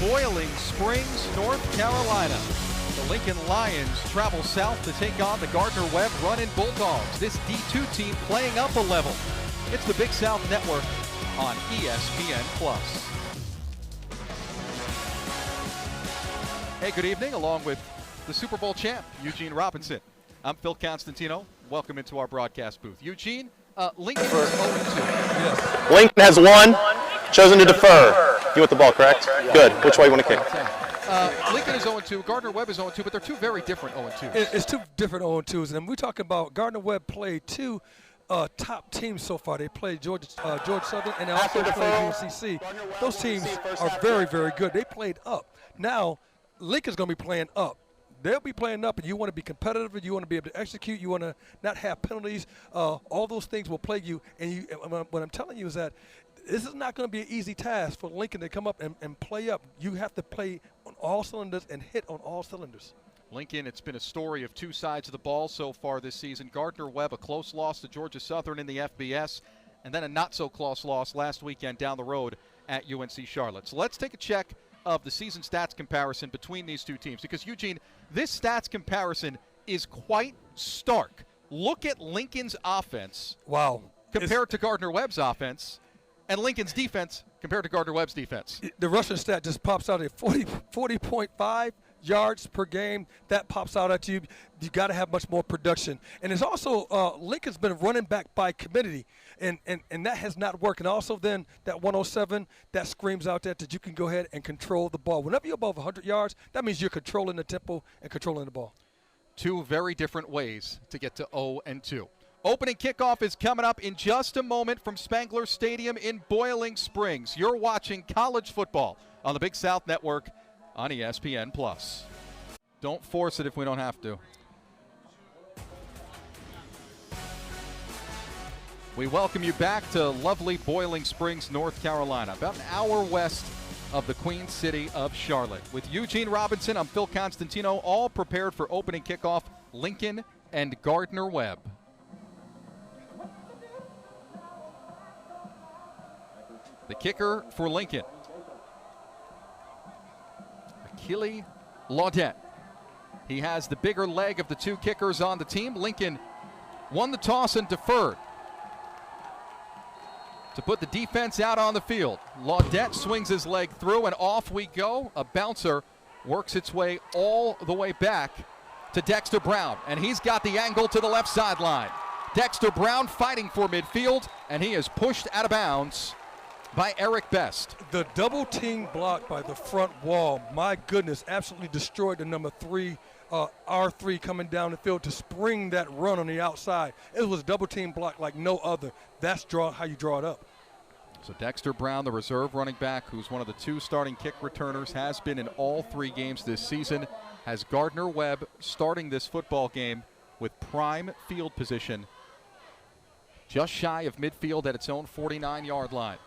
Boiling Springs, North Carolina. The Lincoln Lions travel south to take on the Gardner-Webb Runnin' Bulldogs. This D2 team playing up a level. It's the Big South Network on ESPN+. Hey, good evening, along with the Super Bowl champ, Eugene Robinson. I'm Phil Constantino. Welcome into our broadcast booth. Eugene, Lincoln is 0-2. Yes. Lincoln has won, chosen to defer. You want the ball, correct? Good. Which way you want to kick? Lincoln is 0-2, Gardner-Webb is 0-2, but they're two very different 0-2s. It's two different 0-2s, and we're talking about Gardner-Webb played two top teams so far. They played George Southern, and they also played UNCC. Those teams are very, very good. They played up. Now, Lincoln's going to be playing up. They'll be playing up, and you want to be competitive, and you want to be able to execute. You want to not have penalties. All those things will plague you. And what I'm telling you is that this is not going to be an easy task for Lincoln to come up and play up. You have to play on all cylinders and hit on all cylinders. Lincoln, it's been a story of two sides of the ball so far this season. Gardner-Webb, a close loss to Georgia Southern in the FBS, and then a not-so-close loss last weekend down the road at UNC Charlotte. So let's take a check of the season stats comparison between these two teams, because, Eugene, this stats comparison is quite stark. Look at Lincoln's offense compared to Gardner-Webb's offense, and Lincoln's defense compared to Gardner-Webb's defense. The rushing stat just pops out at 40.5 yards per game. That pops out at you. You got to have much more production. And it's also Lincoln's been running back by committee, and that has not worked. And also then that 107, that screams out that you can go ahead and control the ball. Whenever you're above 100 yards, that means you're controlling the tempo and controlling the ball. Two very different ways to get to 0-2. Opening kickoff is coming up in just a moment from Spangler Stadium in Boiling Springs. You're watching college football on the Big South Network on ESPN+. Don't force it if we don't have to. We welcome you back to lovely Boiling Springs, North Carolina, about an hour west of the Queen City of Charlotte. With Eugene Robinson, I'm Phil Constantino, all prepared for opening kickoff, Lincoln and Gardner-Webb. The kicker for Lincoln, Achille Laudette. He has the bigger leg of the two kickers on the team. Lincoln won the toss and deferred to put the defense out on the field. Laudette swings his leg through, and off we go. A bouncer works its way all the way back to Dexter Brown, and he's got the angle to the left sideline. Dexter Brown fighting for midfield, and he is pushed out of bounds by Eric Best. The double team block by the front wall, my goodness, absolutely destroyed the number 3, R3 coming down the field to spring that run on the outside. It was a double team block like no other. That's how you draw it up. So Dexter Brown, the reserve running back, who's one of the two starting kick returners, has been in all 3 games this season, has Gardner-Webb starting this football game with prime field position just shy of midfield at its own 49-yard line.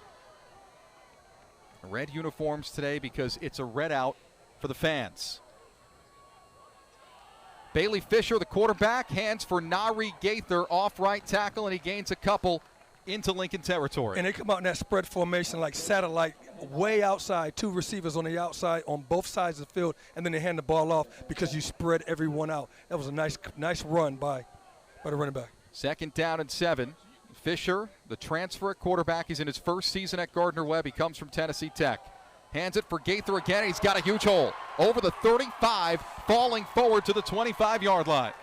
Red uniforms today because it's a red out for the fans. Bailey Fisher, the quarterback, hands for Nari Gaither off right tackle, and he gains a couple into Lincoln territory. And they come out in that spread formation like satellite, way outside, 2 receivers on the outside on both sides of the field, and then they hand the ball off because you spread everyone out. That was a nice run by the running back. 2nd down and 7. Fisher, the transfer at quarterback, he's in his first season at Gardner-Webb. He comes from Tennessee Tech. Hands it for Gaither again. He's got a huge hole. Over the 35, falling forward to the 25-yard line.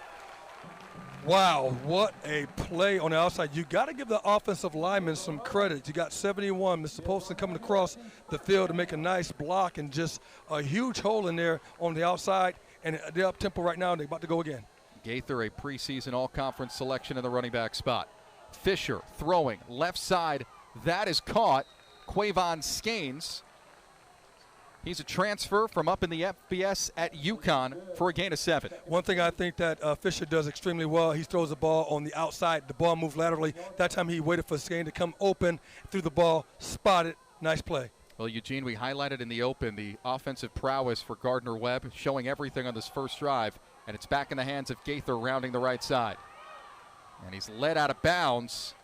Wow, what a play on the outside. You got to give the offensive lineman some credit. You got 71, Mr. Poston coming across the field to make a nice block, and just a huge hole in there on the outside. And they're up tempo right now, and they're about to go again. Gaither, a preseason all-conference selection in the running back spot. Fisher throwing left side. That is caught. Quavon Skanes. He's a transfer from up in the FBS at UConn for a gain of 7. One thing I think that Fisher does extremely well, he throws the ball on the outside. The ball moves laterally. That time he waited for Skane to come open, threw the ball, spotted. Nice play. Well, Eugene, we highlighted in the open the offensive prowess for Gardner-Webb, showing everything on this first drive, and it's back in the hands of Gaither rounding the right side. And he's led out of bounds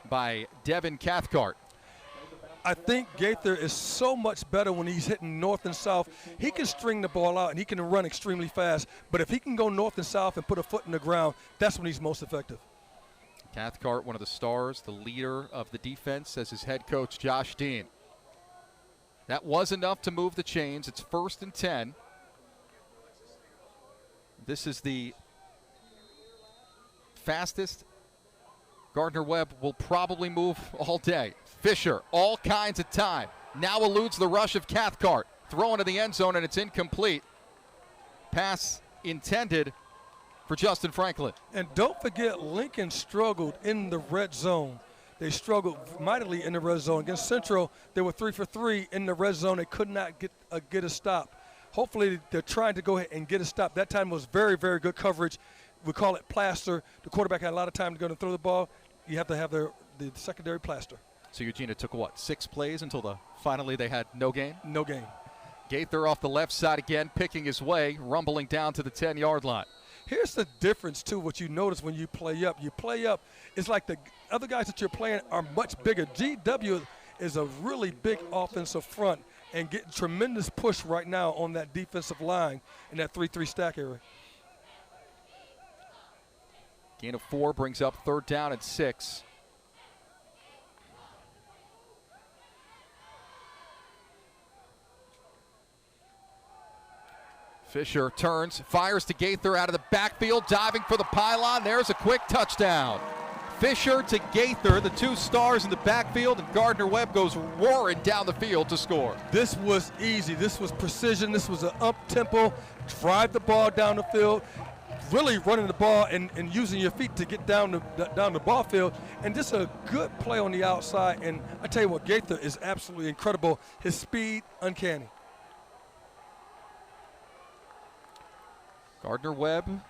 by Devin Cathcart. I think Gaither is so much better when he's hitting north and south. He can string the ball out and he can run extremely fast. But if he can go north and south and put a foot in the ground, that's when he's most effective. Cathcart, one of the stars, the leader of the defense, says his head coach, Josh Dean. That was enough to move the chains. It's 1st and 10. This is the fastest Gardner Webb will probably move all day. Fisher, all kinds of time. Now eludes the rush of Cathcart. Throw into the end zone, and it's incomplete. Pass intended for Justin Franklin. And don't forget, Lincoln struggled in the red zone. They struggled mightily in the red zone. Against Central, they were 3 for 3 in the red zone. They could not get a stop. Hopefully, they're trying to go ahead and get a stop. That time was very, very good coverage. We call it plaster. The quarterback had a lot of time to go and throw the ball. You have to have the secondary plaster. So Eugene, it took, what, 6 plays until finally they had no gain? No gain. Gaither off the left side again, picking his way, rumbling down to the 10-yard line. Here's the difference, too, what you notice when you play up. You play up, it's like the other guys that you're playing are much bigger. GW is a really big offensive front and getting tremendous push right now on that defensive line in that 3-3 stack area. Gain of 4 brings up 3rd down and 6. Fisher turns, fires to Gaither out of the backfield, diving for the pylon. There's a quick touchdown. Fisher to Gaither, the 2 stars in the backfield, and Gardner Webb goes roaring down the field to score. This was easy. This was precision. This was an up-tempo, drive the ball down the field, really running the ball and using your feet to get down the ball field. And just a good play on the outside. And I tell you what, Gaither is absolutely incredible. His speed, uncanny. Gardner Webb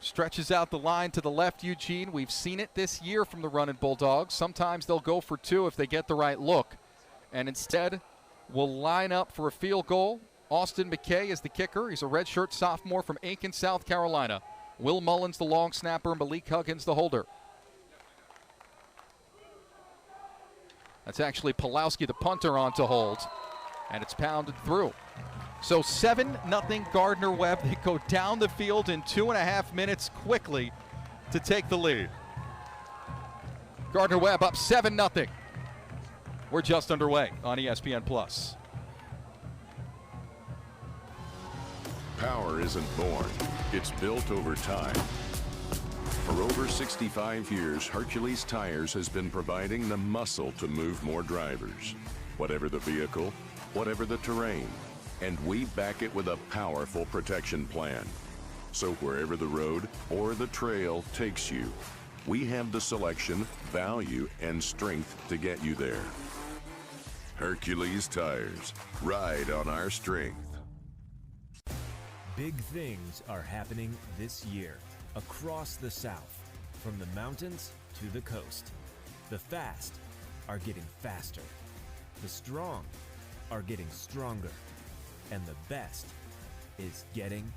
stretches out the line to the left, Eugene. We've seen it this year from the running Bulldogs. Sometimes they'll go for 2 if they get the right look. And instead, will line up for a field goal. Austin McKay is the kicker. He's a redshirt sophomore from Aiken, South Carolina. Will Mullins, the long snapper, Malik Huggins, the holder. That's actually Pulowski, the punter, on to hold. And it's pounded through. So 7-0 Gardner Webb. They go down the field in 2.5 minutes quickly to take the lead. Gardner Webb up 7-0. We're just underway on ESPN+. Power isn't born, it's built over time. For over 65 years, Hercules Tires has been providing the muscle to move more drivers. Whatever the vehicle, whatever the terrain, and we back it with a powerful protection plan. So wherever the road or the trail takes you, we have the selection, value, and strength to get you there. Hercules Tires, ride on our strength. Big things are happening this year across the South, from the mountains to the coast. The fast are getting faster. The strong are getting stronger. And the best is getting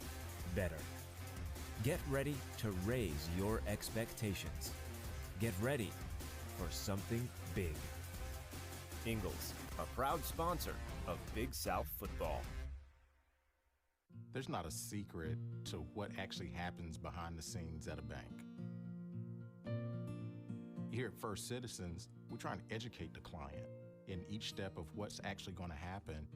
better. Get ready to raise your expectations. Get ready for something big. Ingalls, a proud sponsor of Big South football. There's not a secret to what actually happens behind the scenes at a bank. Here at First Citizens, we're trying to educate the client in each step of what's actually going to happen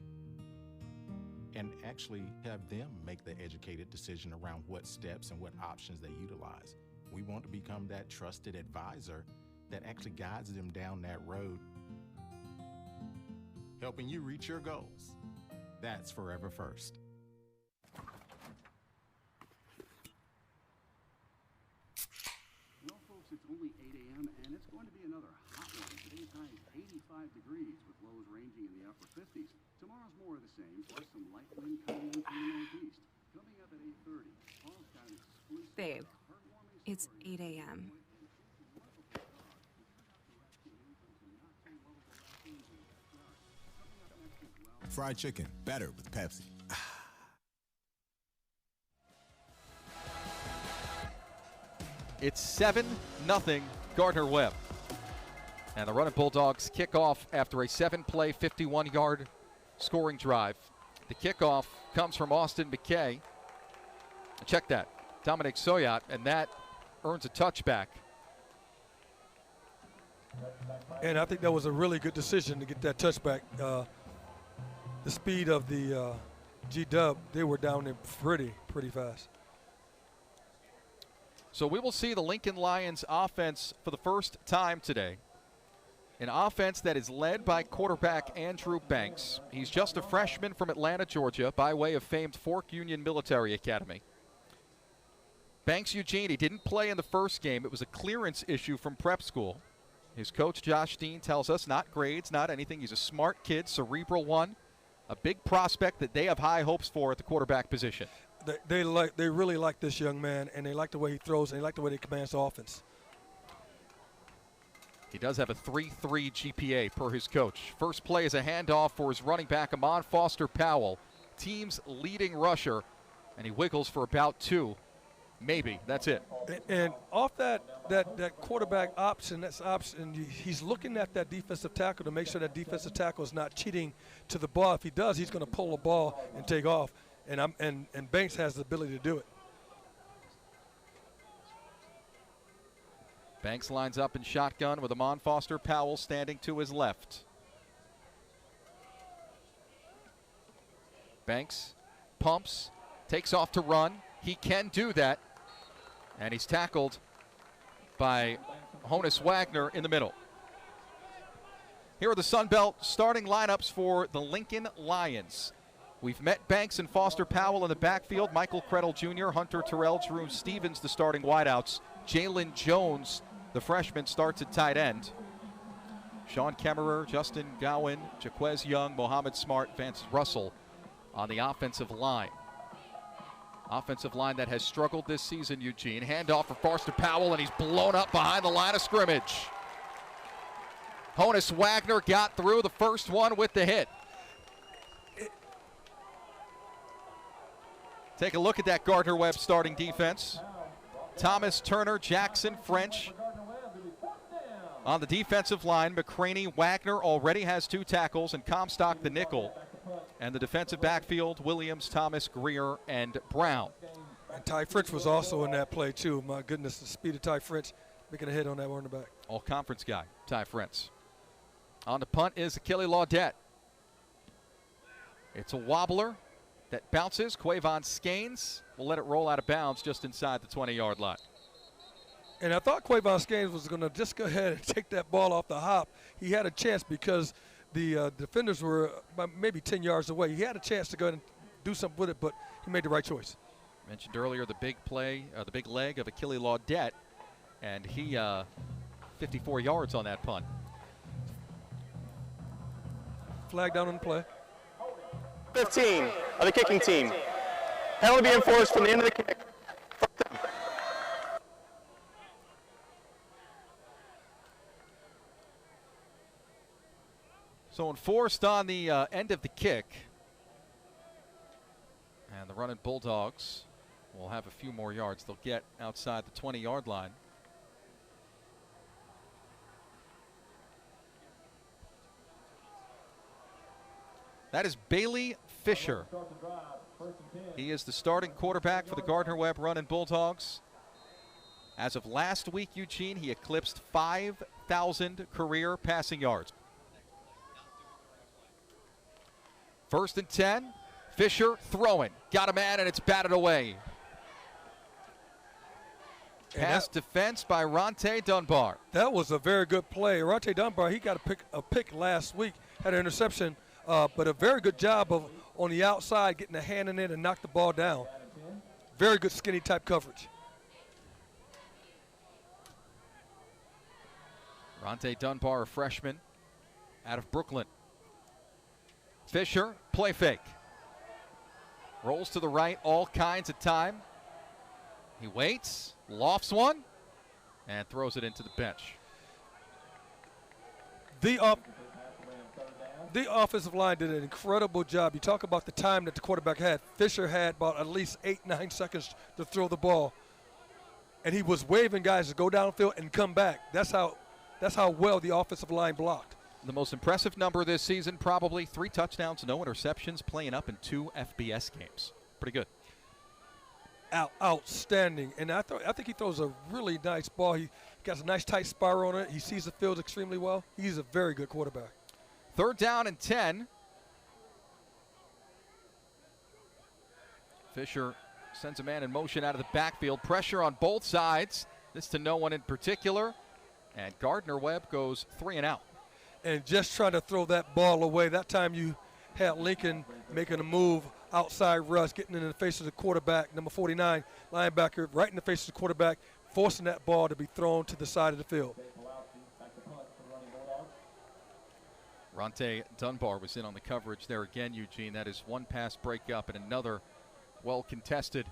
and actually have them make the educated decision around what steps and what options they utilize. We want to become that trusted advisor that actually guides them down that road, helping you reach your goals. That's Forever First. Well, folks, it's only 8 a.m. and it's going to be another hot one. Today's high is 85 degrees with lows ranging in the upper 50s. Tomorrow's more of the same, plus some light wind coming in from the northeast. Coming up at 8:30, Paul's got an exclusive. Babe, it's 8 a.m. Fried chicken, better with Pepsi. It's 7-0 Gardner Webb. And the Running Bulldogs kick off after a 7-play, 51-yard scoring drive. The kickoff comes from Austin McKay. Check that. Dominic Soyot, and that earns a touchback. And I think that was a really good decision to get that touchback. The speed of the G-Dub, they were down there pretty fast. So we will see the Lincoln Lions offense for the first time today. An offense that is led by quarterback Andrew Banks. He's just a freshman from Atlanta, Georgia, by way of famed Fork Union Military Academy. Banks Eugene, he didn't play in the first game. It was a clearance issue from prep school. His coach, Josh Dean, tells us not grades, not anything. He's a smart kid, cerebral one, a big prospect that they have high hopes for at the quarterback position. They really like this young man, and they like the way he throws, and they like the way he commands the offense. He does have a 3.3 GPA per his coach. First play is a handoff for his running back, Amon Foster Powell, team's leading rusher, and he wiggles for about 2. Maybe. That's it. And off that quarterback option, he's looking at that defensive tackle to make sure that defensive tackle is not cheating to the ball. If he does, he's going to pull the ball and take off. And Banks has the ability to do it. Banks lines up in shotgun with Amon Foster Powell standing to his left. Banks pumps, takes off to run. He can do that. And he's tackled by Honus Wagner in the middle. Here are the Sun Belt starting lineups for the Lincoln Lions. We've met Banks and Foster Powell in the backfield. Michael Krettel Jr., Hunter Terrell, Drew Stevens, the starting wideouts. Jalen Jones, the freshman, starts at tight end. Sean Kemmerer, Justin Gowan, Jaquez Young, Mohamed Smart, Vance Russell on the offensive line. Offensive line that has struggled this season, Eugene. Handoff for Foster Powell, and he's blown up behind the line of scrimmage. Honus Wagner got through the first one with the hit. Take a look at that Gardner Webb starting defense. Thomas, Turner, Jackson, French. On the defensive line, McCraney, Wagner already has 2 tackles, and Comstock the nickel. And the defensive backfield, Williams, Thomas, Greer, and Brown. And Ty French was also in that play, too. My goodness, the speed of Ty French making a hit on that running back. All-conference guy, Ty French. On the punt is Achille Laudette. It's a wobbler that bounces. Quavon Skanes will let it roll out of bounds just inside the 20-yard line. And I thought Quavon Skanes was going to just go ahead and take that ball off the hop. He had a chance because the defenders were maybe 10 yards away. He had a chance to go and do something with it, but he made the right choice. Mentioned earlier the big play, the big leg of Achille Laudette, and he 54 yards on that punt. Flag down on the play. 15 of the kicking team. Penalty be enforced from the end of the kick. So enforced on the end of the kick. And the running Bulldogs will have a few more yards. They'll get outside the 20-yard line. That is Bailey Fisher. He is the starting quarterback for the Gardner Webb Running Bulldogs. As of last week, Eugene, he eclipsed 5,000 career passing yards. 1st and 10. Fisher throwing. Got a man, and it's batted away. Pass defense by Ronte Dunbar. That was a very good play. Ronte Dunbar, he got a pick last week, had an interception, but a very good job of on the outside getting a hand in it and knock the ball down. Very good skinny type coverage. Ronte Dunbar, a freshman out of Brooklyn. Fisher, play fake. Rolls to the right all kinds of time. He waits, lofts one, and throws it into the bench. The offensive line did an incredible job. You talk about the time that the quarterback had. Fisher had about at least 8-9 seconds to throw the ball. And he was waving guys to go downfield and come back. That's how That's how well the offensive line blocked. The most impressive number this season, probably 3 touchdowns, no interceptions, playing up in 2 FBS games. Pretty good. Outstanding. And I think he throws a really nice ball. He got a nice tight spiral on it. He sees the field extremely well. He's a very good quarterback. 3rd down and 10. Fisher sends a man in motion out of the backfield. Pressure on both sides. This to no one in particular. And Gardner-Webb goes 3 and out. And just trying to throw that ball away. That time you had Lincoln making a move, outside rush, getting in the face of the quarterback, number 49, linebacker, right in the face of the quarterback, forcing that ball to be thrown to the side of the field. Ronte Dunbar was in on the coverage there again, Eugene. That is one pass breakup and another well-contested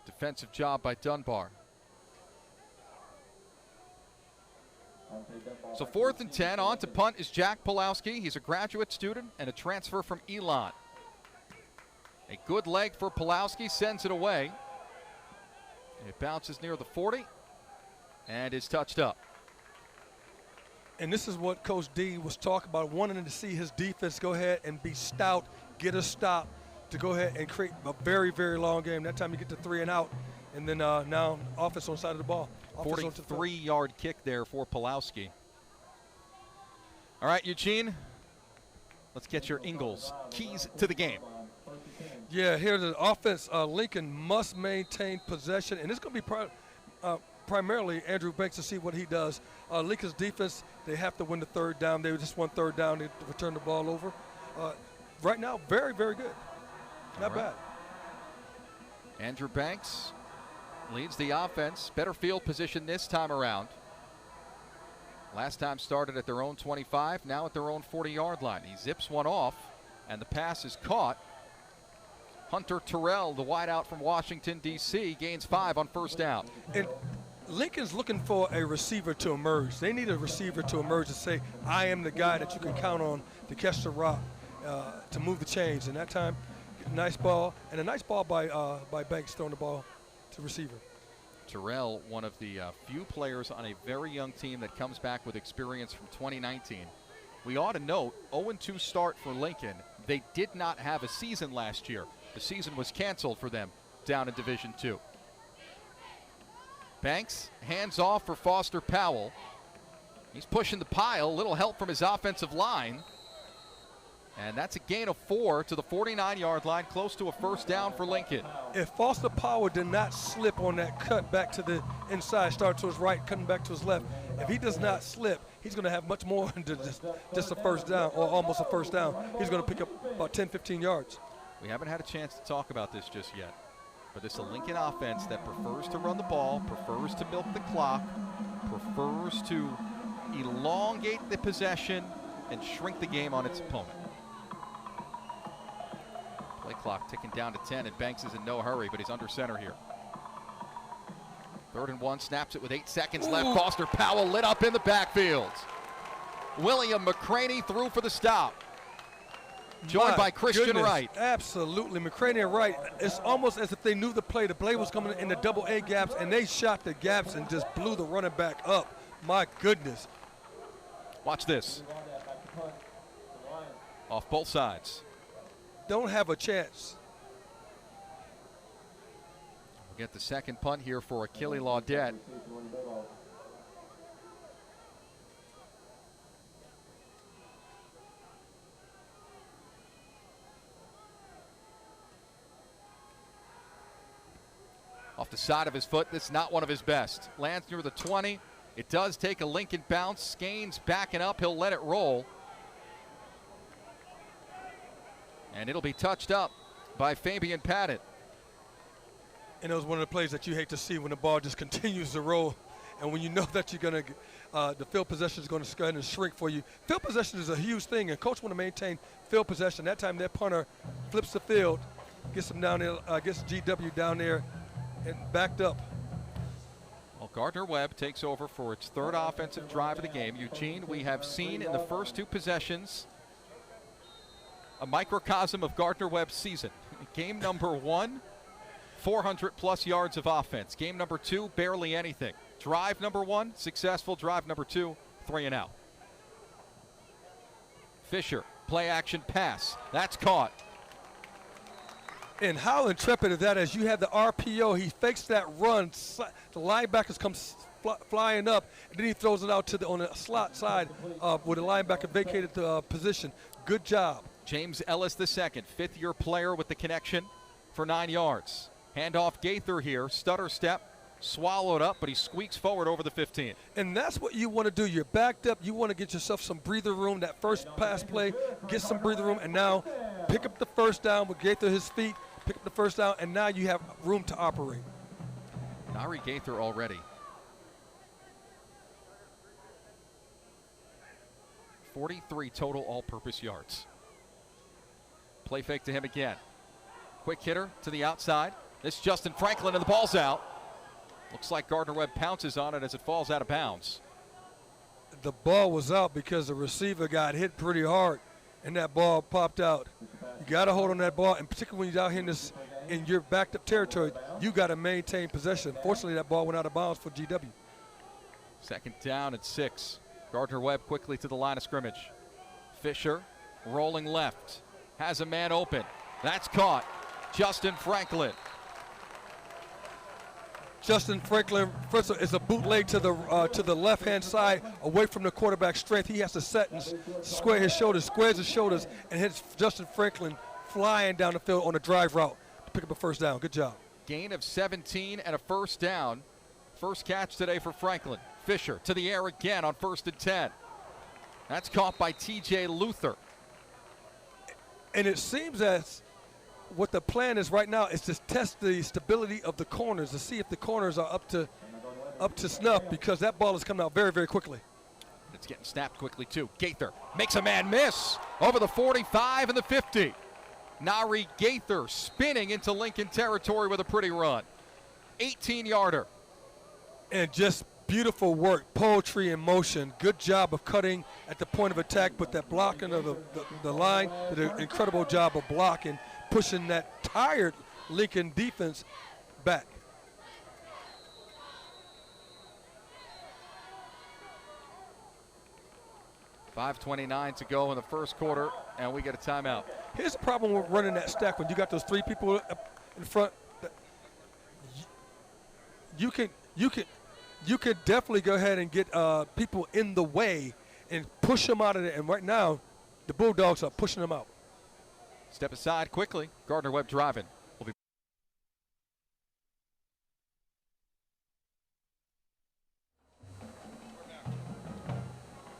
defensive job by Dunbar. So 4th and 10, on to punt is Jack Pulowski. He's a graduate student and a transfer from Elon. A good leg for Pulowski, sends it away. It bounces near the 40 and is touched up. And this is what Coach D was talking about, wanting to see his defense go ahead and be stout, get a stop, to go ahead and create a very, very long game. That time you get to 3 and out, and then now offense on the side of the ball. 43-yard kick there for Pulowski. All right, Eugene, let's get your Ingles keys to the game. Yeah, here's the offense. Lincoln must maintain possession, and it's going to be primarily Andrew Banks to see what he does. Lincoln's defense, they have to win the 3rd down. They just won 3rd down. They return the ball over. Right now, very, very good. Not bad. Andrew Banks leads the offense. Better field position this time around. Last time started at their own 25, now at their own 40-yard line. He zips one off, and the pass is caught. Hunter Terrell, the wideout from Washington, D.C., gains 5 on 1st down. And Lincoln's looking for a receiver to emerge. They need a receiver to emerge and say, I am the guy that you can count on to catch the rock, to move the chains. And that time, nice ball, and a nice ball by Banks throwing the ball to receiver. Terrell, one of the few players on a very young team that comes back with experience from 2019. We ought to note, 0-2 start for Lincoln. They did not have a season last year. The season was canceled for them down in Division II. Banks hands off for Foster Powell. He's pushing the pile, little help from his offensive line. And that's a gain of 4 to the 49-yard line, close to a 1st down for Lincoln. If Foster Powell did not slip on that cut back to the inside, starting to his right, cutting back to his left, if he does not slip, he's going to have much more than just a 1st down or almost a 1st down. He's going to pick up about 10, 15 yards. We haven't had a chance to talk about this just yet, but it's a Lincoln offense that prefers to run the ball, prefers to milk the clock, prefers to elongate the possession and shrink the game on its opponent. Play clock ticking down to 10, and Banks is in no hurry, but he's under center here. 3rd and 1, snaps it with 8 seconds left. Ooh. Foster Powell lit up in the backfield. William McCraney threw for the stop. Joined by Christian Wright. Absolutely, McCraney and Wright. It's almost as if they knew the play. The play was coming in the double A gaps, and they shot the gaps and just blew the running back up. My goodness. Watch this. Off both sides. Don't have a chance. We'll get the second punt here for Achille Laudette. Off the side of his foot, this is not one of his best. Lands near the 20. It does take a Lincoln bounce. Skanes backing up, he'll let it roll. And it'll be touched up by Fabian Paddock. And it was one of the plays that you hate to see when the ball just continues to roll. And when you know that you're going to, the field possession is going to go ahead and shrink for you. Field possession is a huge thing, and coach want to maintain field possession. That time that punter flips the field, gets him down there, gets GW down there, and backed up. Well, Gardner-Webb takes over for its 3rd offensive drive of the game. Eugene, we have seen in the first 2 possessions a microcosm of Gardner-Webb's season. Game number 1, 400-plus yards of offense. Game number 2, barely anything. Drive number 1, successful. Drive number 2, 3 and out. Fisher, play action pass. That's caught. And how intrepid is that? As you have the RPO, he fakes that run. The linebackers come flying up, and then he throws it out to on the slot side with the linebacker vacated the position. Good job. James Ellis II, fifth-year player with the connection for 9 yards. Handoff Gaither here, stutter step, swallowed up, but he squeaks forward over the 15. And that's what you want to do. You're backed up. You want to get yourself some breather room. That first pass play, get some breather room, and now pick up the first down with Gaither his feet, pick up the first down, and now you have room to operate. Nari Gaither already. 43 total all-purpose yards. Play fake to him again. Quick hitter to the outside. This is Justin Franklin, and the ball's out. Looks like Gardner-Webb pounces on it as it falls out of bounds. The ball was out because the receiver got hit pretty hard, and that ball popped out. You got to hold on that ball, and particularly when you're out here in your backed-up territory, you got to maintain possession. Fortunately, that ball went out of bounds for GW. Second down at 6. Gardner-Webb quickly to the line of scrimmage. Fisher rolling left. Has a man open. That's caught. Justin Franklin. Justin Franklin, first of all, is a bootleg to the left-hand side, away from the quarterback's strength. He has to set and square his shoulders, squares his shoulders, and hits Justin Franklin flying down the field on a drive route to pick up a first down. Good job. Gain of 17 and a first down. First catch today for Franklin. Fisher to the air again on 1st and 10. That's caught by TJ Luther. And it seems as what the plan is right now is to test the stability of the corners to see if the corners are up to snuff, because that ball is coming out very, very quickly. It's getting snapped quickly too. Gaither makes a man miss over the 45 and the 50. Nari Gaither spinning into Lincoln territory with a pretty run. 18-yarder. And just beautiful work, poetry in motion. Good job of cutting at the point of attack, but that blocking of the line, did an incredible job of blocking, pushing that tired Lincoln defense back. .5:29 to go in the first quarter, and we get a timeout. Here's the problem with running that stack. When you got those 3 people up in front, you can definitely go ahead and get people in the way and push them out of there. And right now, the Bulldogs are pushing them out. Step aside quickly. Gardner-Webb driving.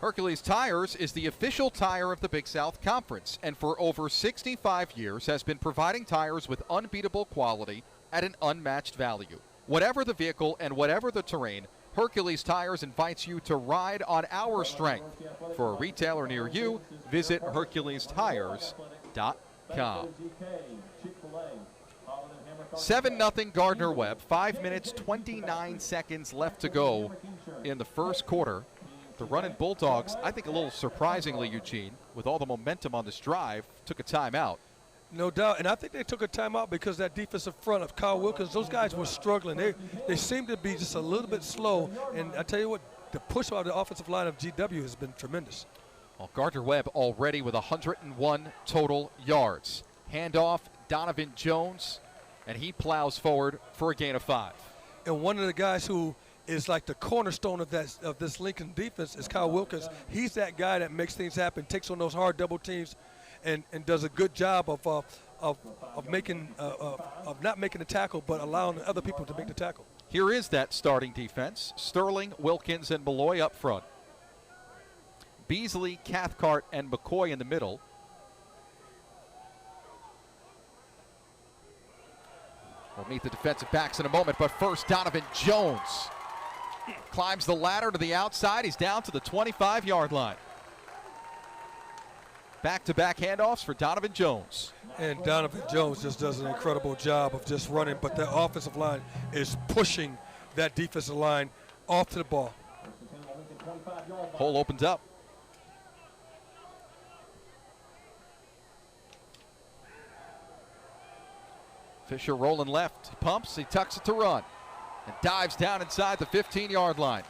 Hercules Tires is the official tire of the Big South Conference, and for over 65 years has been providing tires with unbeatable quality at an unmatched value. Whatever the vehicle and whatever the terrain, Hercules Tires invites you to ride on our strength. For a retailer near you, visit HerculesTires.com. 7-0 Gardner-Webb, 5 minutes, 29 seconds left to go in the first quarter. The running Bulldogs, I think a little surprisingly, Eugene, with all the momentum on this drive, took a timeout. No doubt, and I think they took a timeout because that defensive front of Kyle Wilkins, those guys were struggling. They seem to be just a little bit slow, and I tell you what, the push out of the offensive line of GW has been tremendous. Well, Gardner-Webb already with 101 total yards. Handoff, Donovan Jones, and he plows forward for a gain of 5. And one of the guys who is like the cornerstone of this Lincoln defense is Kyle Wilkins. He's that guy that makes things happen, takes on those hard double teams, and does a good job of not making the tackle, but allowing other people to make the tackle. Here is that starting defense: Sterling, Wilkins, and Malloy up front. Beasley, Cathcart, and McCoy in the middle. We'll meet the defensive backs in a moment, but first, Donovan Jones climbs the ladder to the outside. He's down to the 25-yard line. Back-to-back handoffs for Donovan Jones. And Donovan Jones just does an incredible job of just running, but the offensive line is pushing that defensive line off to the ball. Hole opens up. Fisher rolling left. He pumps, he tucks it to run, and dives down inside the 15-yard line.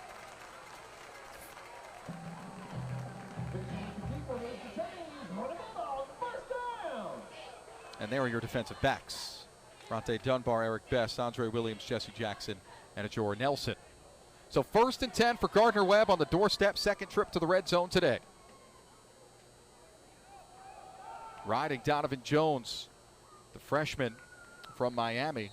there are your defensive backs. Bronte Dunbar, Eric Best, Andre Williams, Jesse Jackson, and Ajor Nelson. So 1st and 10 for Gardner Webb on the doorstep. Second trip to the red zone today. Riding Donovan Jones, the freshman from Miami.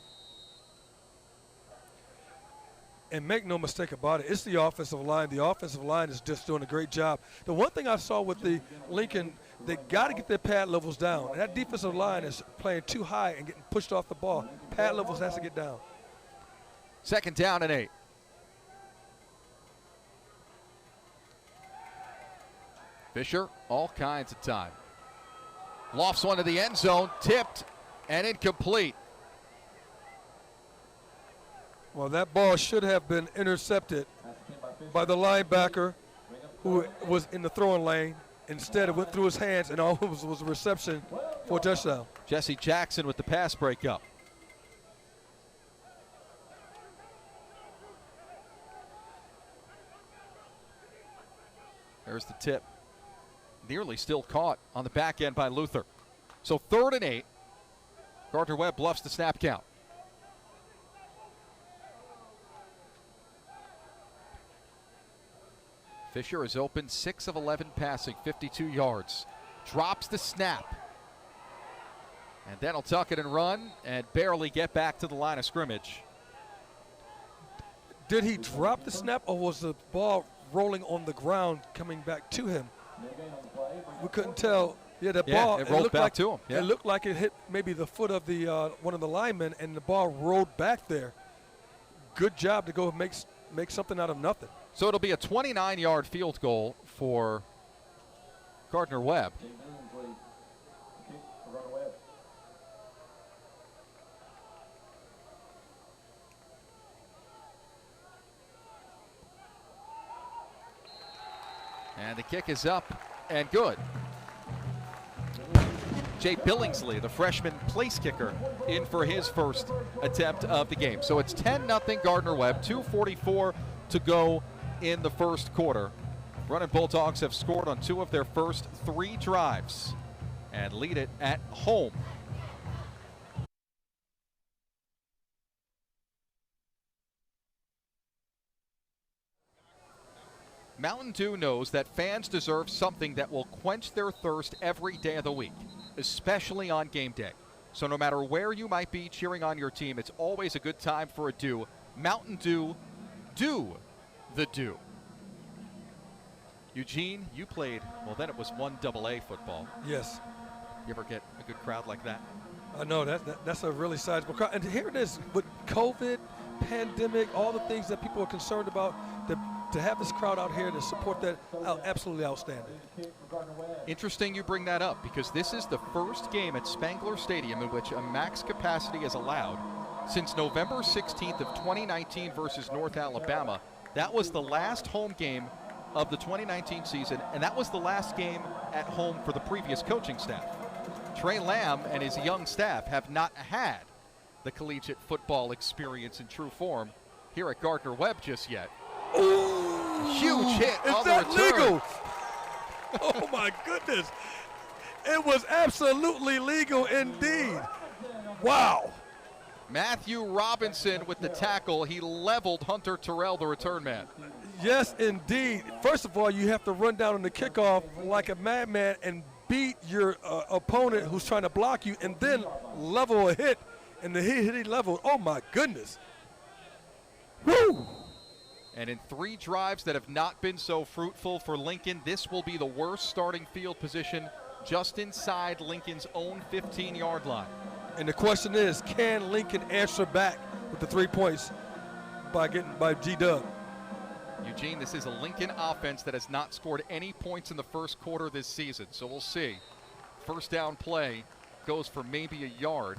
And make no mistake about it, it's the offensive line. The offensive line is just doing a great job. The one thing I saw with the Lincoln, they got to get their pad levels down. And that defensive line is playing too high and getting pushed off the ball. Pad levels has to get down. 2nd down and 8. Fisher, all kinds of time. Lofts one to the end zone, tipped and incomplete. Well, that ball should have been intercepted by the linebacker who was in the throwing lane. Instead, it went through his hands, and all it was a reception for a touchdown. Jesse Jackson with the pass breakup. There's the tip. Nearly still caught on the back end by Luther. So 3rd and 8. Gardner Webb bluffs the snap count. Fisher is open, 6 of 11 passing, 52 yards. Drops the snap. And then he'll tuck it and run and barely get back to the line of scrimmage. Did he drop the snap, or was the ball rolling on the ground coming back to him? We couldn't tell. Yeah, the ball, it rolled back like, to him. Yeah. It looked like it hit maybe the foot of the one of the linemen, and the ball rolled back there. Good job to go make something out of nothing. So it'll be a 29-yard field goal for Gardner Webb. And the kick is up and good. Jay Billingsley, the freshman place kicker, in for his first attempt of the game. So it's 10-0 Gardner Webb, 2:44 to go in the first quarter. Running Bulldogs have scored on 2 of their first 3 drives and lead it at home. Mountain Dew knows that fans deserve something that will quench their thirst every day of the week, especially on game day. So no matter where you might be cheering on your team, it's always a good time for a Dew. Mountain Dew, do the Dew. Eugene, you played, well then it was 1AA football. Yes. You ever get a good crowd like that? I know, that's a really sizable crowd. And here it is with COVID, pandemic, all the things that people are concerned about, to have this crowd out here to support that, absolutely outstanding. Interesting you bring that up, because this is the first game at Spangler Stadium in which a max capacity is allowed since November 16th of 2019 versus North Alabama. That was the last home game of the 2019 season, and that was the last game at home for the previous coaching staff. Trey Lamb and his young staff have not had the collegiate football experience in true form here at Gardner Webb just yet. Ooh, huge hit on the return. Legal? Oh my goodness. It was absolutely legal indeed. Wow. Matthew Robinson with the tackle. He leveled Hunter Terrell, the return man. Yes, indeed. First of all, you have to run down on the kickoff like a madman and beat your opponent who's trying to block you, and then level a hit. And the hit he leveled. Oh my goodness. Woo! And in 3 drives that have not been so fruitful for Lincoln, this will be the worst starting field position just inside Lincoln's own 15-yard line. And the question is, can Lincoln answer back with the 3 points by G-Dub? Eugene, this is a Lincoln offense that has not scored any points in the first quarter this season, so we'll see. First down play goes for maybe a yard.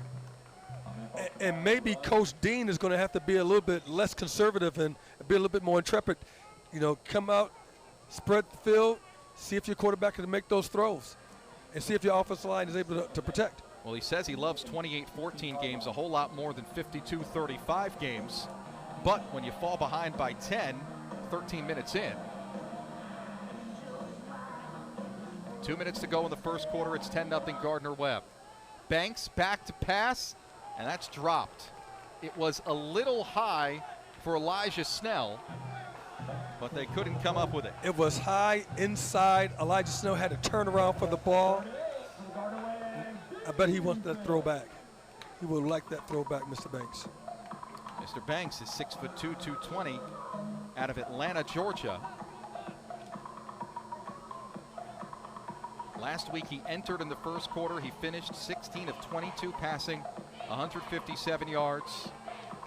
And maybe Coach Dean is going to have to be a little bit less conservative and be a little bit more intrepid. You know, come out, spread the field, see if your quarterback can make those throws, and see if your offensive line is able to protect. Well, he says he loves 28-14 games a whole lot more than 52-35 games. But when you fall behind by 10, 13 minutes in. 2 minutes to go in the first quarter. It's 10-0 Gardner Webb. Banks back to pass, and that's dropped. It was a little high for Elijah Snell, but they couldn't come up with it. It was high inside. Elijah Snell had to turn around for the ball. I bet he wants that throwback. He would like that throwback, Mr. Banks. Mr. Banks is 6'2", 220, out of Atlanta, Georgia. Last week he entered in the first quarter. He finished 16 of 22 passing, 157 yards,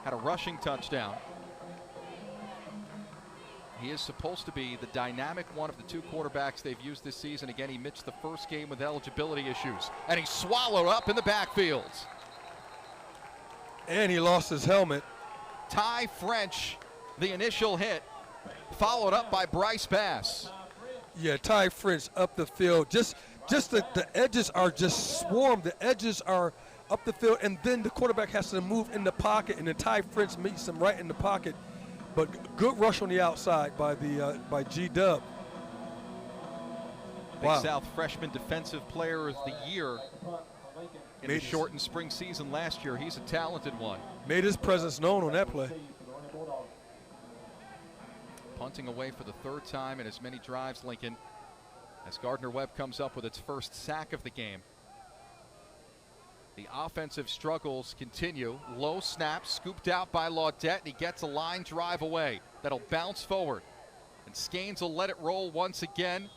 had a rushing touchdown. He is supposed to be the dynamic one of the two quarterbacks they've used this season. Again, he missed the first game with eligibility issues, and he swallowed up in the backfield. And he lost his helmet. Ty French, the initial hit, followed up by Bryce Bass. Yeah, Ty French up the field. Just the edges are just swarmed. The edges are up the field, and then the quarterback has to move in the pocket, and then Ty French meets him right in the pocket. But good rush on the outside by G-Dub. Big Wow. South Freshman Defensive Player of the Year in the shortened spring season last year. He's a talented one. Made his presence known on that play. Punting away for the third time in as many drives, Lincoln, as Gardner-Webb comes up with its first sack of the game. The offensive struggles continue. Low snap, scooped out by Laudette, and he gets a line drive away. That'll bounce forward. And Scanes will let it roll once again.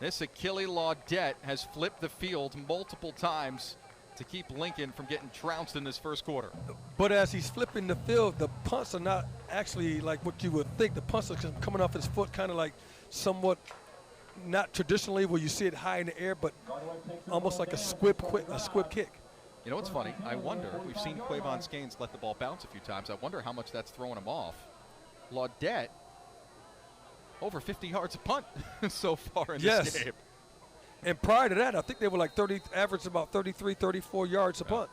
This Achille Laudette has flipped the field multiple times to keep Lincoln from getting trounced in this first quarter. But as he's flipping the field, the punts are not actually like what you would think. The punts are coming off his foot kind of like somewhat not traditionally where you see it high in the air, but almost like a squib kick. You know what's funny? I wonder, we've seen Quavon Scanes let the ball bounce a few times. I wonder how much that's throwing him off. Laudette, over 50 yards a punt so far in this game. And prior to that, I think they were like averaged about 33, 34 yards a punt.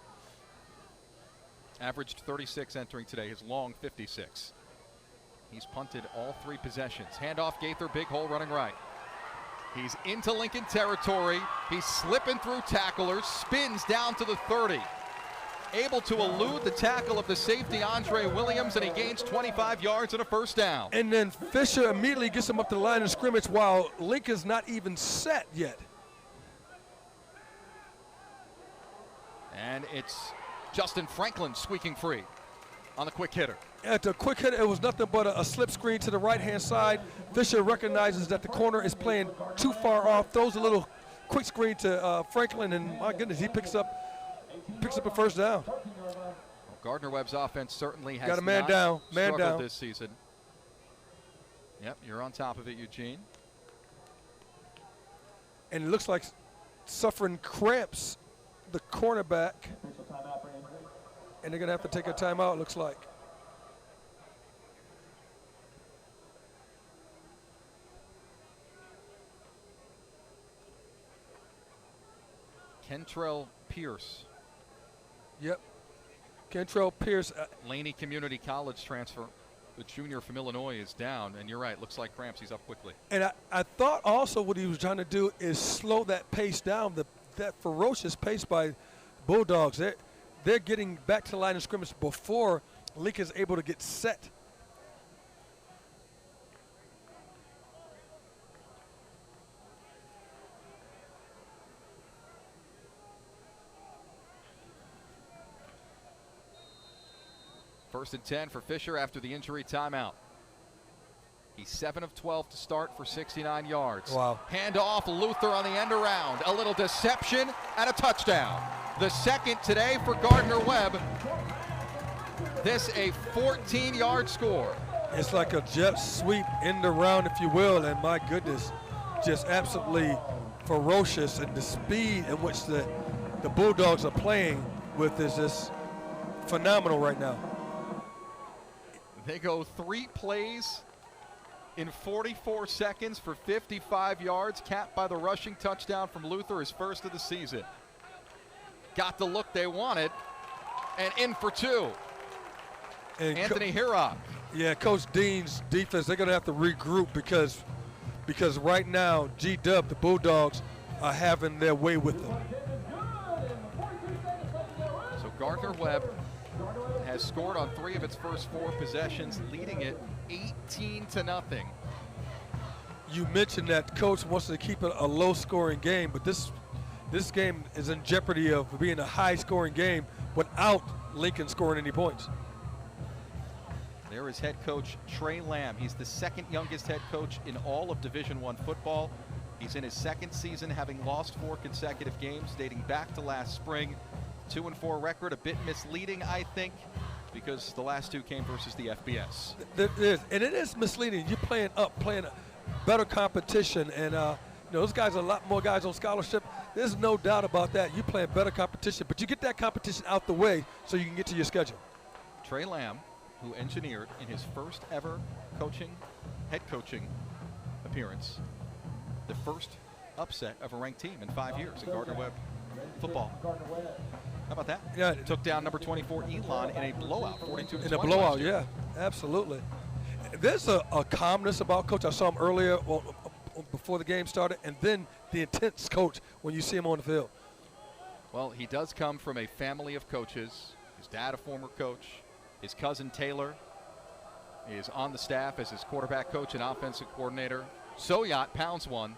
Averaged 36 entering today, his long 56. He's punted all three possessions. Handoff Gaither, big hole running right. He's into Lincoln territory. He's slipping through tacklers, spins down to the 30. Able to elude the tackle of the safety, Andre Williams, and he gains 25 yards and a first down. And then Fisher immediately gets him up to the line of scrimmage while Lincoln's not even set yet. And it's Justin Franklin squeaking free on the quick hitter. At the quick hit, it was nothing but a slip screen to the right-hand side. Fisher recognizes that the corner is playing too far off, throws a little quick screen to Franklin, and my goodness, he picks up a first down. Well, Gardner-Webb's offense certainly has got a man down, struggled this season. Yep, you're on top of it, Eugene. And it looks like suffering cramps, the cornerback. And they're going to have to take a timeout, it looks like. Kentrell Pierce. Yep. Kentrell Pierce. Laney Community College transfer. The junior from Illinois is down, and you're right, looks like cramps. He's up quickly. And I thought also what he was trying to do is slow that pace down, that ferocious pace by Bulldogs. They're getting back to the line of scrimmage before Lincoln's able to get set. First and 10 for Fisher after the injury timeout. He's 7 of 12 to start for 69 yards. Wow. Hand off, Luther on the end around. A little deception and a touchdown. The second today for Gardner-Webb. This a 14-yard score. It's like a jet sweep in the round, if you will, and my goodness, just absolutely ferocious, and the speed in which the Bulldogs are playing with is just phenomenal right now. They go 3 plays in 44 seconds for 55 yards, capped by the rushing touchdown from Luther, his first of the season. Got the look they wanted, and in for 2. And Anthony Hirok. Yeah, Coach Dean's defense, they're going to have to regroup because right now, G-Dub, the Bulldogs, are having their way with them. Gardner Webb has scored on 3 of its first 4 possessions, leading it 18-0. You mentioned that coach wants to keep it a low-scoring game, but this game is in jeopardy of being a high-scoring game without Lincoln scoring any points. There is head coach Trey Lamb. He's the second youngest head coach in all of Division I football. He's in his 2nd season, having lost 4 consecutive games dating back to last spring. 2-4 record, a bit misleading, I think, because the last 2 came versus the FBS. And it is misleading. You're playing a better competition, and those guys are a lot more guys on scholarship. There's no doubt about that. You're playing better competition, but you get that competition out the way so you can get to your schedule. Trey Lamb, who engineered in his first ever head coaching appearance, the first upset of a ranked team in 5 years in Gardner Webb football. How about that? Yeah. Took down number 24 Elon in a blowout, 42-20. In a blowout, yeah, absolutely. There's a calmness about Coach. I saw him earlier before the game started, and then the intense coach when you see him on the field. Well, he does come from a family of coaches. His dad, a former coach. His cousin Taylor is on the staff as his quarterback coach and offensive coordinator. Soyot pounds one.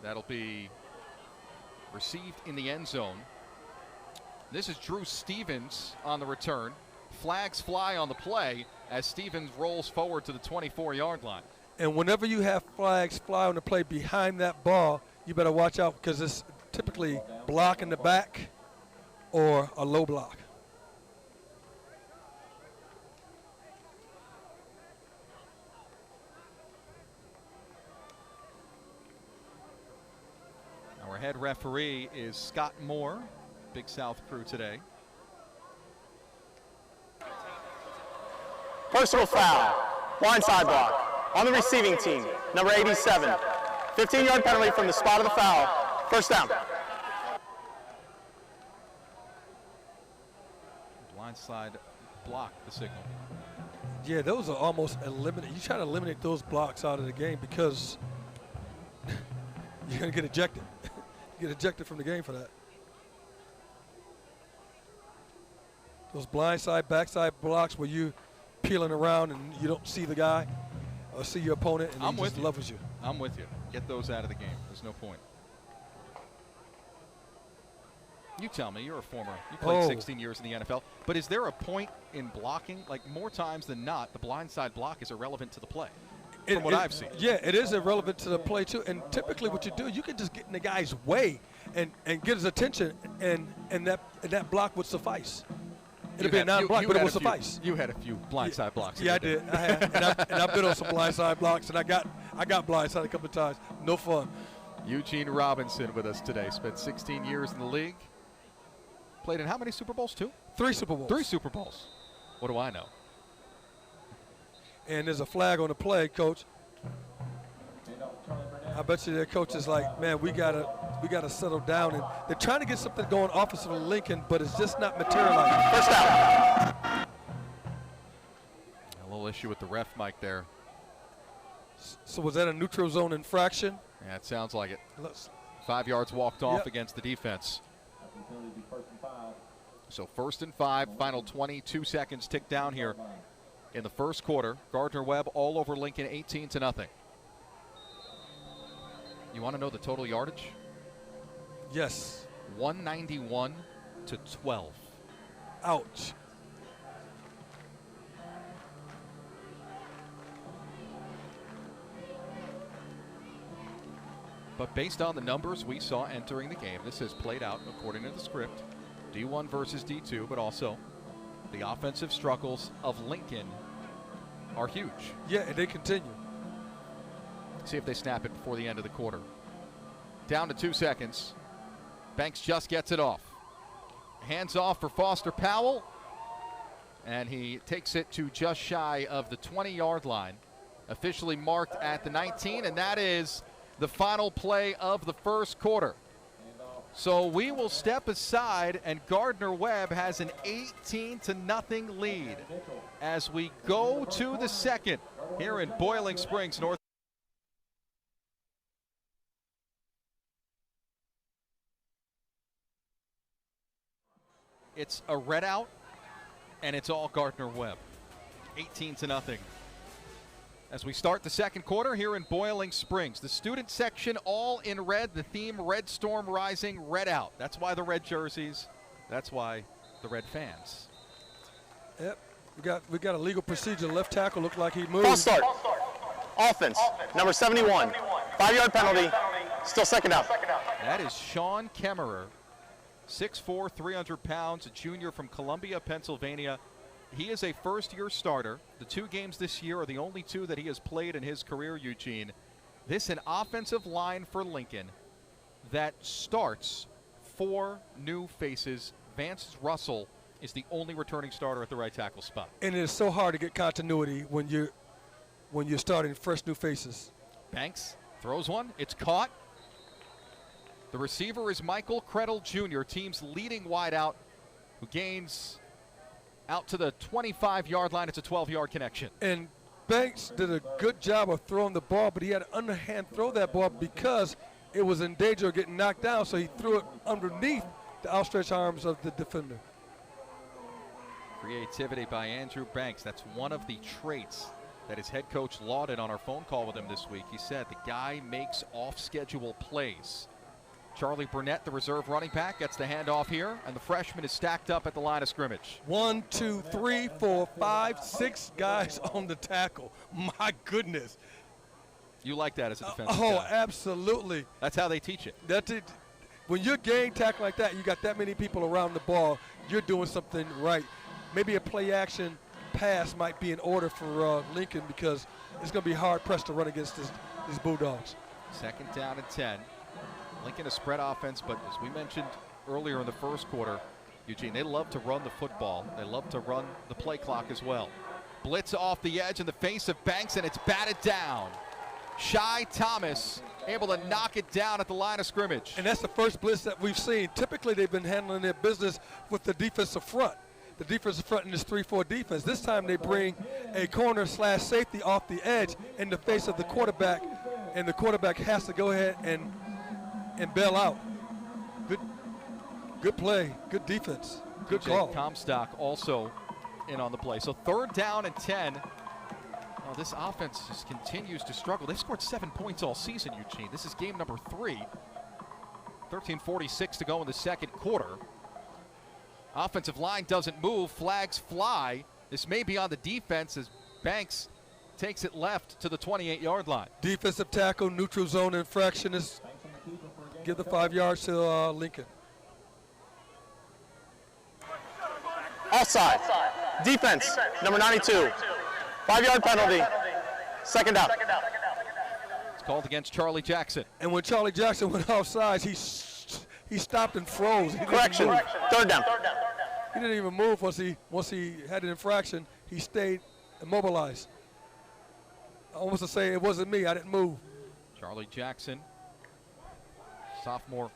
That'll be received in the end zone. This is Drew Stevens on the return. Flags fly on the play as Stevens rolls forward to the 24-yard line. And whenever you have flags fly on the play behind that ball, you better watch out because it's typically block in the back or a low block. Our head referee is Scott Moore, Big South crew today. Personal foul, blindside block, on the receiving team, number 87. 15-yard penalty from the spot of the foul, first down. Blindside block, the signal. Yeah, those are almost eliminated. You try to eliminate those blocks out of the game because you're going to get ejected. You get ejected from the game for that. Those blindside, backside blocks where you peeling around and you don't see the guy or see your opponent and he just levels you. I'm with you. Get those out of the game. There's no point. You tell me. You're a former. You played 16 years in the NFL. But is there a point in blocking? Like, more times than not, the blindside block is irrelevant to the play. From what I've seen. Yeah, it is irrelevant to the play, too. And typically what you do, you can just get in the guy's way and get his attention, and that block would suffice. It'd be a non-block, but it would suffice. You had a few blindside blocks. Yeah, I did. I had, and I've been on some blindside blocks, and I got blindsided a couple of times. No fun. Eugene Robinson with us today. Spent 16 years in the league. Played in how many Super Bowls? 2? 3 Super Bowls. 3 Super Bowls. What do I know? And there's a flag on the play, Coach. I bet you their coach is like, man, we gotta settle down. And they're trying to get something going offensively in Lincoln, but it's just not materializing. First down. A little issue with the ref mic there. So was that a neutral zone infraction? Yeah, it sounds like it. 5 yards walked off against the defense. So 1st and 5, final 22 seconds tick down here in the first quarter. Gardner Webb all over Lincoln, 18-0. You want to know the total yardage? Yes. 191 to 12. Ouch. But based on the numbers we saw entering the game, this has played out according to the script. D1 versus D2, but also the offensive struggles of Lincoln are huge. Yeah, and they continue. See if they snap it before the end of the quarter. Down to 2 seconds. Banks just gets it off. Hands off for Foster Powell. And he takes it to just shy of the 20-yard line. Officially marked at the 19, and that is the final play of the first quarter. So we will step aside, and Gardner Webb has an 18-0 lead as we go to the second here in Boiling Springs, North. It's a red out, and it's all Gardner Webb. 18-0. As we start the second quarter here in Boiling Springs, the student section all in red. The theme, Red Storm Rising, red out. That's why the red jerseys. That's why the red fans. Yep, we got a legal procedure. Left tackle looked like he moved. False start. Offense, number 71. 5-yard penalty. Still second down. That is Sean Kemmerer, 6'4", 300 pounds, a junior from Columbia, Pennsylvania. He is a first-year starter. The 2 games this year are the only 2 that he has played in his career, Eugene. This an offensive line for Lincoln that starts 4 new faces. Vance Russell is the only returning starter at the right tackle spot. And it is so hard to get continuity when you're starting fresh new faces. Banks throws one. It's caught. The receiver is Michael Krettel Jr., team's leading wideout, who gains out to the 25-yard line. It's a 12-yard connection. And Banks did a good job of throwing the ball, but he had to underhand throw that ball because it was in danger of getting knocked down, so he threw it underneath the outstretched arms of the defender. Creativity by Andrew Banks. That's one of the traits that his head coach lauded on our phone call with him this week. He said the guy makes off-schedule plays. Charlie Burnett, the reserve running back, gets the handoff here, and the freshman is stacked up at the line of scrimmage. 1, 2, 3, 4, 5, 6 guys on the tackle. My goodness. You like that as a defensive Oh, guy. absolutely. That's how they teach it. That's it. When you're gang tackle like that, you got that many people around the ball, you're doing something right. Maybe a play action pass might be in order for Lincoln because it's going to be hard pressed to run against these Bulldogs. Second down and 10. Lincoln a spread offense, but as we mentioned earlier in the first quarter, Eugene, they love to run the football. They love to run the play clock as well. Blitz off the edge in the face of Banks, and it's batted down. Shai Thomas able to knock it down at the line of scrimmage. And that's the first blitz that we've seen. Typically, they've been handling their business with the defensive front. The defensive front in this 3-4 defense. This time they bring a corner/safety off the edge in the face of the quarterback, and the quarterback has to go ahead and bail out. Good play, good defense, good call. Comstock also in on the play. So third down and 10. Oh, this offense just continues to struggle. They've scored 7 points all season, Eugene. This is game number 3. 13:46 to go in the second quarter. Offensive line doesn't move. Flags fly. This may be on the defense as Banks takes it left to the 28-yard line. Defensive tackle, neutral zone infraction is give the 5 yards to Lincoln. Offside. Defense, number 92. 5-yard penalty. Second down. It's called against Charlie Jackson. And when Charlie Jackson went offsides, he stopped and froze. Correction. Third down. He didn't even move once he had an infraction. He stayed immobilized. Almost to say it wasn't me. I didn't move. Charlie Jackson, sophomore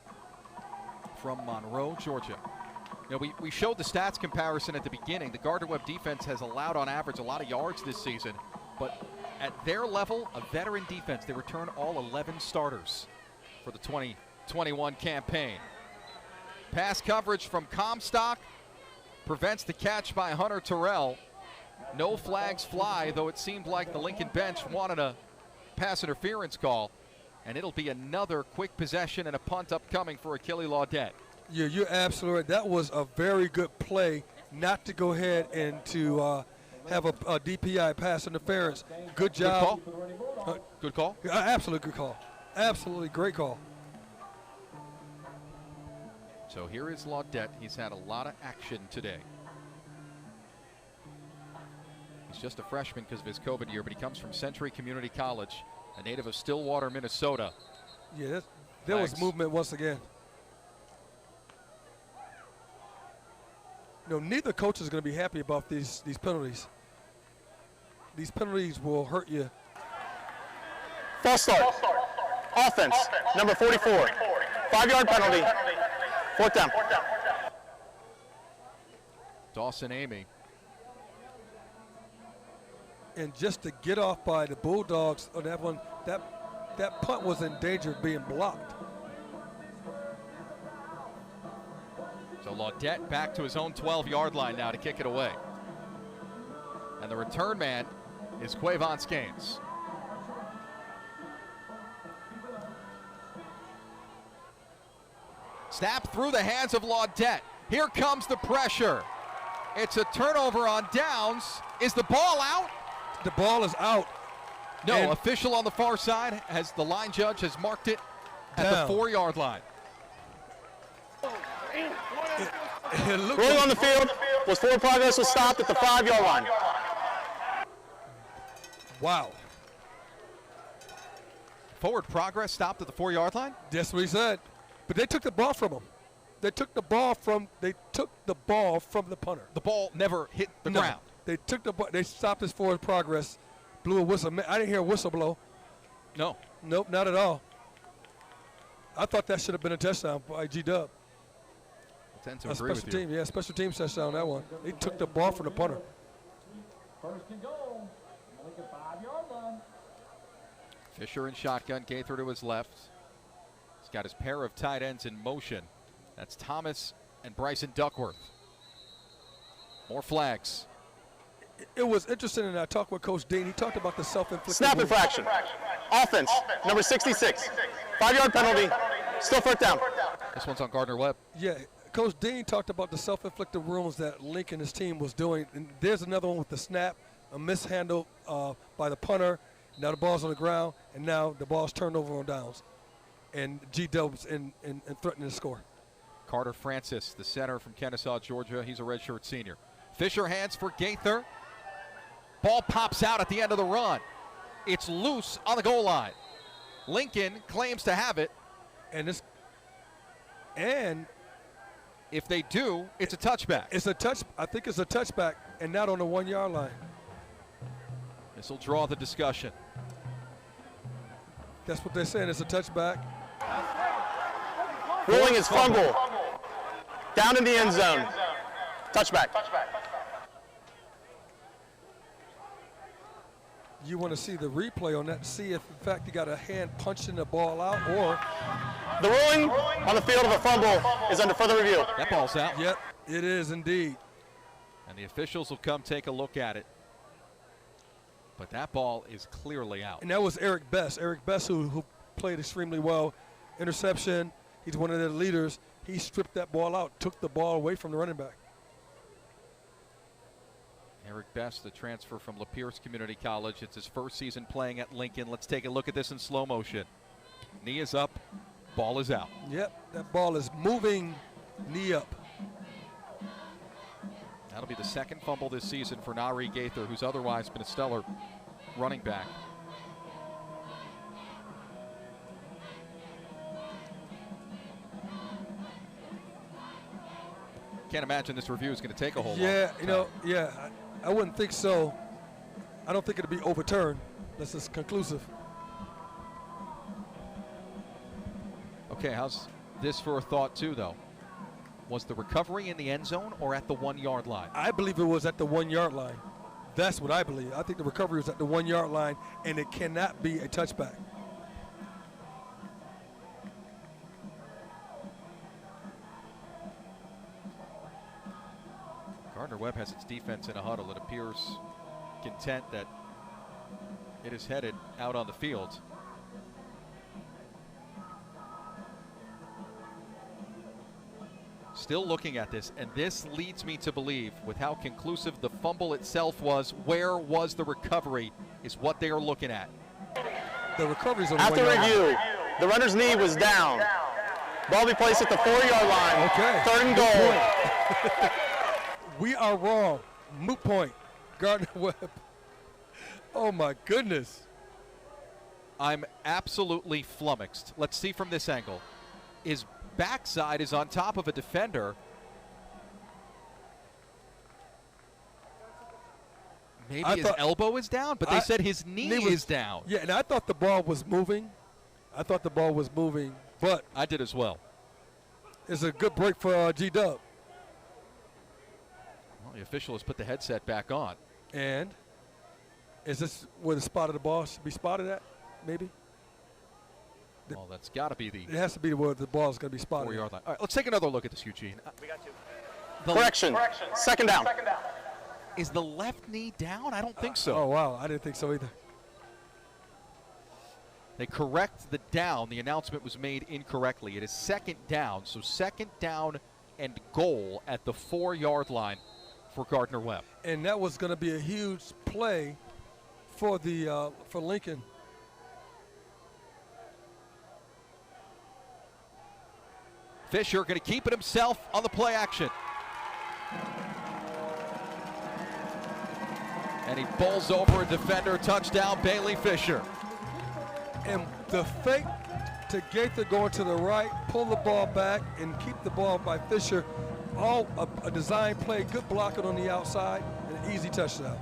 from Monroe, Georgia. You know, we showed the stats comparison at the beginning. The Gardner Webb defense has allowed on average a lot of yards this season, but at their level, a veteran defense, they return all 11 starters for the 2021 campaign. Pass coverage from Comstock prevents the catch by Hunter Terrell. No flags fly, though it seemed like the Lincoln bench wanted a pass interference call, and it'll be another quick possession and a punt upcoming for Achille Laudette. Yeah, you're absolutely right. That was a very good play not to go ahead and to have a DPI, pass interference. Good job. Good call? Good call? Absolutely good call. Absolutely great call. So here is Laudette. He's had a lot of action today. He's just a freshman because of his COVID year, but he comes from Century Community College, a native of Stillwater, Minnesota. Yeah, there was movement once again. You know, neither coach is going to be happy about these penalties. These penalties will hurt you. False start. Offense, number 44. 5-yard penalty. Fourth down. Dawson Amy. And just to get off by the Bulldogs on that one, that punt was in danger of being blocked. So Laudette back to his own 12-yard line now to kick it away. And the return man is Quavon Skanes. Snap through the hands of Laudette. Here comes the pressure. It's a turnover on downs. Is the ball out? The ball is out. No, And official on the far side, as the line judge has marked it at the 4-yard line. Rolling on the field was forward progress was stopped at the 5-yard line. Wow. Forward progress stopped at the 4-yard line? That's what he said. But they took the ball from him. They took the ball from the punter. The ball never hit the ground. They took the ball. They stopped his forward progress. Blew a whistle. I didn't hear a whistle blow. No. Nope, not at all. I thought that should have been a touchdown by G-Dub. I tend to agree with you. Special team, yeah, special team touchdown that one. They took the ball from the punter. First and goal. Lincoln 5-yard line. Fisher in shotgun, Gaither to his left. He's got his pair of tight ends in motion. That's Thomas and Bryson Duckworth. More flags. It was interesting, and I talked with Coach Dean. He talked about the self-inflicted Snap wounds. infraction. Offense, number 66. 5-yard penalty. Still first down. This one's on Gardner Webb. Yeah, Coach Dean talked about the self-inflicted wounds that Lincoln and his team was doing. And there's another one with the snap, a mishandle by the punter. Now the ball's on the ground, and now the ball's turned over on downs. And G-Dub's in threatening to score. Carter Francis, the center from Kennesaw, Georgia. He's a redshirt senior. Fisher hands for Gaither. Ball pops out at the end of the run. It's loose on the goal line. Lincoln claims to have it. And if they do, it's a touchback. I think it's a touchback, and not on the 1-yard line. This will draw the discussion. That's what they're saying. It's a touchback. Rolling his fumble. Down in the end zone. Touchback. You want to see the replay on that to see if, in fact, he got a hand punching the ball out, or the ruling on the field of a fumble is under further review. That ball's out. Yep, it is indeed. And the officials will come take a look at it. But that ball is clearly out. And that was Eric Best. Eric Best, who played extremely well. Interception. He's one of their leaders. He stripped that ball out, took the ball away from the running back. Eric Best, the transfer from Lapierce Community College. It's his first season playing at Lincoln. Let's take a look at this in slow motion. Knee is up, ball is out. Yep, that ball is moving, knee up. That'll be the second fumble this season for Nari Gaither, who's otherwise been a stellar running back. Can't imagine this review is going to take a whole lot. I wouldn't think so. I don't think it'll be overturned unless it's conclusive. Okay, how's this for a thought too, though? Was the recovery in the end zone or at the 1-yard line? I believe it was at the 1-yard line. That's what I believe. I think the recovery was at the 1-yard line, and it cannot be a touchback. Gardner Webb has its defense in a huddle. It appears content that it is headed out on the field. Still looking at this, and this leads me to believe, with how conclusive the fumble itself was, where was the recovery is what they are looking at. The recovery's on the After 1-yard line. review, the runner's knee was down. Ball be placed at the 4-yard line. Okay. Third and goal. We are wrong. Moot point. Gardner Webb. Oh, my goodness. I'm absolutely flummoxed. Let's see from this angle. His backside is on top of a defender. Maybe his elbow is down, but they said his knee is down. Yeah, and I thought the ball was moving. But I did as well. It's a good break for G-Dub. Well, the official has put the headset back on. And is this where the spot of the ball should be spotted at, maybe? Well, that's got to be the It has to be where the ball is going to be spotted. 4-yard line. All right, let's take another look at this, Eugene. Correction. Second down. Is the left knee down? I don't think so. Oh, wow. I didn't think so either. They correct the down. The announcement was made incorrectly. It is second down, so second down and goal at the 4-yard line for Gardner Webb. And that was going to be a huge play for the for Lincoln. Fisher going to keep it himself on the play action. And he bowls over a defender. Touchdown, Bailey Fisher. And the fake to Gaither going to the right, pull the ball back, and keep the ball by Fisher. All a design play, good blocking on the outside, and an easy touchdown.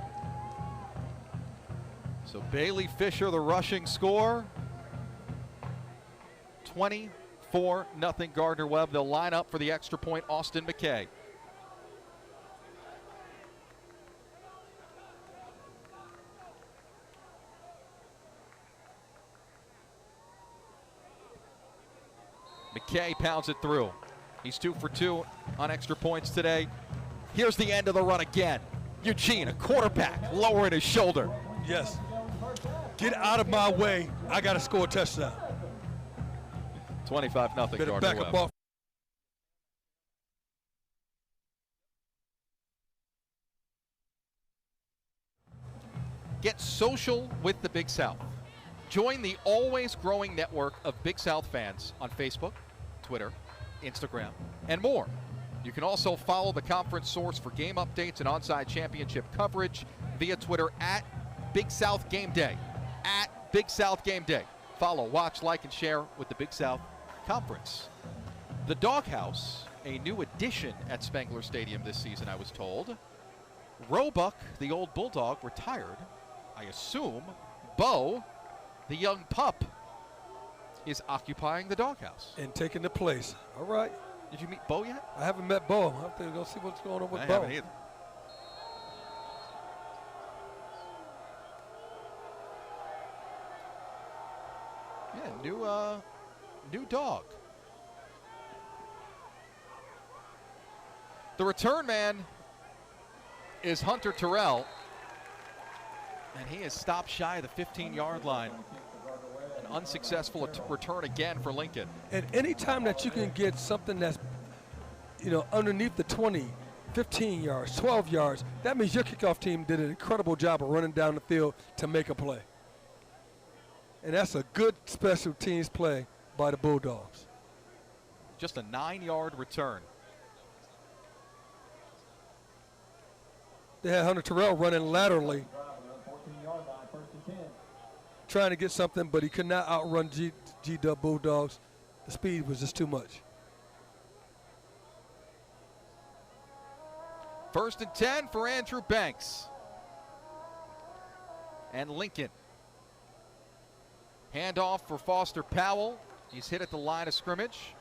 So Bailey Fisher, the rushing score. 24-0 Gardner Webb. They'll line up for the extra point, Austin McKay. McKay pounds it through. He's 2 for 2 on extra points today. Here's the end of the run again. Eugene, a quarterback, lowering his shoulder. Yes. Get out of my way. I got to score a touchdown. 25-0 Gardner back Webb. up off. Get social with the Big South. Join the always growing network of Big South fans on Facebook, Twitter, Instagram, and more. You can also follow the conference source for game updates and onside championship coverage via Twitter at Big South Game Day. At Big South Game Day. Follow, watch, like, and share with the Big South Conference. The Doghouse, a new addition at Spengler Stadium this season, I was told. Roebuck, the old bulldog, retired. I assume Bo, the young pup, is occupying the Doghouse. And taking the place. All right. Did you meet Bo yet? I haven't met Bo. I have to go see what's going on with I Bo. haven't either. Yeah, new dog. The return man is Hunter Terrell, and he is stopped shy of the 15-yard line. An unsuccessful return again for Lincoln. And any time that you can get something that's, underneath the 20, 15 yards, 12 yards, that means your kickoff team did an incredible job of running down the field to make a play. And that's a good special teams play by the Bulldogs. Just a 9-yard return. They had Hunter Terrell running laterally, trying to get something, but he could not outrun G-Dub Bulldogs. The speed was just too much. 1st and 10 for Andrew Banks. And Lincoln. Handoff for Foster Powell. He's hit at the line of scrimmage.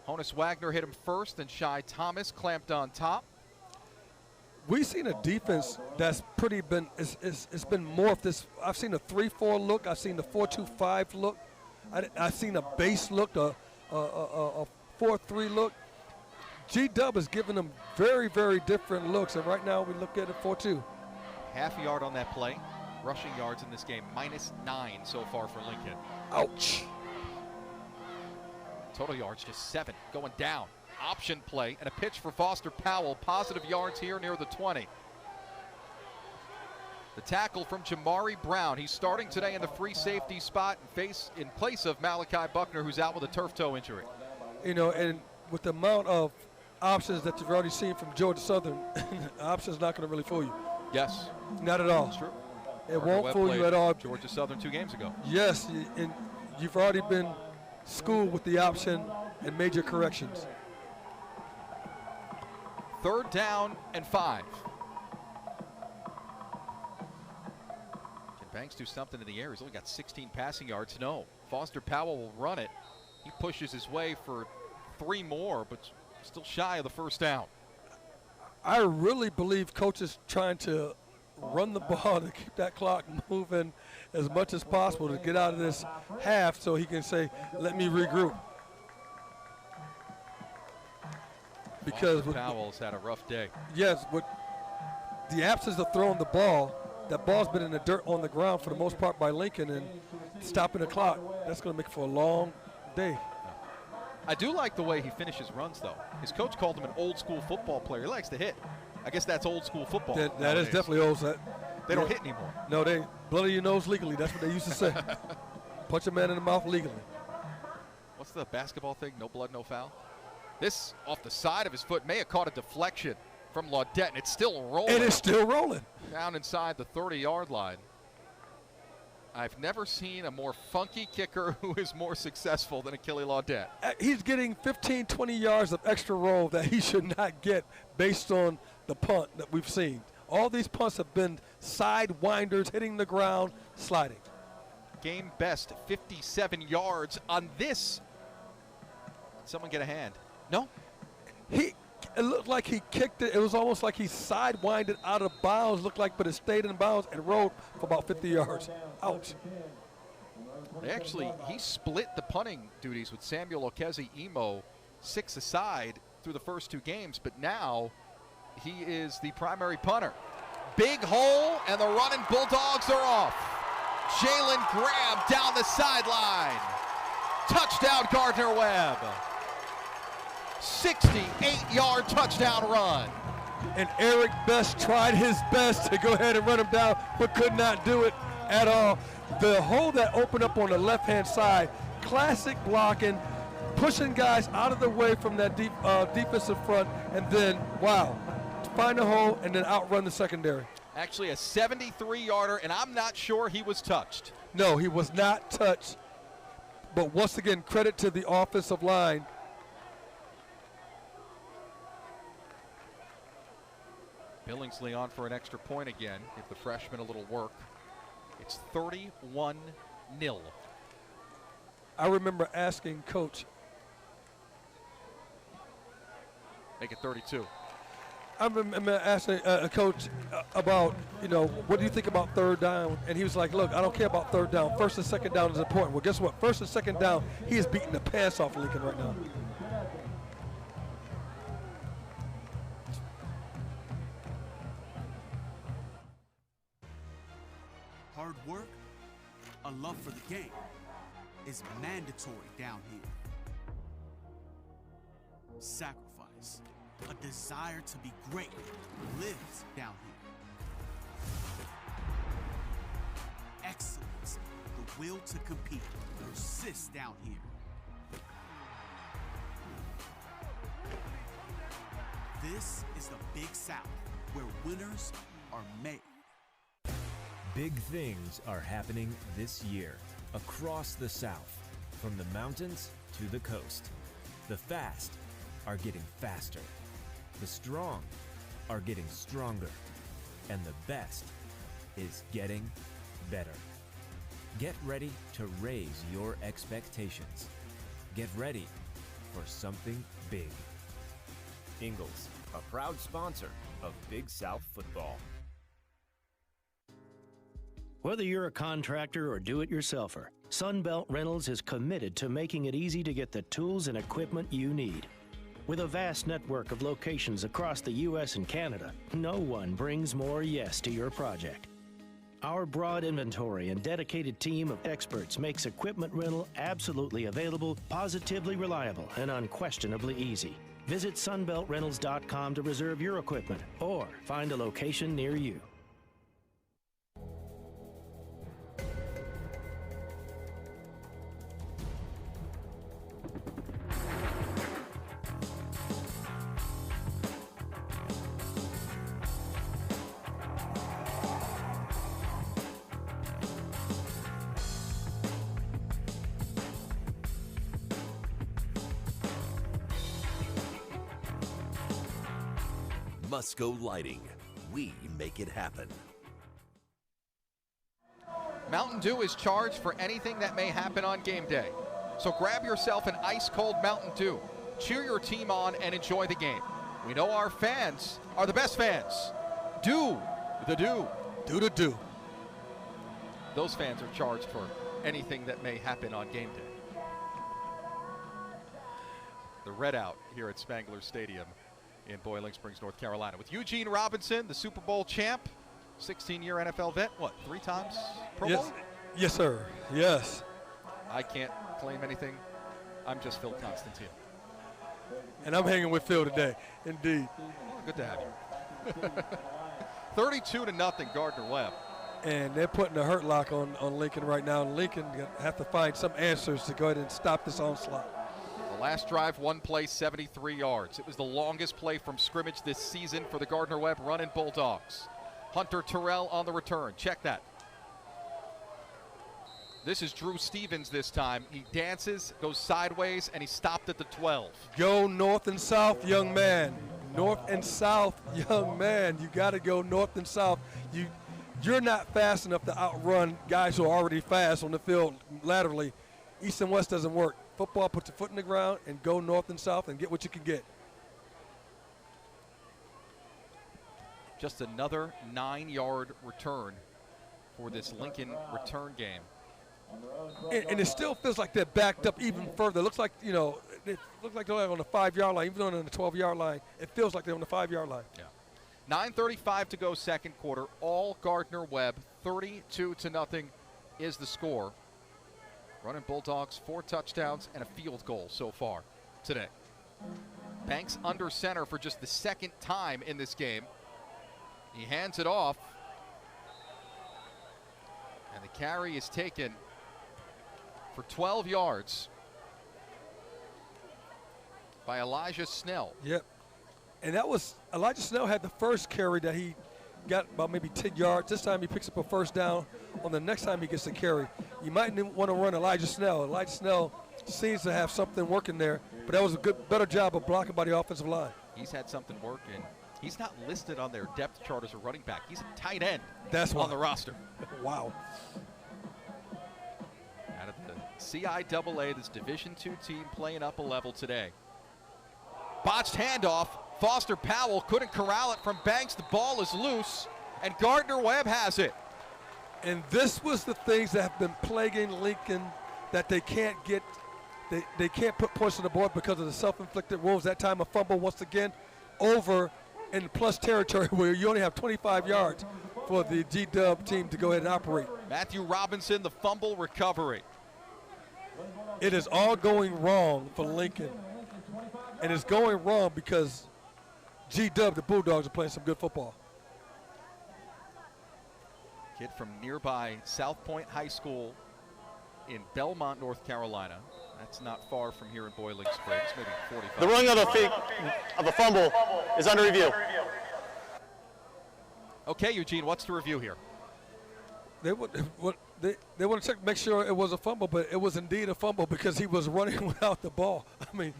Honus Wagner hit him first, and Shai Thomas clamped on top. We've seen a defense that's it's been morphed. I've seen a 3-4 look. I've seen the 4-2-5 look. I've seen a base look, a 4-3 look. G-Dub is giving them very, very different looks, and right now we look at a 4-2. Half a yard on that play. Rushing yards in this game, -9 so far for Lincoln. Ouch. Total yards just 7, going down. Option play and a pitch for Foster Powell. Positive yards here near the 20. The tackle from Jamari Brown. He's starting today in the free safety spot in place of Malachi Buckner, who's out with a turf toe injury. And with the amount of options that you've already seen from Georgia Southern, options not going to really fool you. Yes. Not at all. That's true. It won't fool you at all. Georgia Southern 2 games ago. Yes, and you've already been schooled with the option and made your corrections. 3rd down and 5. Can Banks do something in the air? He's only got 16 passing yards. No. Foster Powell will run it. He pushes his way for 3 more, but still shy of the 1st down. I really believe Coach is trying to run the ball to keep that clock moving as much as possible to get out of this half so he can say, let me regroup. Because Powell's had a rough day. Yes, with the absence of throwing the ball, that ball's been in the dirt on the ground for the most part by Lincoln, and stopping the clock, that's going to make it for a long day. I do like the way he finishes runs, though. His coach called him an old-school football player. He likes to hit. I guess that's old-school football. That is definitely old. They don't hit anymore. No, they blood of your nose legally. That's what they used to say. Punch a man in the mouth legally. What's the basketball thing? No blood, no foul? This, off the side of his foot, may have caught a deflection from Laudette, and it's still rolling. It is still rolling. Down inside the 30-yard line. I've never seen a more funky kicker who is more successful than Achille Laudette. He's getting 15, 20 yards of extra roll that he should not get based on the punt that we've seen. All these punts have been side winders, hitting the ground, sliding. Game best, 57 yards on this. Did someone get a hand? No? It looked like he kicked it. It was almost like he sidewinded out of bounds, looked like, but it stayed in bounds and rolled for about 50 yards. Ouch. He split the punting duties with Samuel Okezi-Imo 6-a-side through the first 2 games, but now he is the primary punter. Big hole, and the running Bulldogs are off. Jalen Graham down the sideline. Touchdown, Gardner-Webb. 68-yard touchdown run. And Eric Best tried his best to go ahead and run him down, but could not do it at all. The hole that opened up on the left-hand side, classic blocking, pushing guys out of the way from that defensive front, and then, wow, find a hole and then outrun the secondary. Actually a 73-yarder, and I'm not sure he was touched. No, he was not touched. But once again, credit to the offensive line. Billingsley on for an extra point again. Give the freshman a little work. It's 31-0. I remember asking Coach. Make it 32. I remember asking Coach about, what do you think about third down? And he was like, look, I don't care about third down. First and second down is important. Well, guess what? First and second down, he is beating the pants off Lincoln right now. Hard work, a love for the game, is mandatory down here. Sacrifice, a desire to be great, lives down here. Excellence, the will to compete, persists down here. This is the Big South, where winners are made. Big things are happening this year across the South, from the mountains to the coast. The fast are getting faster. The strong are getting stronger. And the best is getting better. Get ready to raise your expectations. Get ready for something big. Ingalls, a proud sponsor of Big South football. Whether you're a contractor or do-it-yourselfer, Sunbelt Rentals is committed to making it easy to get the tools and equipment you need. With a vast network of locations across the U.S. and Canada, no one brings more yes to your project. Our broad inventory and dedicated team of experts makes equipment rental absolutely available, positively reliable, and unquestionably easy. Visit sunbeltrentals.com to reserve your equipment or find a location near you. Musco Lighting. We make it happen. Mountain Dew is charged for anything that may happen on game day. So grab yourself an ice-cold Mountain Dew. Cheer your team on and enjoy the game. We know our fans are the best fans. Do the Dew. Do. Those fans are charged for anything that may happen on game day. The red out here at Spangler Stadium in Boiling Springs, North Carolina. With Eugene Robinson, the Super Bowl champ, 16-year NFL vet, 3 times Pro Bowl? Yes, sir. Yes. I can't claim anything. I'm just Phil Constantine. And I'm hanging with Phil today, indeed. Good to have you. 32-0, Gardner Webb. And they're putting a hurt lock on Lincoln right now. And Lincoln have to find some answers to go ahead and stop this onslaught. The last drive, 1 play, 73 yards. It was the longest play from scrimmage this season for the Gardner Webb Running Bulldogs. Hunter Terrell on the return. Check that. This is Drew Stevens this time. He dances, goes sideways, and he stopped at the 12. Go north and south, young man. North and south, young man. You got to go north and south. You're not fast enough to outrun guys who are already fast on the field laterally. East and west doesn't work. Football, put your foot in the ground and go north and south and get what you can get. Just another 9-yard return for this Lincoln return game. And it still feels like they're backed up even further. It looks like, it looks like they're on the 5-yard line, even though they're on the 12-yard line. It feels like they're on the 5-yard line. Yeah. 9:35 to go, second quarter. All Gardner Webb, 32-0 is the score. Running Bulldogs, 4 touchdowns and a field goal so far today. Banks under center for just the second time in this game. He hands it off. And the carry is taken for 12 yards by Elijah Snell. Yep. And that was, Elijah Snell had the first carry that he got about maybe 10 yards. This time he picks up a first down. On the next time he gets the carry, you might want to run Elijah Snell. Elijah Snell seems to have something working there, but that was a better job of blocking by the offensive line. He's had something working. He's not listed on their depth chart as a running back. He's a tight end. That's on the roster. Wow. Out of the CIAA, this Division II team playing up a level today. Botched handoff. Foster Powell couldn't corral it from Banks. The ball is loose, and Gardner Webb has it. And this was the things that have been plaguing Lincoln that they can't get. They can't put points on the board because of the self-inflicted wounds. That time a fumble once again over in plus territory where you only have 25 yards for the G-Dub team to go ahead and operate. Matthew Robinson, the fumble recovery. It is all going wrong for Lincoln. And it's going wrong because G-Dub, the Bulldogs, are playing some good football. Kid from nearby South Point High School in Belmont, North Carolina. That's not far from here in Boiling Springs, maybe 45. The ruling of the fumble is under review. Okay, Eugene, what's the review here? They want to check, make sure it was a fumble, but it was indeed a fumble because he was running without the ball. I mean,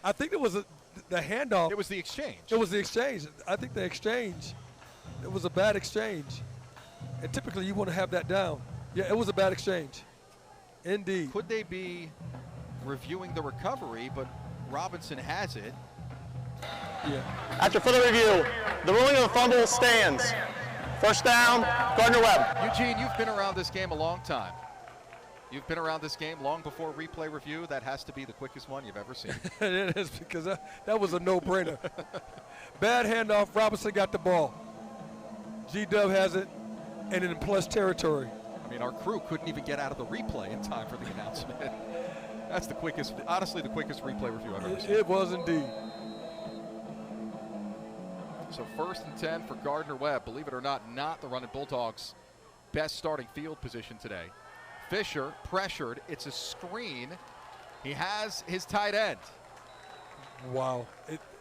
I think it was the handoff. It was the exchange. It was the exchange. I think the exchange, it was a bad exchange. And typically you want to have that down. Yeah, it was a bad exchange. Indeed. Could they be reviewing the recovery, but Robinson has it? Yeah. After further review, the ruling of the fumble stands. First down, Gardner Webb. Eugene, you've been around this game a long time. You've been around this game long before replay review. That has to be the quickest one you've ever seen. It is, because that was a no-brainer. Bad handoff. Robinson got the ball. G-Dub has it, and in plus territory. I mean, our crew couldn't even get out of the replay in time for the announcement. That's the quickest, honestly, the quickest replay review I've ever seen. It was indeed. So 1st and 10 for Gardner Webb. Believe it or not the Running Bulldogs' best starting field position today. Fisher pressured. It's a screen. He has his tight end. Wow.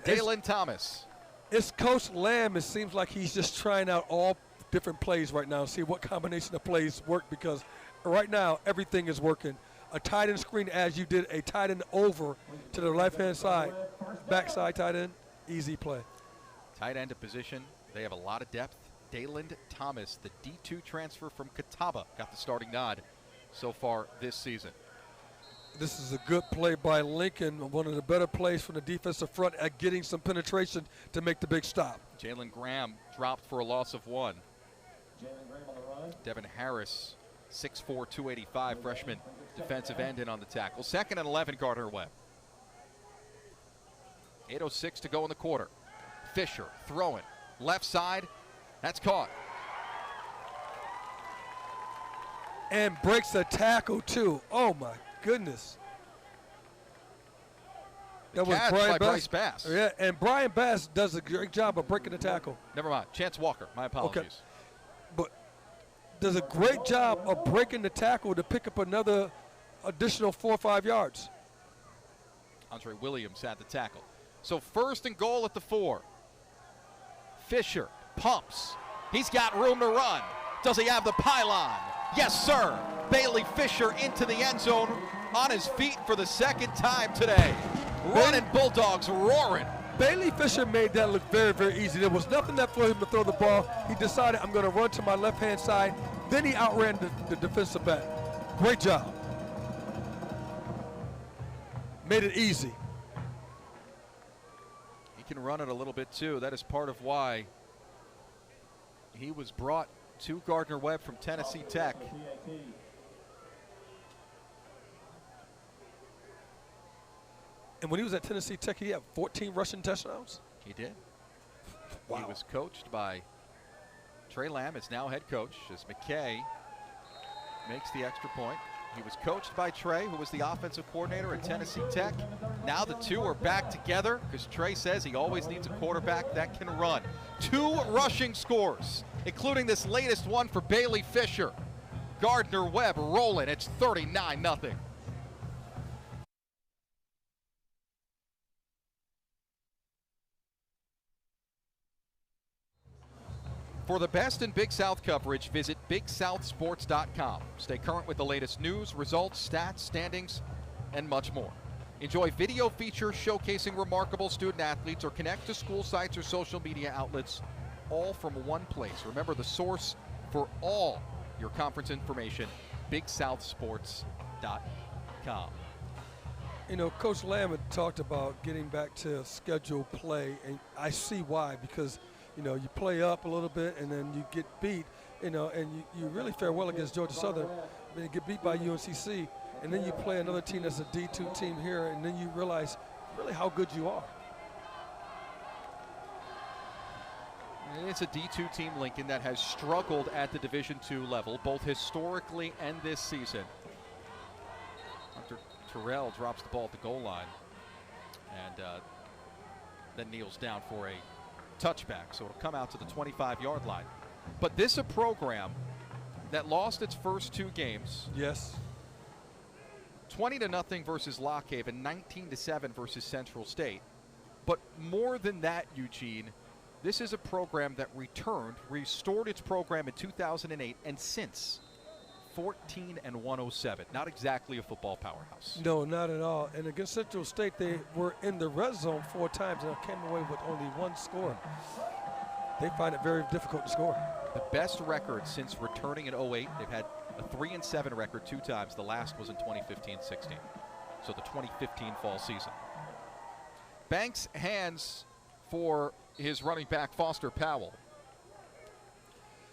Dalen Thomas. It's Coach Lamb. It seems like he's just trying out all different plays right now, see what combination of plays work, because right now everything is working. A tight end screen, as you did a tight end over to the left-hand side, backside tight end, easy play. Tight end position, they have a lot of depth. Dalen Thomas, the D2 transfer from Catawba, got the starting nod so far this season. This is a good play by Lincoln, one of the better plays from the defensive front at getting some penetration to make the big stop. Jalen Graham dropped for a loss of 1. Devin Harris, 6'4", 285, freshman defensive end in on the tackle. 2nd and 11, Gardner-Webb. 8:06 to go in the quarter. Fisher throwing, left side, that's caught. And breaks a tackle too. Oh my goodness. That was Brian Bryce Bass. Yeah, and Brian Bass does a great job of breaking the tackle. Never mind, Chance Walker, my apologies. Okay. But does a great job of breaking the tackle to pick up another additional 4 or 5 yards. Andre Williams had the tackle. So 1st and goal at the 4. Fisher pumps. He's got room to run. Does he have the pylon? Yes, sir. Bailey Fisher into the end zone on his feet for the 2nd time today. Running Bulldogs roaring. Bailey Fisher made that look very, very easy. There was nothing left for him to throw the ball. He decided, I'm going to run to my left-hand side. Then he outran the defensive back. Great job. Made it easy. He can run it a little bit too. That is part of why he was brought to Gardner-Webb from Tennessee Tech. And when he was at Tennessee Tech, he had 14 rushing touchdowns? He did. Wow. He was coached by Trey Lamb, is now head coach, as McKay makes the extra point. He was coached by Trey, who was the offensive coordinator at Tennessee Tech. Now the two are back together because Trey says he always needs a quarterback that can run. 2 rushing scores, including this latest one for Bailey Fisher. Gardner-Webb rolling. It's 39-0. For the best in Big South coverage, visit BigSouthSports.com. Stay current with the latest news, results, stats, standings, and much more. Enjoy video features showcasing remarkable student athletes, or connect to school sites or social media outlets, all from one place. Remember, the source for all your conference information, BigSouthSports.com. You know, Coach Lamb had talked about getting back to scheduled play, and I see why, because you know, you play up a little bit and then you get beat, you know, and you really fare well against Georgia Southern, but you get beat by UNCC, and then you play another team that's a D2 team here, and then you realize really how good you are. It's a D2 team, Lincoln, that has struggled at the Division II level, both historically and this season. Hunter Terrell drops the ball at the goal line and then kneels down for a touchback, so it'll come out to the 25-yard line. But this is a program that lost its first 2 games. Yes. 20-0 versus Lock Haven, 19-7 versus Central State. But more than that, Eugene, this is a program that restored its program in 2008, and since 14-107. Not exactly a football powerhouse. No, not at all. And against Central State, they were in the red zone 4 times and came away with only 1 score. They find it very difficult to score. The best record since returning in 08. They've had a 3-7 record 2 times. The last was in 2015-16. So the 2015 fall season. Banks hands for his running back, Foster Powell.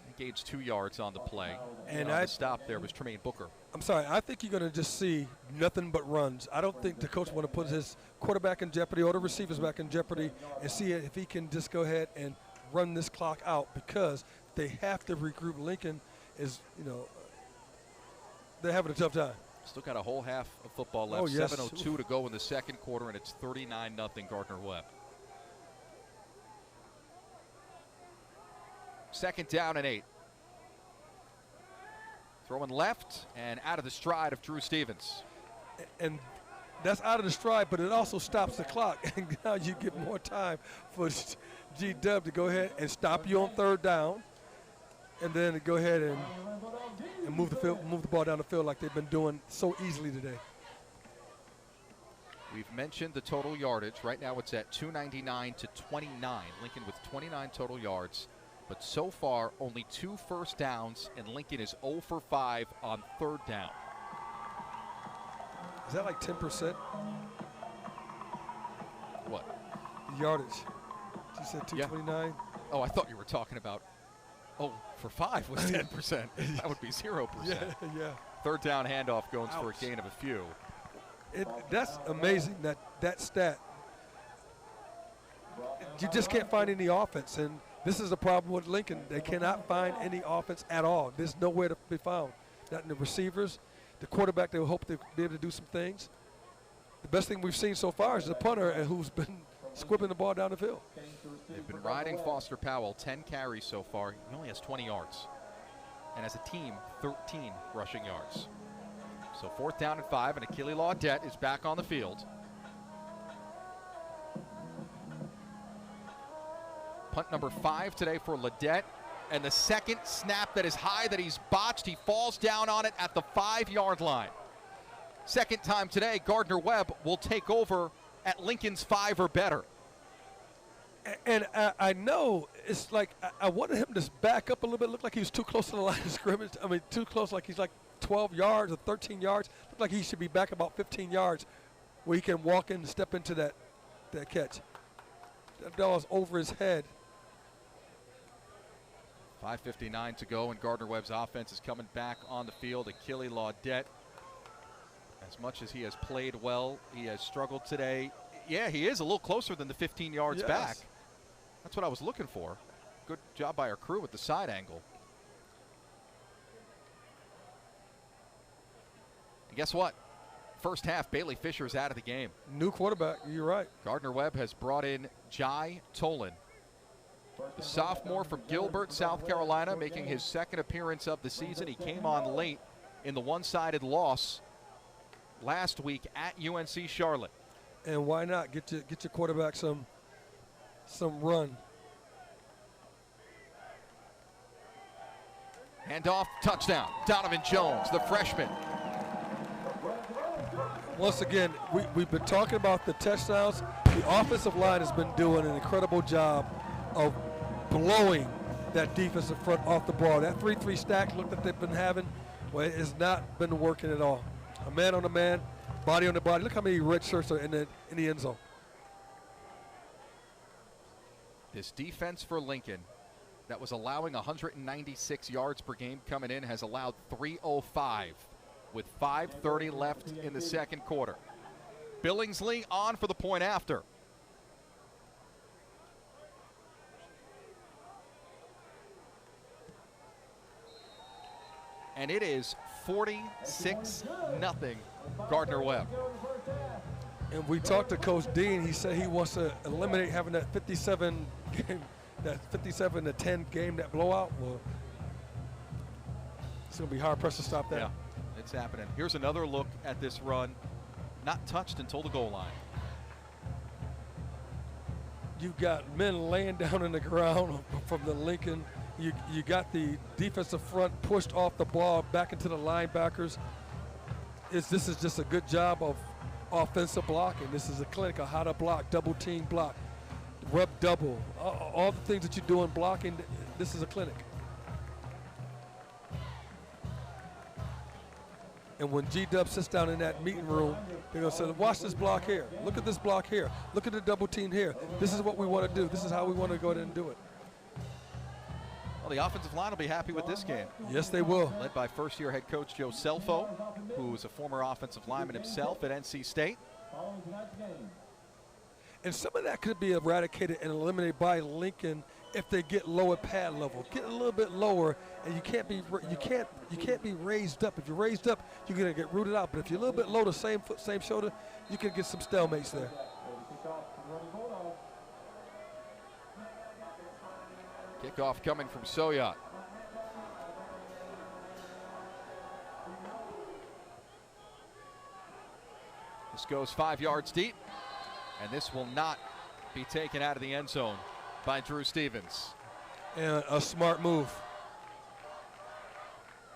Engaged 2 yards on the play. And on the stop there was Tremaine Booker. I'm sorry, I think you're going to just see nothing but runs. I don't think the coach want to put his quarterback in jeopardy or the receivers back in jeopardy and see if he can just go ahead and run this clock out, because they have to regroup. Lincoln is, you know, they're having a tough time. Still got a whole half of football left. Oh, yes. 7:02 to go in the second quarter, and it's 39-0 Gardner-Webb. 2nd down and 8. Throwing left and out of the stride of Drew Stevens. And that's out of the stride, but it also stops the clock. And now you get more time for G-Dub to go ahead and stop you on 3rd down, and then go ahead and move the ball down the field like they've been doing so easily today. We've mentioned the total yardage. Right now it's at 299 to 29. Lincoln with 29 total yards. But so far, only 2 first downs, and Lincoln is 0 for 5 on 3rd down. Is that like 10%? What? The yardage. You said 229? Yeah. Oh, I thought you were talking about Oh, for 5 was 10%. That would be 0%. Yeah. Third down handoff goes for a gain of a few. That's amazing, that stat. You just can't find any offense, and this is the problem with Lincoln. They cannot find any offense at all. There's nowhere to be found. Not in the receivers. The quarterback, they hope they'll be able to do some things. The best thing we've seen so far is the punter who's been squibbing the ball down the field. They've been riding Foster Powell, 10 carries so far. He only has 20 yards. And as a team, 13 rushing yards. So 4th down and 5, and Achille Laudette is back on the field. Punt number 5 today for Laudette. And the second snap that is high that he's botched, he falls down on it at the 5-yard line. Second time today, Gardner Webb will take over at Lincoln's 5 or better. And I know it's like I wanted him to back up a little bit. Looked like he was too close to the line of scrimmage. I mean, too close, like he's like 12 yards or 13 yards. Looked like he should be back about 15 yards where he can walk in and step into that catch. That ball was over his head. 5:59 to go, and Gardner Webb's offense is coming back on the field. Achille Laudette, as much as he has played well, he has struggled today. Yeah, he is a little closer than the 15 yards back. That's what I was looking for. Good job by our crew with the side angle. And guess what? First half, Bailey Fisher's out of the game. New quarterback, you're right. Gardner Webb has brought in Jai Tolan, the sophomore from Gilbert, South Carolina, making his second appearance of the season. He came on late in the one-sided loss last week at UNC Charlotte. And why not get your quarterback some run? Handoff, touchdown. Donovan Jones, the freshman. Once again, we've been talking about the touchdowns. The offensive line has been doing an incredible job of blowing that defensive front off the ball. That 3-3 stack look that they've been having, well, it has not been working at all. A man on a man, body on the body. Look how many red shirts are in the end zone. This defense for Lincoln that was allowing 196 yards per game coming in has allowed 305 with 5:30 left in the second quarter. Billingsley on for the point after. And it is 46-0 Gardner Webb. And we talked to Coach Dean. He said he wants to eliminate having that 57 game, that 57-10 game, that blowout. Well, it's going to be hard pressed to stop that. Yeah, it's happening. Here's another look at this run. Not touched until the goal line. You got men laying down in the ground from the Lincoln. You got the defensive front pushed off the ball back into the linebackers. This is just a good job of offensive blocking. This is a clinic of how to block, double team block, rub double, all the things that you do in blocking. This is a clinic. And when G-Dub sits down in that meeting room, they're going to say, watch this block here. Look at this block here. Look at the double team here. This is what we want to do. This is how we want to go ahead and do it. Well, the offensive line will be happy with this game. Yes, they will. Led by first-year head coach Joe Selfo, who is a former offensive lineman himself at NC State. And some of that could be eradicated and eliminated by Lincoln if they get low at pad level. Get a little bit lower, and you can't be raised up. If you're raised up, you're gonna get rooted out. But if you're a little bit low, the same foot, same shoulder, you can get some stalemates there. Kickoff coming from Soyot. This goes 5 yards deep, and this will not be taken out of the end zone by Drew Stevens. And a smart move.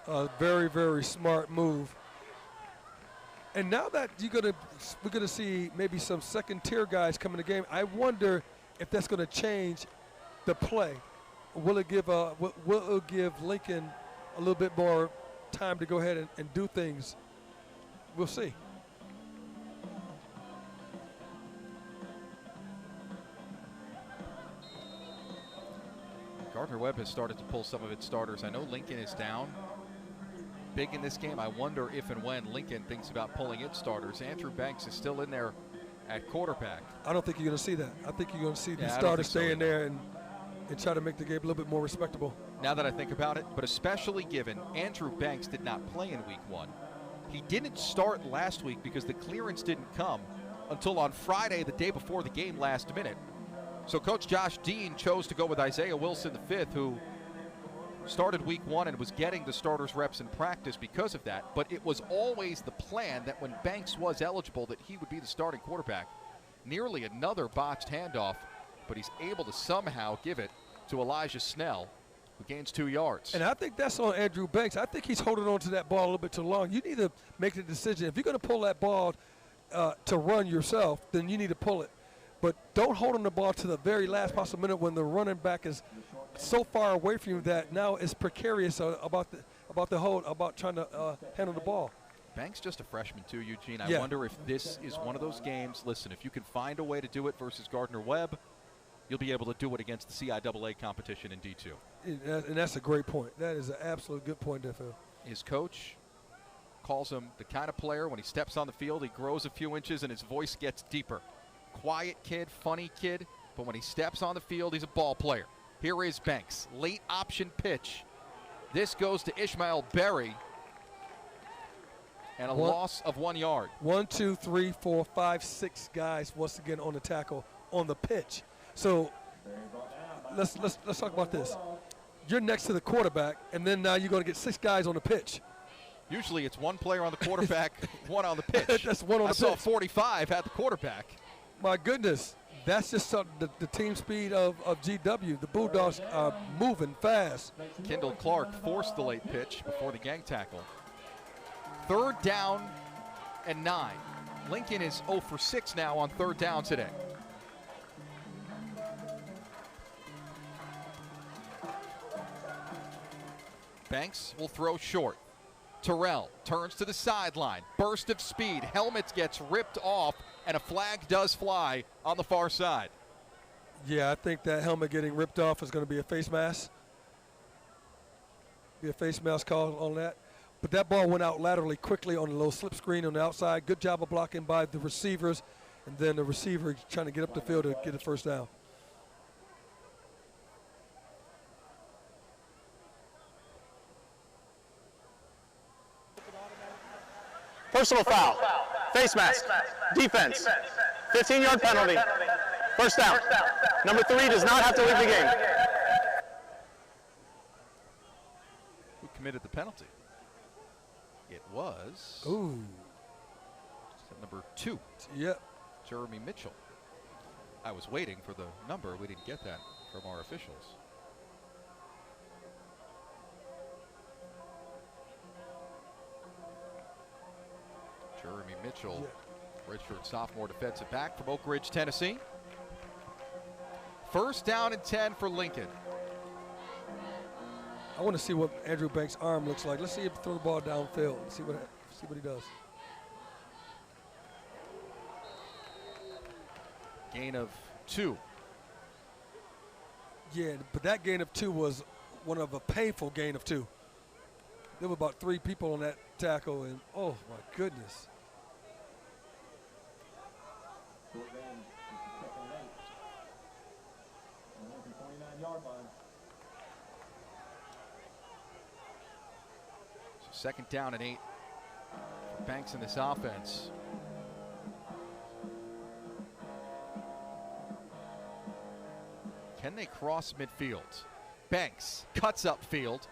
A very, very smart move. And now that we're gonna see maybe some second-tier guys come in the game, I wonder if that's gonna change the play. Will it give Lincoln a little bit more time to go ahead and do things? We'll see. Gardner Webb has started to pull some of its starters. I know Lincoln is down big in this game. I wonder if and when Lincoln thinks about pulling its starters. Andrew Banks is still in there at quarterback. I don't think you're going to see that. I think you're going to see the Yeah, starters stay in there and try to make the game a little bit more respectable. Now that I think about it, but especially given Andrew Banks did not play in week 1. He didn't start last week because the clearance didn't come until on Friday, the day before the game, last minute. So Coach Josh Dean chose to go with Isaiah Wilson V, who started week 1 and was getting the starters reps in practice because of that. But it was always the plan that when Banks was eligible that he would be the starting quarterback. Nearly another botched handoff, but he's able to somehow give it to Elijah Snell, who gains 2 yards. And I think that's on Andrew Banks. I think he's holding on to that ball a little bit too long. You need to make the decision. If you're going to pull that ball to run yourself, then you need to pull it. But don't hold on the ball to the very last possible minute when the running back is so far away from you that now it's precarious about trying to handle the ball. Banks just a freshman too, Eugene. I Yeah. wonder if this is one of those games. Listen, if you can find a way to do it versus Gardner Webb, you'll be able to do it against the CIAA competition in D2. And that's a great point. That is an absolute good point there, Phil. His coach calls him the kind of player, when he steps on the field, he grows a few inches and his voice gets deeper. Quiet kid, funny kid, but when he steps on the field, he's a ball player. Here is Banks. Late option pitch. This goes to Ishmael Berry. And a loss of 1 yard. 1, 2, 3, 4, 5, 6 guys once again on the tackle on the pitch. So let's talk about this. You're next to the quarterback, and then now you're going to get 6 guys on the pitch. Usually it's one player on the quarterback, one on the pitch. That's one on the pitch. I saw 45 at the quarterback. My goodness, that's just the team speed of GW. The Bulldogs are moving fast. Kendall Clark forced the late pitch before the gang tackle. 3rd down and 9. Lincoln is 0 for 6 now on 3rd down today. Banks will throw short. Terrell turns to the sideline. Burst of speed. Helmet gets ripped off, and a flag does fly on the far side. Yeah, I think that helmet getting ripped off is going to be a face mask. Be a face mask call on that. But that ball went out laterally quickly on a little slip screen on the outside. Good job of blocking by the receivers. And then the receiver trying to get up the field to get a first down. Personal foul. Face mask. Defense. 15-yard penalty. First down. Number 3 does not have to leave the game. Who committed the penalty? It was number 2. Yep. Jeremy Mitchell. I was waiting for the number. We didn't get that from our officials. Jeremy Mitchell, redshirt sophomore defensive back from Oak Ridge, Tennessee. 1st down and 10 for Lincoln. I want to see what Andrew Banks' arm looks like. Let's see him throw the ball downfield. See what he does. Gain of 2. Yeah, but that gain of 2 was one of a painful gain of 2. There were about 3 people on that tackle, and oh my goodness. So 2nd down and 8 for Banks in this offense. Can they cross midfield? Banks cuts upfield.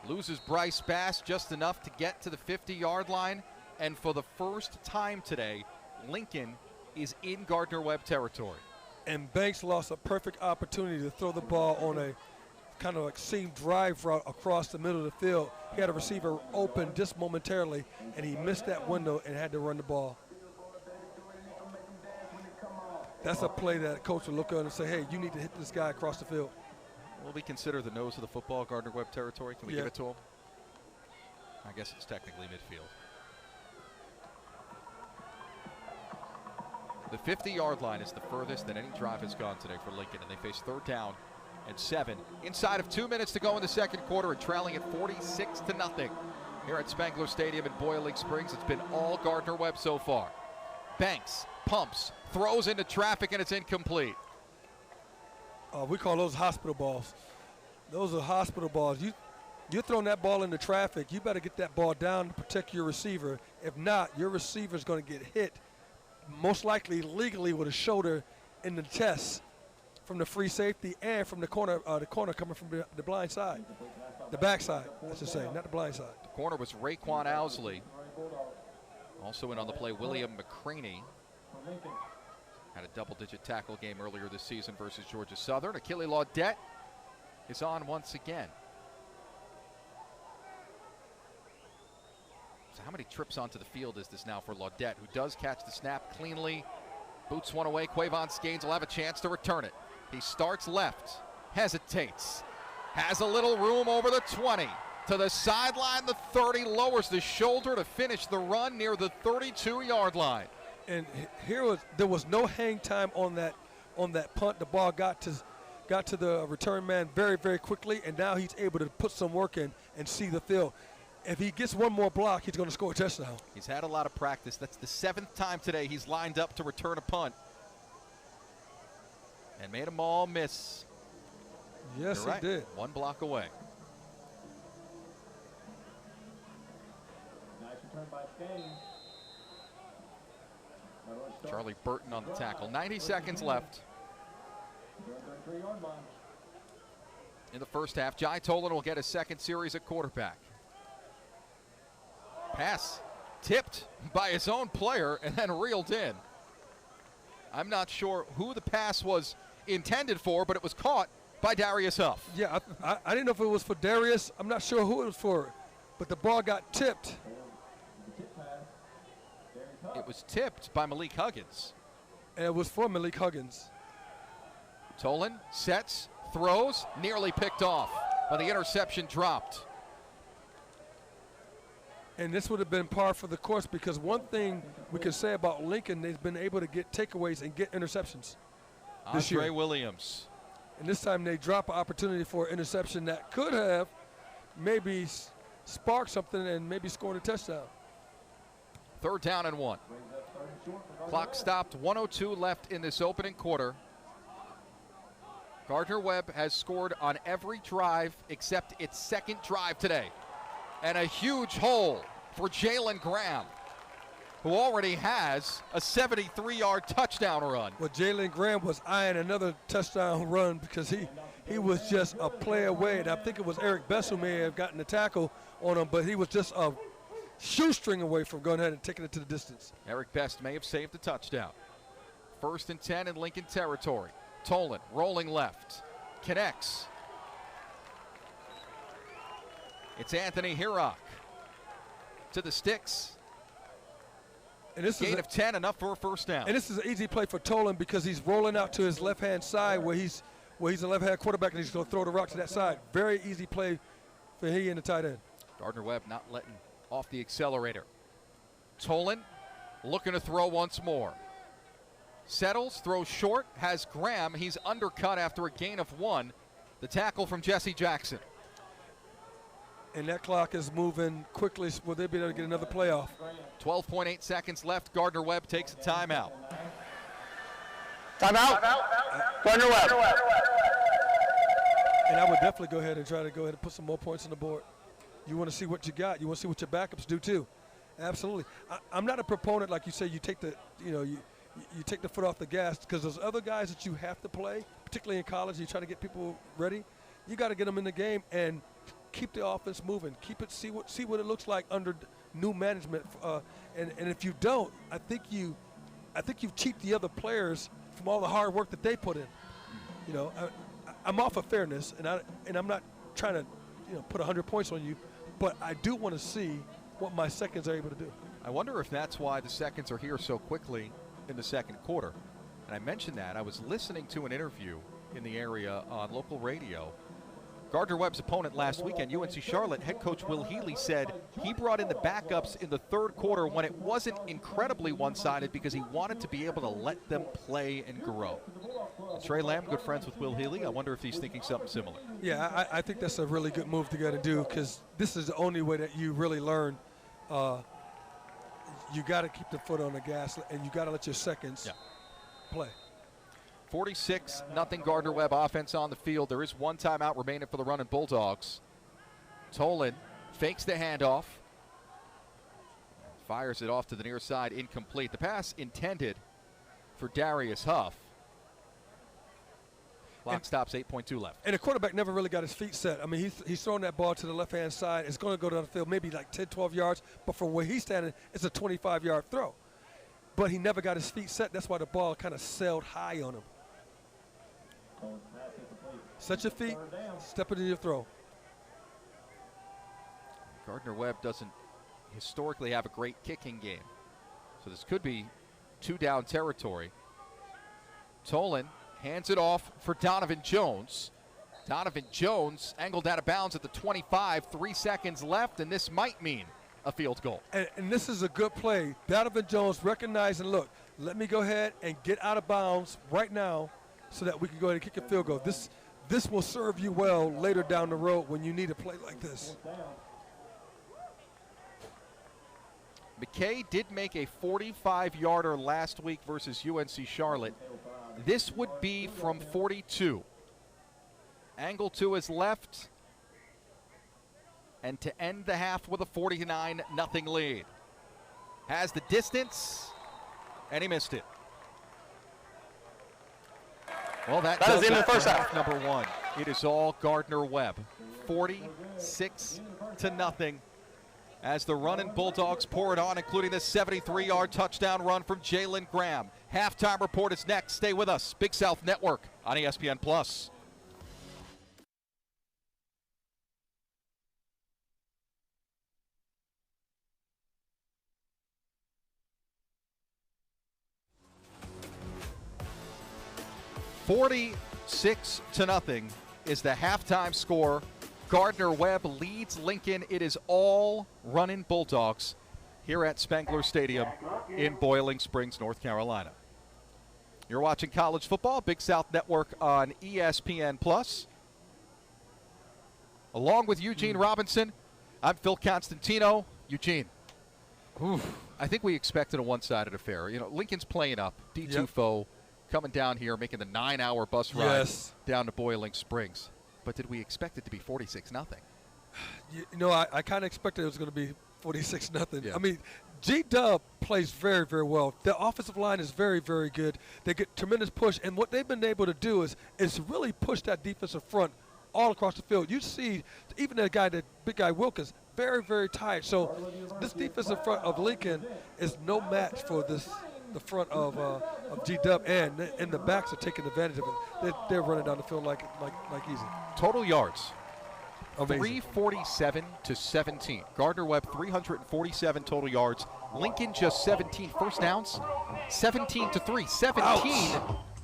Loses Bryce Bass just enough to get to the 50-yard line. And for the first time today, Lincoln is in Gardner Webb territory. And Banks lost a perfect opportunity to throw the ball on a kind of like seam drive route across the middle of the field. He had a receiver open just momentarily, and he missed that window and had to run the ball. That's a play that a coach will look at and say, hey, you need to hit this guy across the field. Will we consider the nose of the football Gardner Webb territory? Can we give it to him? I guess it's technically midfield. The 50-yard line is the furthest that any drive has gone today for Lincoln, and they face 3rd down Inside of 2 minutes to go in the second quarter and trailing at 46-0 here at Spangler Stadium in Boiling Springs. It's been all Gardner Webb so far. Banks, pumps, throws into traffic, and it's incomplete. We call those hospital balls. Those are hospital balls. You're throwing that ball into traffic. You better get that ball down to protect your receiver. If not, your receiver is going to get hit, most likely legally with a shoulder in the chest from the free safety and from the corner coming from the blind side. The back side, I should say, not the blind side. The corner was Raekwon Owsley. Also in on the play, William McCraney. Had a double-digit tackle game earlier this season versus Georgia Southern. Achille Laudette is on once again. So how many trips onto the field is this now for Laudette, who does catch the snap cleanly, boots one away. Quavon Skanes will have a chance to return it. He starts left, hesitates, has a little room over the 20. To the sideline, the 30, lowers the shoulder to finish the run near the 32-yard line. And there was no hang time on that punt. The ball got to the return man very, very quickly, and now he's able to put some work in and see the field. If he gets one more block, he's going to score a touchdown. He's had a lot of practice. That's the 7th time today he's lined up to return a punt. And made them all miss. Yes, You're right. He did. One block away. Nice return by Skanes. Charlie Burton on the tackle. 90 seconds left. In the first half, Jai Tolan will get a second series at quarterback. Pass tipped by his own player and then reeled in. I'm not sure who the pass was intended for, but it was caught by Darius Huff. Yeah, I didn't know if it was for Darius. I'm not sure who it was for, but the ball got tipped. It was tipped by Malik Huggins. And it was for Malik Huggins. Tolan sets, throws, nearly picked off, but the interception dropped. And this would have been par for the course, because one thing we can say about Lincoln, they've been able to get takeaways and get interceptions this year. Andre Williams. And this time they drop an opportunity for an interception that could have maybe sparked something and maybe scored a touchdown. 3rd down and 1. Clock stopped, 1:02 left in this opening quarter. Gardner Webb has scored on every drive except its second drive today. And a huge hole for Jalen Graham, who already has a 73-yard touchdown run. Well, Jalen Graham was eyeing another touchdown run because he was just a play away. And I think it was Eric Bess who may have gotten the tackle on him, but he was just a shoestring away from going ahead and taking it to the distance. Eric Best may have saved the touchdown. 1st and 10 in Lincoln territory. Tolan rolling left, connects. It's Anthony Hirock to the sticks. And this Gain is of 10, enough for a first down. And this is an easy play for Tolan because he's rolling out to his left-hand side where he's a left-hand quarterback, and he's going to throw the rock to that side. Very easy play for he and the tight end. Gardner Webb not letting off the accelerator. Tolan looking to throw once more. Settles, throws short, has Graham. He's undercut after a gain of 1. The tackle from Jesse Jackson. And that clock is moving quickly. Will they be able to get another playoff? 12.8 seconds left. Gardner Webb takes a timeout. Timeout. Gardner Webb. And I would definitely go ahead and put some more points on the board. You want to see what you got. You want to see what your backups do too. Absolutely. I'm not a proponent, like you say, you take the take the foot off the gas, because those other guys that you have to play, particularly in college, you try to get people ready. You got to get them in the game and keep the offense moving. Keep it. See what it looks like under new management. And if you don't, I think you cheat the other players from all the hard work that they put in. You know, I'm all for fairness, and I'm not trying to put 100 points on you, but I do want to see what my seconds are able to do. I wonder if that's why the seconds are here so quickly in the second quarter. And I mentioned that. I was listening to an interview in the area on local radio Gardner Webb's opponent last weekend, UNC Charlotte, head coach Will Healy said he brought in the backups in the third quarter when it wasn't incredibly one-sided because he wanted to be able to let them play and grow. And Trey Lamb, good friends with Will Healy. I wonder if he's thinking something similar. Yeah, I think that's a really good move to go to do because this is the only way that you really learn. You got to keep the foot on the gas, and you got to let your seconds play. 46-0 Gardner Webb offense on the field. There is one timeout remaining for the running Bulldogs. Tolan fakes the handoff. Fires it off to the near side, incomplete. The pass intended for Darius Huff. Clock stops, 8.2 left. And the quarterback never really got his feet set. I mean, he's throwing that ball to the left-hand side. It's going to go down the field maybe like 10, 12 yards, but from where he's standing, it's a 25-yard throw. But he never got his feet set. That's why the ball kind of sailed high on him. Set your feet, step into your throw. Gardner Webb doesn't historically have a great kicking game. So this could be two-down territory. Tolan hands it off for Donovan Jones. Donovan Jones angled out of bounds at the 25, 3 seconds left, and this might mean a field goal. And this is a good play. Donovan Jones recognizing, look, let me go ahead and get out of bounds right now so that we can go ahead and kick a field goal. This will serve you well later down the road when you need a play like this. McKay did make a 45-yarder last week versus UNC Charlotte. This would be from 42. Angle to his left. And to end the half with a 49-0 lead. Has the distance, and he missed it. Well, that does in the first half number one. It is all Gardner Webb. 46-0 as the running Bulldogs pour it on, including this 73-yard touchdown run from Jalen Graham. Halftime report is next. Stay with us. Big South Network on ESPN+. $46-0 is the halftime score. Gardner Webb leads Lincoln. It is all running Bulldogs here at Spangler Stadium in Boiling Springs, North Carolina. You're watching college football, Big South Network on ESPN+. Along with Eugene Robinson, I'm Phil Constantino. Eugene, I think we expected a one-sided affair. You know, Lincoln's playing up. D2 foe coming down here, making the 9-hour bus ride down to Boiling Springs. But did we expect it to be 46-0? You know, I kind of expected it was going to be 46-0. Yeah. I mean, G-Dub plays very, very well. The offensive line is very, very good. They get tremendous push, and what they've been able to do is really push that defensive front all across the field. You see even that big guy Wilkins, very, very tired. So this defensive front of Lincoln is no match for the front of G-Dub, and the backs are taking advantage of it. They're running down the field like easy. Total yards. Amazing. 347 to 17. Gardner Webb 347 total yards. Lincoln just 17 first downs. 17 to 3. 17. Ouch.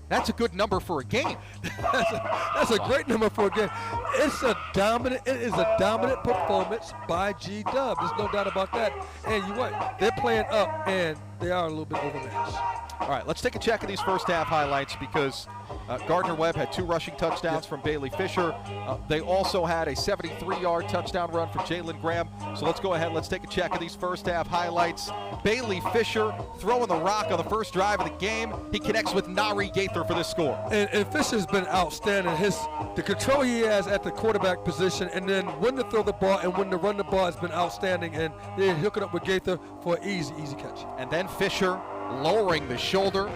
That's a good number for a game. That's a great number for a game. It is a dominant performance by G-Dub. There's no doubt about that. And you what? They're playing up, and they are a little bit overmatched. All right, let's take a check of these first half highlights because Gardner Webb had 2 rushing touchdowns from Bailey Fisher. They also had a 73-yard touchdown run from Jalen Graham. So let's go ahead. Let's take a check of these first half highlights. Bailey Fisher throwing the rock on the first drive of the game. He connects with Nari Gaither for this score. And Fisher's been outstanding. The control he has at the quarterback position, and then when to throw the ball and when to run the ball has been outstanding. And they're hooking up with Gaither for an easy catch. And then Fisher lowering the shoulder,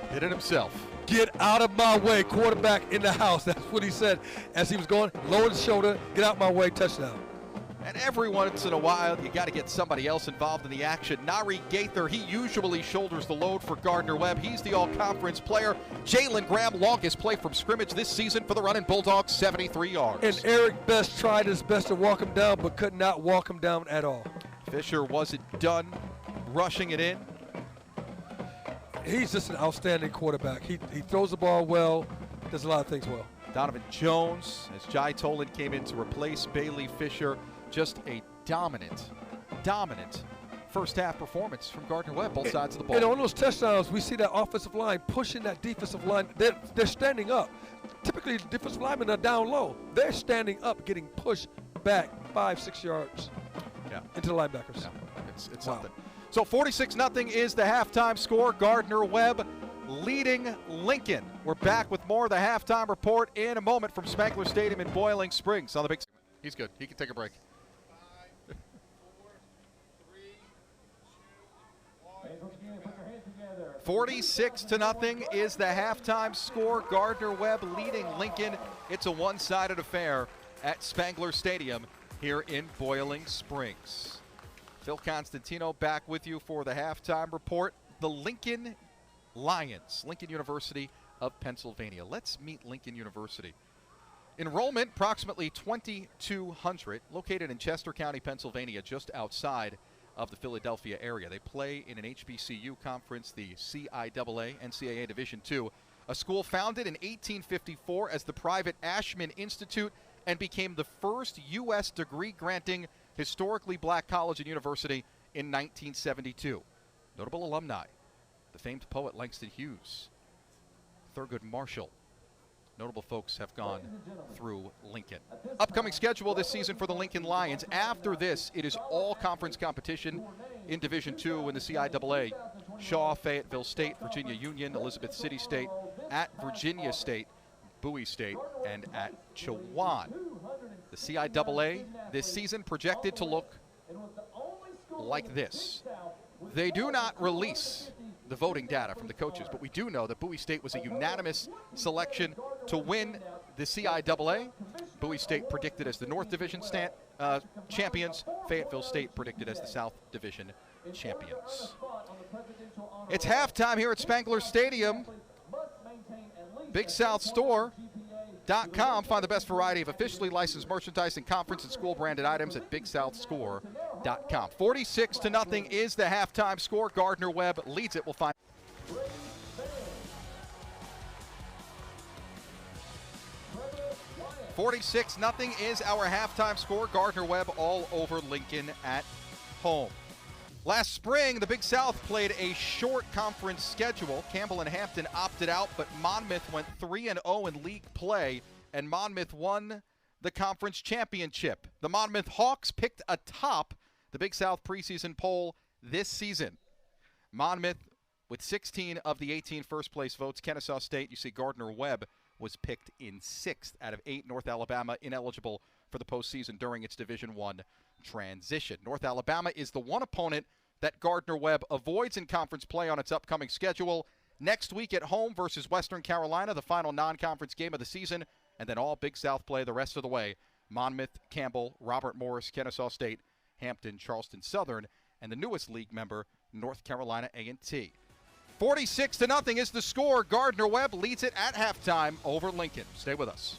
hit it himself. Get out of my way, quarterback in the house. That's what he said as he was going. Lower the shoulder, get out my way, touchdown. And every once in a while, you got to get somebody else involved in the action. Nari Gaither, he usually shoulders the load for Gardner Webb. He's the all-conference player. Jalen Graham, longest play from scrimmage this season for the running Bulldogs, 73 yards. And Eric Best tried his best to walk him down, but could not walk him down at all. Fisher wasn't done rushing it in. He's just an outstanding quarterback. He throws the ball well, does a lot of things well. Donovan Jones, as Jai Tolan came in to replace Bailey Fisher. Just a dominant first half performance from Gardner Webb, both sides of the ball. And on those touchdowns, we see that offensive line pushing that defensive line. They're standing up. Typically, the defensive linemen are down low. They're standing up, getting pushed back 5-6 yards into the linebackers. Yeah. It's something. So 46-0 is the halftime score. Gardner Webb leading Lincoln. We're back with more of the halftime report in a moment from Spangler Stadium in Boiling Springs on the big. He's good. He can take a break. 46-0 is the halftime score. Gardner Webb leading Lincoln. It's a one-sided affair at Spangler Stadium here in Boiling Springs. Phil Constantino back with you for the halftime report. The Lincoln Lions, Lincoln University of Pennsylvania. Let's meet Lincoln University. Enrollment approximately 2,200, located in Chester County, Pennsylvania, just outside of the Philadelphia area. They play in an HBCU conference, the CIAA, NCAA Division II, a school founded in 1854 as the private Ashman Institute and became the first U.S. degree-granting historically black college and university in 1972. Notable alumni, the famed poet Langston Hughes, Thurgood Marshall. Notable folks have gone through Lincoln. Upcoming schedule this season for the Lincoln Lions. After this, it is all conference competition in Division II in the CIAA. Shaw, Fayetteville State, Virginia Union, Elizabeth City State, at Virginia State, Bowie State, and at Chowan. The CIAA this season projected to look like this. They do not release the voting data from the coaches, but we do know that Bowie State was a unanimous selection to win the CIAA. Bowie State predicted as the North Division champions. Fayetteville State predicted as the South Division champions. It's halftime here at Spangler Stadium. Big South Store.com. Find the best variety of officially licensed merchandise and conference and school branded items at BigSouthScore.com. 46-0 is the halftime score. Gardner Webb leads it. We'll find. $46-0 is our halftime score. Gardner Webb all over Lincoln at home. Last spring, the Big South played a short conference schedule. Campbell and Hampton opted out, but Monmouth went 3-0 in league play, and Monmouth won the conference championship. The Monmouth Hawks picked atop the Big South preseason poll this season. Monmouth with 16 of the 18 first-place votes. Kennesaw State, you see Gardner Webb was picked in 6th out of 8. North Alabama ineligible for the postseason during its Division I transition. North Alabama is the one opponent that Gardner Webb avoids in conference play on its upcoming schedule. Next week at home versus Western Carolina, the final non-conference game of the season, and then all Big South play the rest of the way. Monmouth, Campbell, Robert Morris, Kennesaw State, Hampton, Charleston Southern, and the newest league member, North Carolina A&T. 46-0 is the score. Gardner Webb leads it at halftime over Lincoln. Stay with us.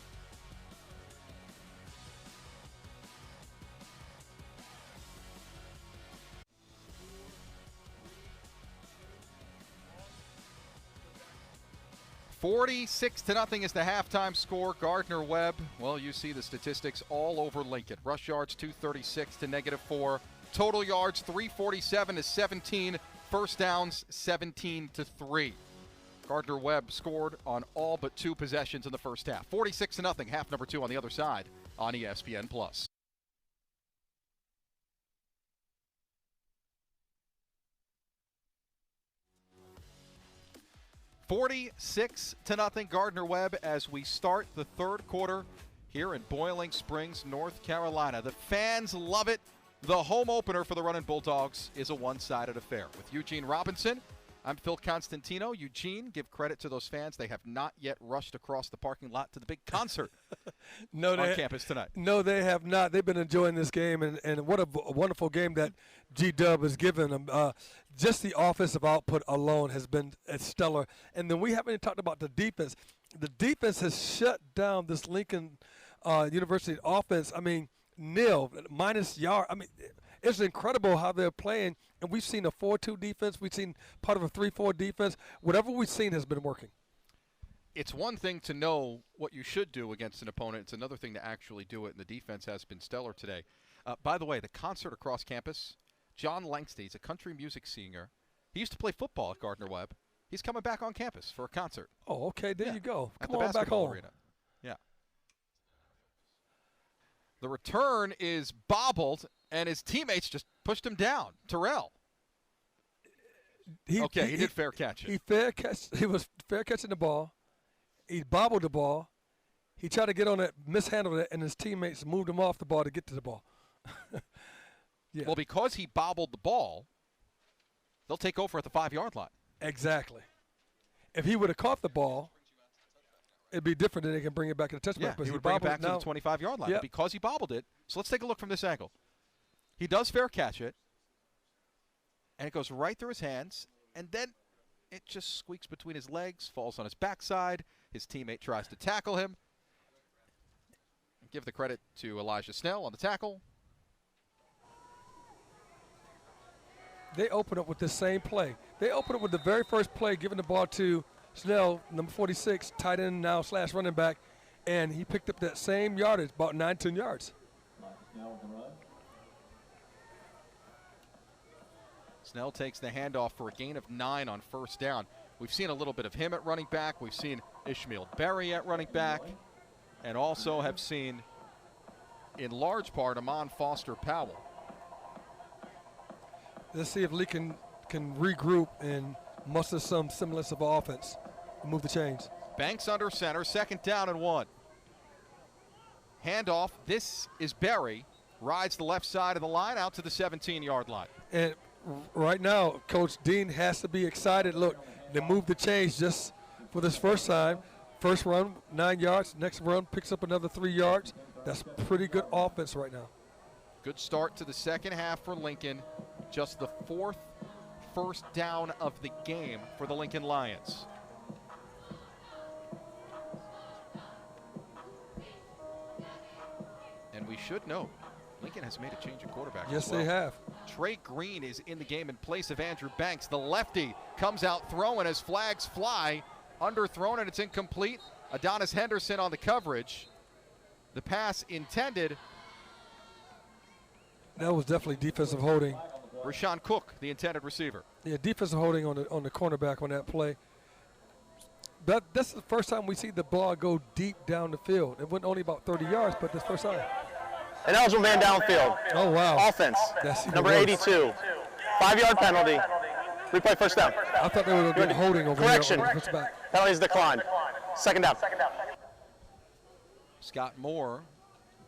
$46-0 is the halftime score. Gardner Webb, well, you see the statistics all over Lincoln. Rush yards 236 to -4. Total yards 347 to 17. First downs 17 to 3. Gardner Webb scored on all but 2 possessions in the first half. 46-0, half number 2 on the other side on ESPN+. $46-0 Gardner Webb as we start the third quarter here in Boiling Springs, North Carolina. The fans love it. The home opener for the Runnin' Bulldogs is a one-sided affair. With Eugene Robinson, I'm Phil Constantino. Eugene, give credit to those fans. They have not yet rushed across the parking lot to the big concert on campus tonight. No, they have not. They've been enjoying this game, and what a wonderful game that G-Dub has given them. Just the offensive output alone has been stellar. And then we haven't even talked about the defense. The defense has shut down this Lincoln University offense. I mean, nil, minus yard. I mean, it's incredible how they're playing. And we've seen a 4-2 defense. We've seen part of a 3-4 defense. Whatever we've seen has been working. it's one thing to know what you should do against an opponent. It's another thing to actually do it, and the defense has been stellar today. By the way, the concert across campus, John Langston, he's a country music singer. He used to play football at Gardner-Webb. He's coming back on campus for a concert. Oh, okay. There you go. At Come the on back home. arena. Yeah. The return is bobbled, and his teammates just pushed him down. Terrell. He did fair catch it. He was fair catching the ball. He bobbled the ball. He tried to get on it, mishandled it, and his teammates moved him off the ball to get to the ball. Yeah. Well, because he bobbled the ball, they'll take over at the 5-yard line. Exactly. If he would have caught the ball, it'd be different, and they can bring it back in the touchback. Yeah, he would bring it back to the 25-yard line. Yep. Because he bobbled it, so let's take a look from this angle. He does fair catch it, and it goes right through his hands, and then it just squeaks between his legs, falls on his backside. His teammate tries to tackle him. Give the credit to Elijah Snell on the tackle. They open up with the same play. They open up with the very first play, giving the ball to Snell, number 46, tight end now / running back, and he picked up that same yardage, about 9-10 yards. Snell takes the handoff for a gain of 9 on first down. We've seen a little bit of him at running back. We've seen Ishmael Berry at running back, and also have seen, in large part, Amon Foster Powell. Let's see if Lee can regroup and muster some semblance of offense and move the chains. Banks under center, 2nd down and 1. Handoff, this is Berry. Rides the left side of the line out to the 17-yard line. And right now, Coach Dean has to be excited. Look, they moved the chains just for this first time. First run, 9 yards. Next run picks up another 3 yards. That's pretty good offense right now. Good start to the second half for Lincoln. Just the 4th first down of the game for the Lincoln Lions. And we should know, Lincoln has made a change of quarterback. Yes, as well. they have. Trey Green is in the game in place of Andrew Banks. The lefty comes out throwing as flags fly. Underthrown, and it's incomplete. Adonis Henderson on the coverage. The pass intended. That was definitely defensive holding. Rashawn Cook, the intended receiver. Yeah, defensive holding on the cornerback on that play. But that's the first time we see the ball go deep down the field. It went only about 30 yards, but this first time. An eligible man downfield. Oh, wow. Offense, That's number worse. 82. 5-yard penalty. Replay first down. I thought they would have been holding over Correction. here on the first back. Penalties declined. 2nd down. Scott Moore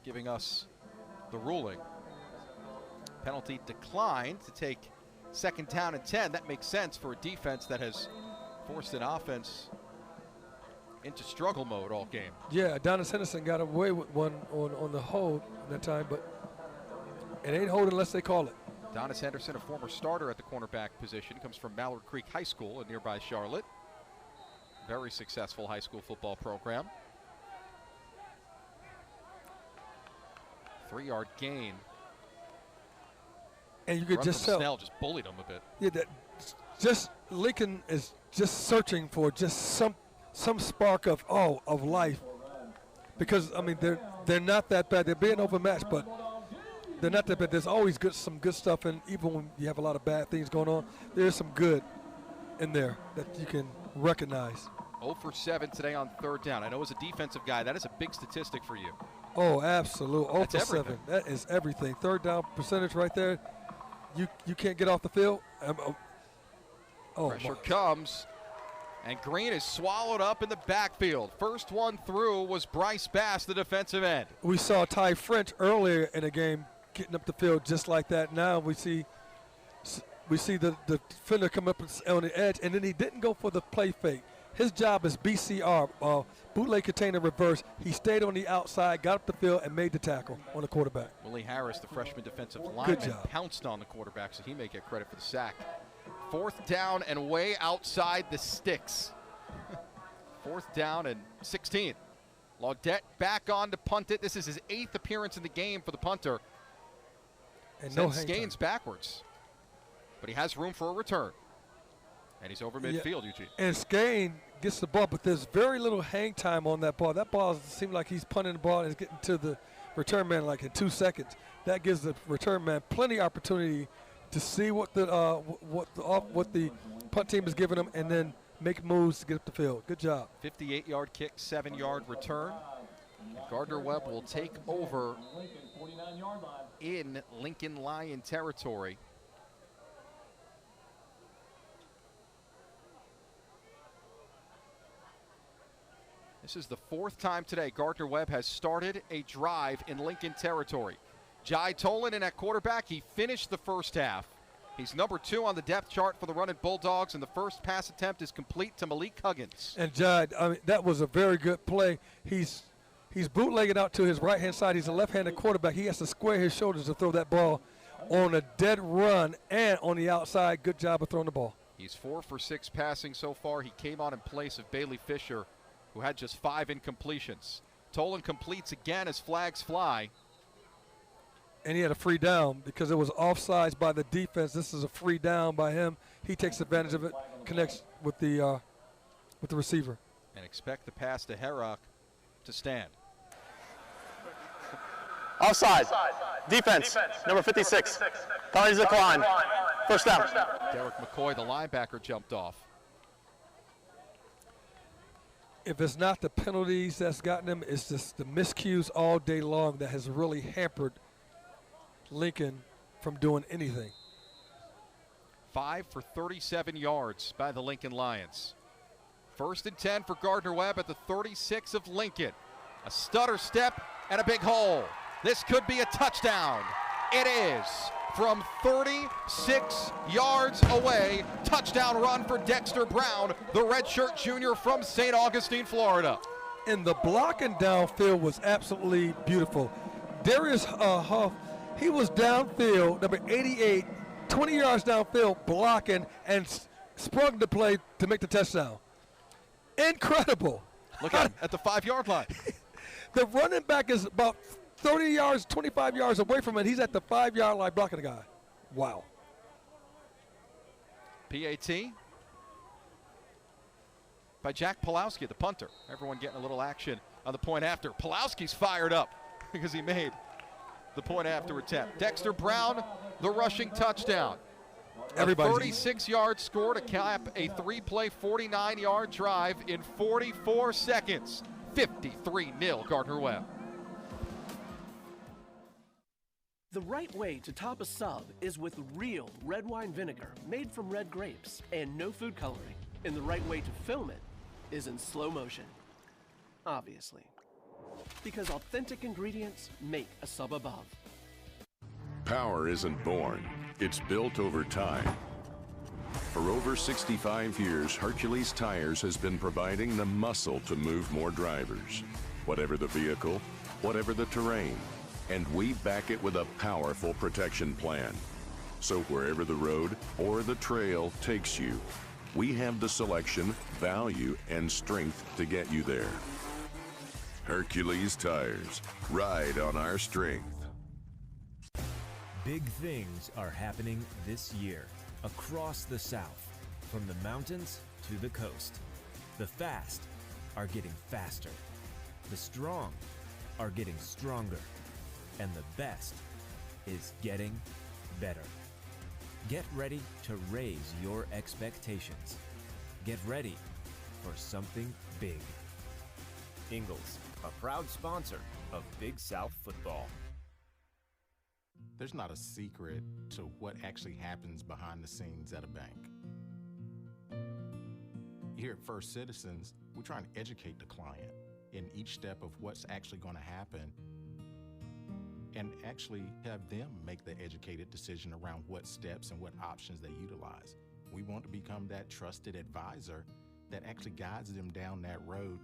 giving us the ruling. Penalty declined to take 2nd down and 10. That makes sense for a defense that has forced an offense into struggle mode all game. Yeah, Adonis Henderson got away with one on the hold that time, but it ain't hold unless they call it. Adonis Henderson, a former starter at the cornerback position, comes from Mallard Creek High School in nearby Charlotte. Very successful high school football program. 3-yard gain. And you could just tell. Snell just bullied him a bit. Yeah, that just Lincoln is just searching for just some spark of life, because I mean they're not that bad. They're being overmatched, but they're not that bad. There's always some good stuff, and even when you have a lot of bad things going on, there's some good in there that you can recognize. 0 for 7 today on 3rd down. I know as a defensive guy, that is a big statistic for you. Oh, absolutely. 0 for everything. 7. That is everything. 3rd down percentage right there. You can't get off the field. Pressure comes, and Green is swallowed up in the backfield. First one through was Bryce Bass, the defensive end. We saw Ty French earlier in the game getting up the field just like that. Now we see the defender come up on the edge, and then he didn't go for the play fake. His job is BCR, bootleg container reverse. He stayed on the outside, got up the field, and made the tackle on the quarterback. Willie Harris, the freshman defensive lineman, job. pounced on the quarterback, so he may get credit for the sack. 4th down and way outside the sticks. 4th down and 16. Laudette back on to punt it. This is his 8th appearance in the game for the punter. And sends Skanes backwards. But he has room for a return. And he's over midfield, Eugene. And Skane gets the ball, but there's very little hang time on that ball. That ball seems like he's punting the ball and is getting to the return man like in 2 seconds. That gives the return man plenty of opportunity to see what the punt team is giving him and then make moves to get up the field. Good job. 58-yard kick, 7-yard return. Gardner Webb will take over in Lincoln Lion territory. This is the 4th time today Gardner Webb has started a drive in Lincoln territory. Jai Tolan in at quarterback. He finished the first half. He's number 2 on the depth chart for the running Bulldogs, and the first pass attempt is complete to Malik Huggins. And Jai, I mean, that was a very good play. He's bootlegging out to his right-hand side. He's a left-handed quarterback. He has to square his shoulders to throw that ball on a dead run and on the outside. Good job of throwing the ball. He's 4 for 6 passing so far. He came on in place of Bailey Fisher, who had just 5 incompletions. Tolan completes again as flags fly. And he had a free down because it was offsides by the defense. This is a free down by him. He takes advantage of it, connects with the receiver. And expect the pass to Herrock to stand. Offside. Defense. Number 56. Penalties decline. First down. Derek McCoy, the linebacker, jumped off. If it's not the penalties that's gotten him, it's just the miscues all day long that has really hampered Lincoln from doing anything. 5 for 37 yards by the Lincoln Lions. 1st and 10 for Gardner Webb at the 36 of Lincoln. A stutter step and a big hole. This could be a touchdown. It is. From 36 yards away, touchdown run for Dexter Brown, the redshirt junior from St. Augustine, Florida. And the blocking downfield was absolutely beautiful. Darius Huff, he was downfield, number 88, 20 yards downfield, blocking and sprung the play to make the touchdown. Incredible. Look at him at the 5-yard line. The running back is about 30 yards, 25 yards away from it. He's at the 5-yard line blocking the guy. Wow. PAT by Jack Pulowski, the punter. Everyone getting a little action on the point after. Pulowski's fired up because he made the point after attempt. Dexter Brown, the rushing touchdown. Everybody. 36-yard score to cap a 3-play, 49-yard drive in 44 seconds. 53-0 Gardner Webb. The right way to top a sub is with real red wine vinegar made from red grapes and no food coloring. And the right way to film it is in slow motion. Obviously. Because authentic ingredients make a sub above. Power isn't born, it's built over time. For over 65 years, Hercules Tires has been providing the muscle to move more drivers. Whatever the vehicle, whatever the terrain. And we back it with a powerful protection plan. So wherever the road or the trail takes you, we have the selection, value, and strength to get you there. Hercules Tires. Ride on our strength. Big things are happening this year across the South, from the mountains to the coast. The fast are getting faster. The strong are getting stronger. And the best is getting better. Get ready to raise your expectations. Get ready for something big. Ingalls, a proud sponsor of Big South football. There's not a secret to what actually happens behind the scenes at a bank. Here at First Citizens, we're trying to educate the client in each step of what's actually going to happen and actually have them make the educated decision around what steps and what options they utilize. We want to become that trusted advisor that actually guides them down that road,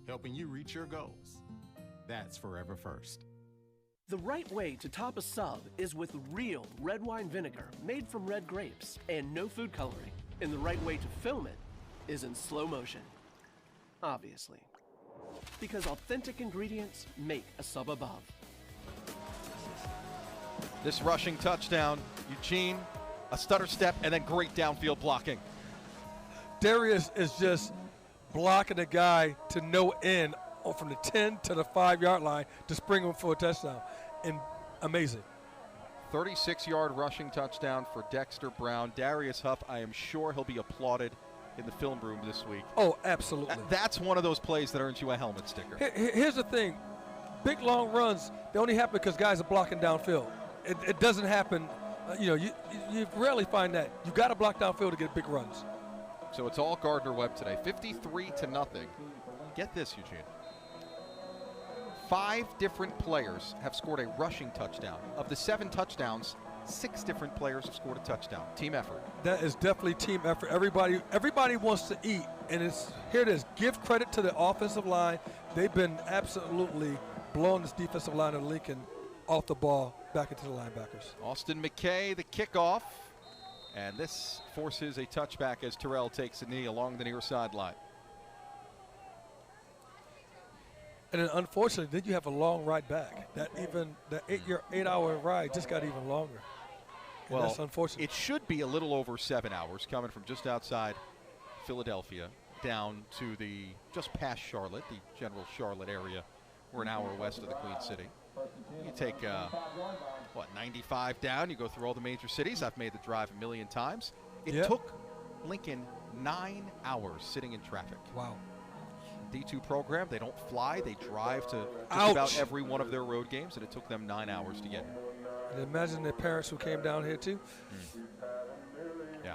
helping you reach your goals. That's Forever First. The right way to top a sub is with real red wine vinegar made from red grapes and no food coloring. And the right way to film it is in slow motion. Obviously. Because authentic ingredients make a sub above. This rushing touchdown, Eugene, a stutter step, and then great downfield blocking. Darius is just blocking the guy to no end from the 10 to the 5-yard line to spring him for a touchdown. And amazing. 36-yard rushing touchdown for Dexter Brown. Darius Huff, I am sure he'll be applauded in the film room this week. Oh, absolutely. That's one of those plays that earns you a helmet sticker. Here's the thing. Big, long runs, they only happen because guys are blocking downfield. It doesn't happen. You rarely find that. You got to block downfield to get big runs. So it's all Gardner Webb today, 53-0. Get this, Eugene. 5 different players have scored a rushing touchdown. Of the 7 touchdowns, 6 different players have scored a touchdown. Team effort. That is definitely team effort. Everybody wants to eat, and here it is. Give credit to the offensive line. They've been absolutely blowing this defensive line of Lincoln off the ball back into the linebackers. Austin McKay, the kickoff. And this forces a touchback as Terrell takes a knee along the near sideline. And then unfortunately, then you have a long ride back. That 8-hour ride just got even longer. And Well, that's unfortunate. It should be a little over 7 hours coming from just outside Philadelphia down to just past Charlotte, the general Charlotte area. We're an hour west of the Queen City. You take, 95 down, you go through all the major cities. I've made the drive a million times. It took Lincoln 9 hours sitting in traffic. Wow. D2 program, they don't fly, they drive to just about every one of their road games, and it took them 9 hours to get here. And imagine the parents who came down here too. Yeah.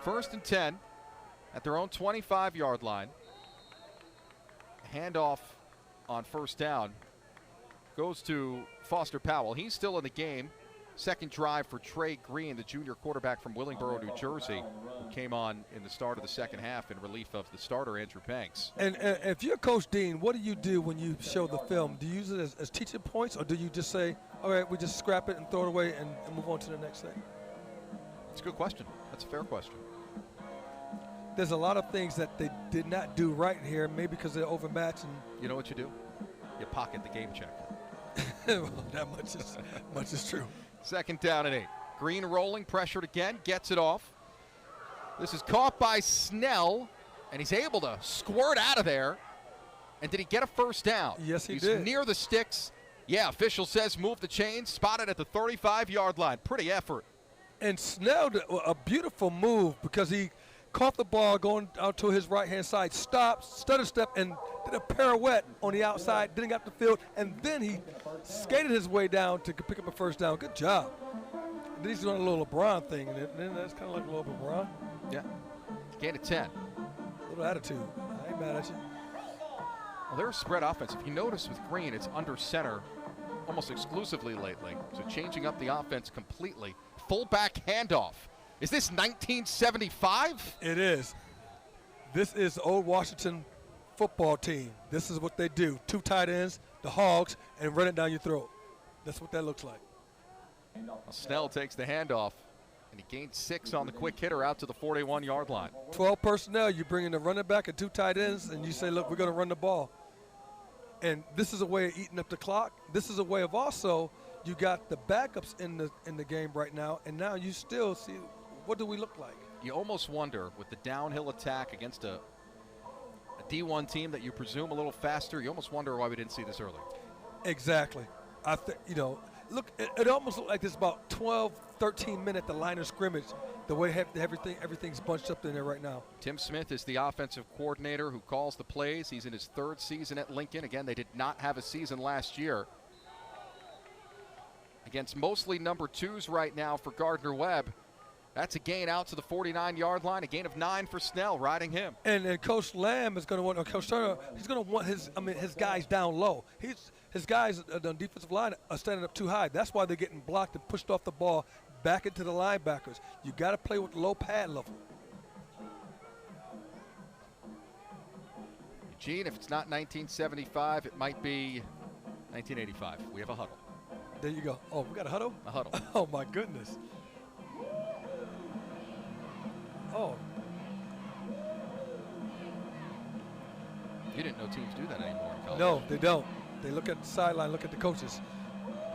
1st and 10 at their own 25-yard line. Handoff on 1st down goes to Foster Powell. He's still in the game. Second drive for Trey Green, the junior quarterback from Willingboro, New Jersey, who came on in the start of the second half in relief of the starter, Andrew Banks. And if you're Coach Dean, what do you do when you show the film? Do you use it as teaching points, or do you just say, all right, we just scrap it and throw it away and move on to the next thing? It's a good question. That's a fair question. There's a lot of things that they did not do right here, maybe because they're overmatched. And you know what you do? You pocket the game check. Well, that much is true. 2nd down and 8. Green rolling, pressured again, gets it off. This is caught by Snell, and he's able to squirt out of there. And did he get a 1st down? Yes, he did. He's near the sticks. Yeah, official says move the chains, spotted at the 35-yard line. Pretty effort. And Snell did a beautiful move because he caught the ball going out to his right-hand side, stopped, stutter step, and did a pirouette on the outside, didn't get the field, and then he skated his way down to pick up a 1st down. Good job. And then he's doing a little LeBron thing, and then that's kind of like a little LeBron. Yeah. Gain of 10. A little attitude. I ain't mad at you. Well, they're a spread offense. If you notice with Green, it's under center almost exclusively lately, so changing up the offense completely. Fullback handoff. Is this 1975? It is. This is the old Washington football team. This is what they do. 2 tight ends, the Hogs, and run it down your throat. That's what that looks like. Snell takes the handoff, and he gained 6 on the quick hitter out to the 41-yard line. 12 personnel, you bring in the running back and 2 tight ends, and you say, look, we're going to run the ball. And this is a way of eating up the clock. This is a way of also, you got the backups in the game right now, and now you still see, what do we look like? You almost wonder, with the downhill attack against a D1 team that you presume a little faster, you almost wonder why we didn't see this earlier. Exactly. I think, look, it almost looked like there's about 12, 13 minutes at the line of scrimmage, the way everything's bunched up in there right now. Tim Smith is the offensive coordinator who calls the plays. He's in his 3rd season at Lincoln. Again, they did not have a season last year. Against mostly number 2s right now for Gardner Webb. That's a gain out to the 49-yard line, a gain of 9 for Snell, riding him. And Coach Lamb is going to want, or Coach Turner, he's going to want his guys down low. His guys on the defensive line are standing up too high. That's why they're getting blocked and pushed off the ball back into the linebackers. You got to play with low pad level. Eugene, if it's not 1975, it might be 1985. We have a huddle. There you go. Oh, we got a huddle? A huddle. Oh, my goodness. Oh. You didn't know teams do that anymore in college. No, they don't. They look at the sideline, look at the coaches.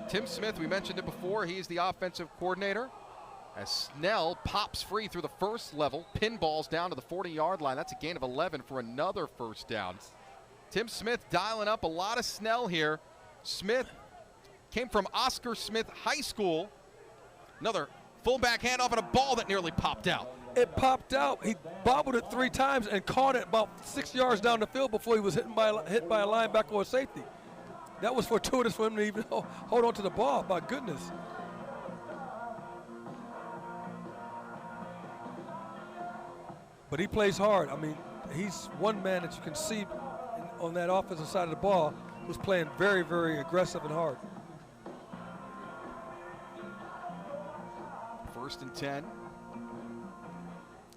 Tim Smith, we mentioned it before. He's the offensive coordinator as Snell pops free through the first level, pinballs down to the 40-yard line. That's a gain of 11 for another first down. Tim Smith dialing up a lot of Snell here. Smith came from Oscar Smith High School. Another fullback handoff and a ball that nearly popped out. It popped out. He bobbled it 3 times and caught it about 6 yards down the field before he was hit by a linebacker or a safety. That was fortuitous for him to even hold on to the ball. My goodness. But he plays hard. I mean, he's one man that you can see on that offensive side of the ball who's playing very, very aggressive and hard. 1st and 10.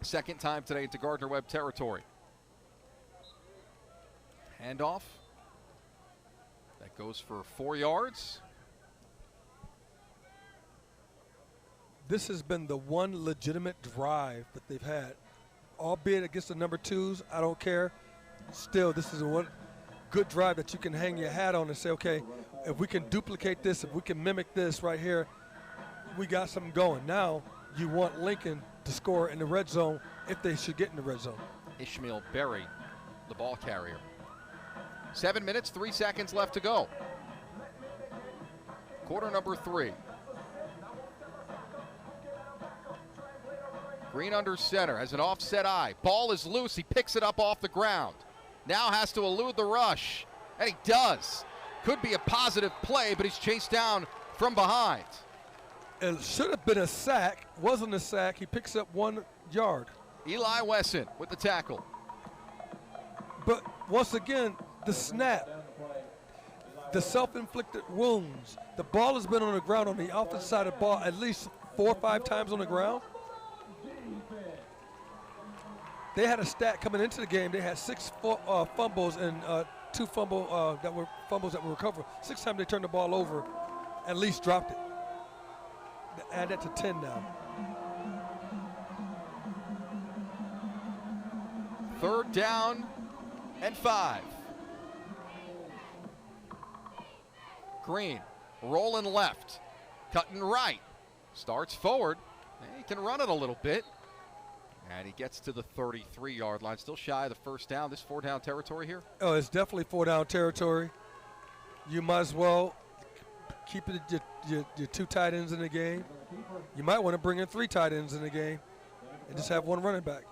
Second time today into Gardner Webb territory. Handoff. That goes for 4 yards. This has been the one legitimate drive that they've had. Albeit against the number 2s, I don't care. Still, this is a one good drive that you can hang your hat on and say, okay, if we can duplicate this, if we can mimic this right here, we got something going. Now you want Lincoln to score in the red zone if they should get in the red zone. Ishmael Berry, the ball carrier. 7 minutes, 3 seconds left to go. Quarter number 3. Green under center, has an offset eye. Ball is loose, he picks it up off the ground. Now has to elude the rush, and he does. Could be a positive play, but he's chased down from behind. It should have been a sack. Wasn't a sack. He picks up 1 yard. Eli Wesson with the tackle. But once again, the snap, the self-inflicted wounds. The ball has been on the ground on the offensive side of the ball at least 4 or 5 times on the ground. They had a stat coming into the game. They had 6 fumbles and 2 fumbles that were recovered. 6 times they turned the ball over, at least dropped it. Add that to 10 now. 3rd down and 5. Green rolling left, cutting right, starts forward. He can run it a little bit. And he gets to the 33-yard line. Still shy of the first down. This 4-down territory here? Oh, it's definitely 4-down territory. You might as well keep it your 2 tight ends in the game. You might want to bring in 3 tight ends in the game and just have 1 running back.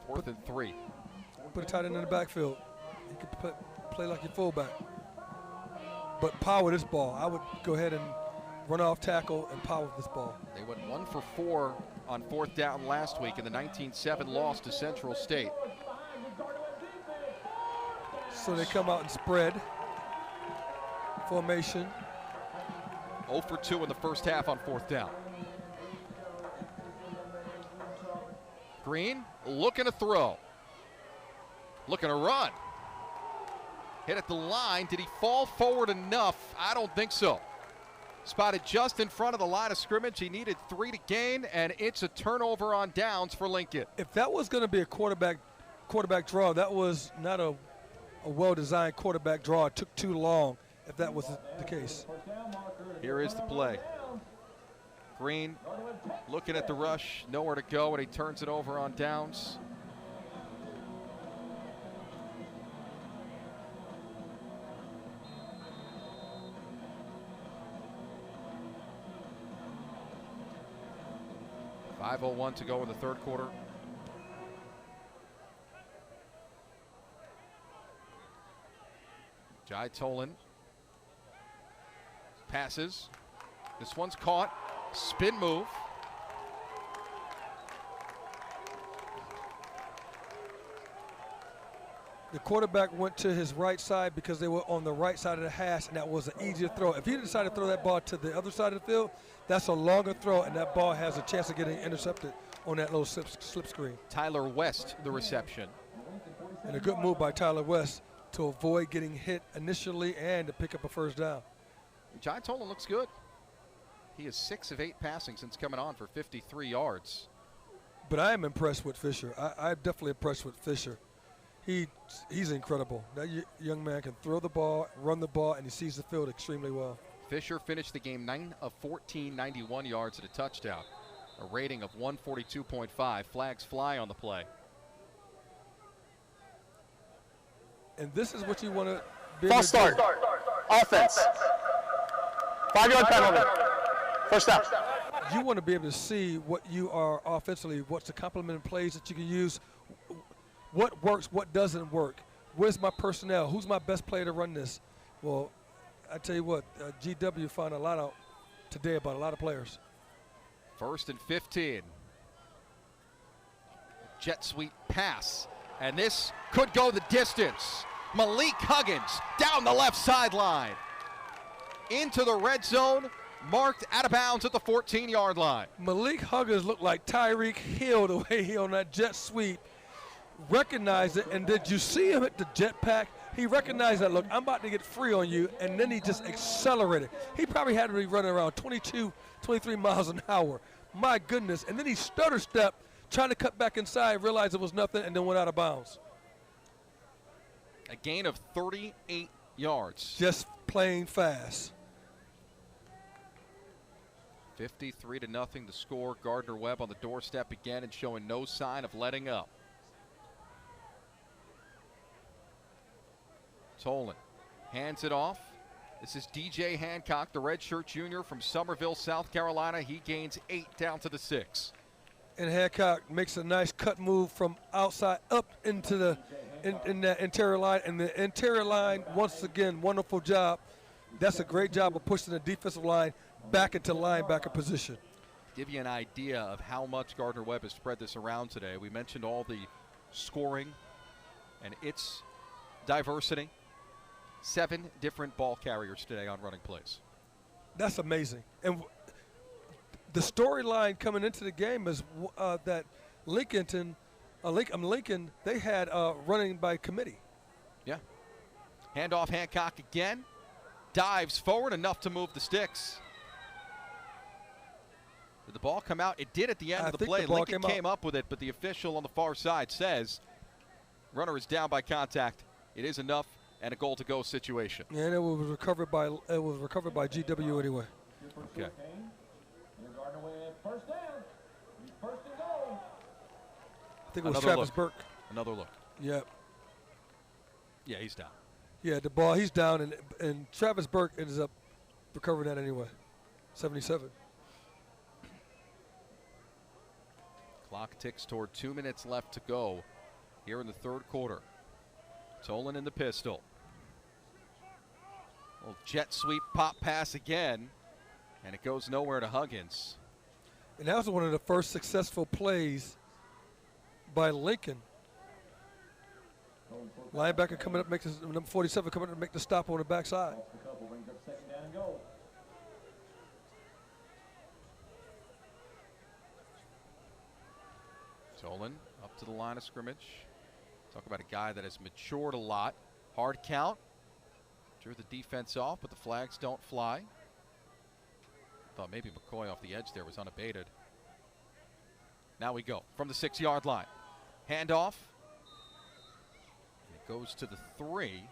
4th and 3. Put a tight end in the backfield. You could play like your fullback. But power this ball. I would go ahead and run off tackle and power this ball. They went 1 for 4 on 4th down last week in the 19-7 loss to Central State. So they come out and spread formation. 0 for 2 in the first half on 4th down. Green looking to throw. Looking to run. Hit at the line. Did he fall forward enough? I don't think so. Spotted just in front of the line of scrimmage. He needed 3 to gain, and it's a turnover on downs for Lincoln. If that was going to be a quarterback draw, that was not a well-designed quarterback draw. It took too long if that was the case. Here is the play. Green looking at the rush, nowhere to go, and he turns it over on downs. .5:01 to go in the 3rd quarter. Jai Tolan passes. This one's caught. Spin move. The quarterback went to his right side because they were on the right side of the hash, and that was an easier throw. If he decided to throw that ball to the other side of the field, that's a longer throw, and that ball has a chance of getting intercepted on that little slip screen. Tyler West, the reception. And a good move by Tyler West to avoid getting hit initially and to pick up a first down. Jai Tolan looks good. He is 6 of 8 passing since coming on for 53 yards. But I am impressed with Fisher. I'm definitely impressed with Fisher. He's incredible. That young man can throw the ball, run the ball, and he sees the field extremely well. Fisher finished the game 9 of 14, 91 yards and a touchdown. A rating of 142.5. Flags fly on the play. And this is what you want to be False start. Offense. 5-yard penalty. First down. You want to be able to see what you are offensively, what's the complementing plays that you can use, what works, what doesn't work. Where's my personnel? Who's my best player to run this? Well, I tell you what, GW found a lot out today about a lot of players. 1st and 15. Jet sweep pass. And this could go the distance. Malik Huggins down the left sideline. Into the red zone, marked out of bounds at the 14-yard line. Malik Huggins looked like Tyreek Hill the way he on that jet sweep. Recognized it, and did you see him hit the jetpack? He recognized that, look, I'm about to get free on you, and then he just accelerated. He probably had to be running around 22, 23 miles an hour. My goodness. And then he stutter stepped, trying to cut back inside, realized it was nothing, and then went out of bounds. A gain of 38 yards. Just plain fast. 53-0 the score. Gardner Webb on the doorstep again and showing no sign of letting up. Tolan hands it off. This is DJ Hancock, the redshirt junior from Summerville, South Carolina. He gains 8 down to the 6. And Hancock makes a nice cut move from outside up into the in that interior line. And the interior line, once again, wonderful job. That's a great job of pushing the defensive line back into linebacker position. Give you an idea of how much Gardner Webb has spread this around today. We mentioned all the scoring and its diversity. 7 different ball carriers today on running plays. That's amazing. And the storyline coming into the game is that Lincoln, they had running by committee. Yeah. Handoff Hancock again. Dives forward enough to move the sticks. Did the ball come out? It did at the end of the play. Lincoln came up with it, but the official on the far side says runner is down by contact. It is enough and a goal to go situation. Yeah, and it was recovered by GW anyway. Okay. First down. First and goal. I think it was Travis Burke. Another look. Yep. Yeah, he's down. Yeah, the ball, he's down, and Travis Burke ends up recovering that anyway. 77. Clock ticks toward 2 minutes left to go here in the third quarter. Tolan in the pistol. Little jet sweep pop pass again, and it goes nowhere to Huggins. And that was one of the first successful plays by Lincoln. Linebacker coming up, makes number 47 coming up to make the stop on the backside. Tolan up to the line of scrimmage. Talk about a guy that has matured a lot. Hard count. Drew the defense off, but the flags don't fly. Thought maybe McCoy off the edge there was unabated. Now we go from the 6-yard line. Handoff. And it goes to the 3.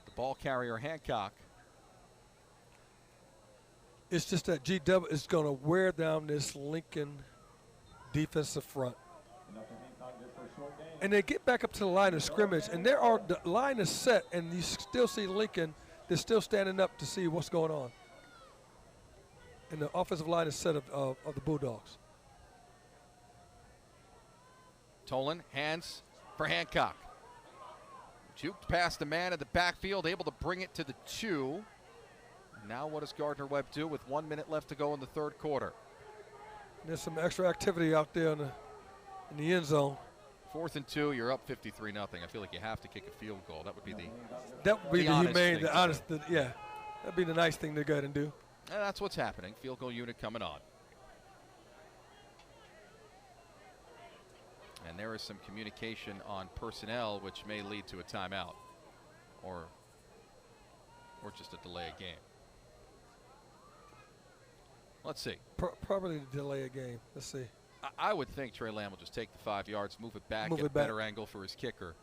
The ball carrier Hancock. It's just that GW is going to wear down this Lincoln defensive front. And they get back up to the line of scrimmage, and the line is set, and you still see Lincoln. They're still standing up to see what's going on. And the offensive line is set of the Bulldogs. Tolan, hands for Hancock. Juked past the man in the backfield, able to bring it to the 2. Now what does Gardner Webb do with 1 minute left to go in the third quarter? There's some extra activity out there in the end zone. 4th and 2, you're up 53-0. I feel like you have to kick a field goal. That would be yeah. That'd be the nice thing to go ahead and do. And that's what's happening. Field goal unit coming on. And there is some communication on personnel, which may lead to a timeout, or just a delay of game. Let's see. Probably delay a game. Let's see. I would think Trey Lamb will just take the 5 yards, move it back, get a better angle for his kicker.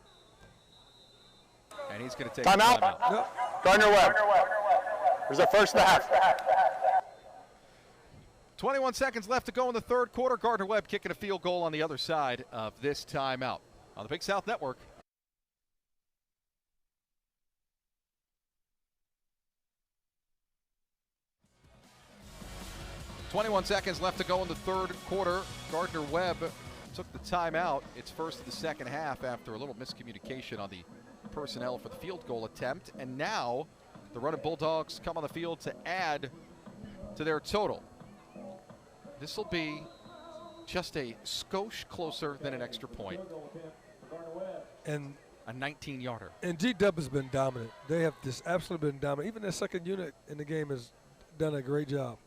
And he's going to take timeout. Yep. Gardner Webb. There's a first and a half. 21 seconds left to go in the third quarter. Gardner Webb kicking a field goal on the other side of this timeout on the Big South Network. .21 seconds left to go in the third quarter. Gardner Webb took the timeout. It's first of the second half after a little miscommunication on the personnel for the field goal attempt. And now the Running Bulldogs come on the field to add to their total. This will be just a skosh closer than an extra point. And a 19-yarder. And G-Dub has been dominant. They have just absolutely been dominant. Even their second unit in the game has done a great job.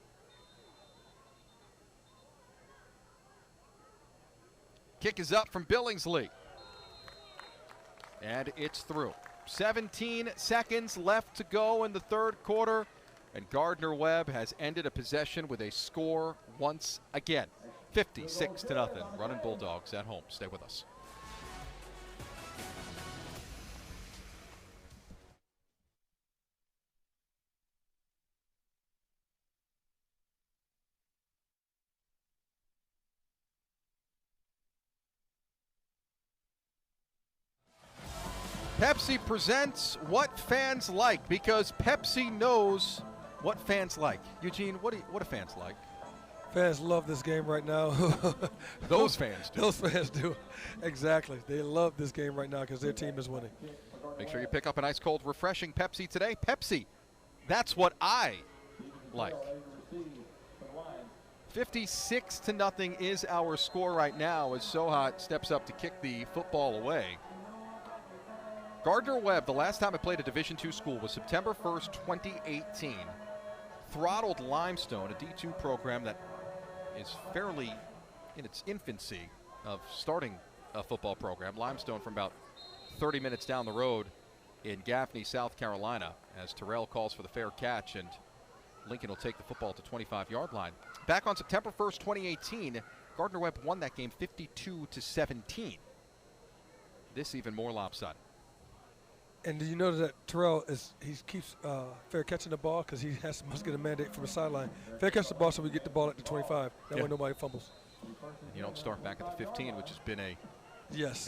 Kick is up from Billingsley. And it's through. 17 seconds left to go in the third quarter. And Gardner Webb has ended a possession with a score once again. 56-0. Running Bulldogs at home. Stay with us. Pepsi presents What Fans Like, because Pepsi knows what fans like. Eugene, what do fans like? Fans love this game right now. Those fans do. Those fans do. Exactly. They love this game right now because their team is winning. Make sure you pick up an ice cold, refreshing Pepsi today. Pepsi, that's what I like. 56-0 is our score right now as Sohat steps up to kick the football away. Gardner Webb, the last time I played a Division II school was September 1st, 2018. Throttled Limestone, a D2 program that is fairly in its infancy of starting a football program. Limestone from about 30 minutes down the road in Gaffney, South Carolina, as Terrell calls for the fair catch, and Lincoln will take the football to 25-yard line. Back on September 1st, 2018, Gardner Webb won that game 52-17. This even more lopsided. And do you notice that Terrell keeps fair catching the ball because he must get a mandate from the sideline. Fair catch the ball so we get the ball at the 25. That way nobody fumbles. And you don't start back at the 15, which has been an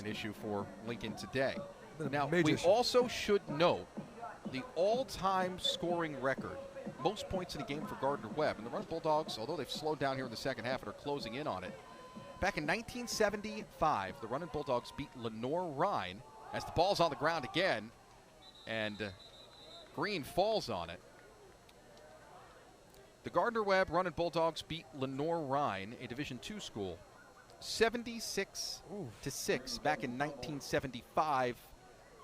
issue for Lincoln today. Now, we also should note the all-time scoring record, most points in a game for Gardner Webb. And the Running Bulldogs, although they've slowed down here in the second half and are closing in on it, back in 1975, the Running Bulldogs beat Lenore-Rhine as the ball's on the ground again. And Green falls on it. The Gardner Webb Running Bulldogs beat Lenore-Rhine, a Division II school, 76-6 back in 1975.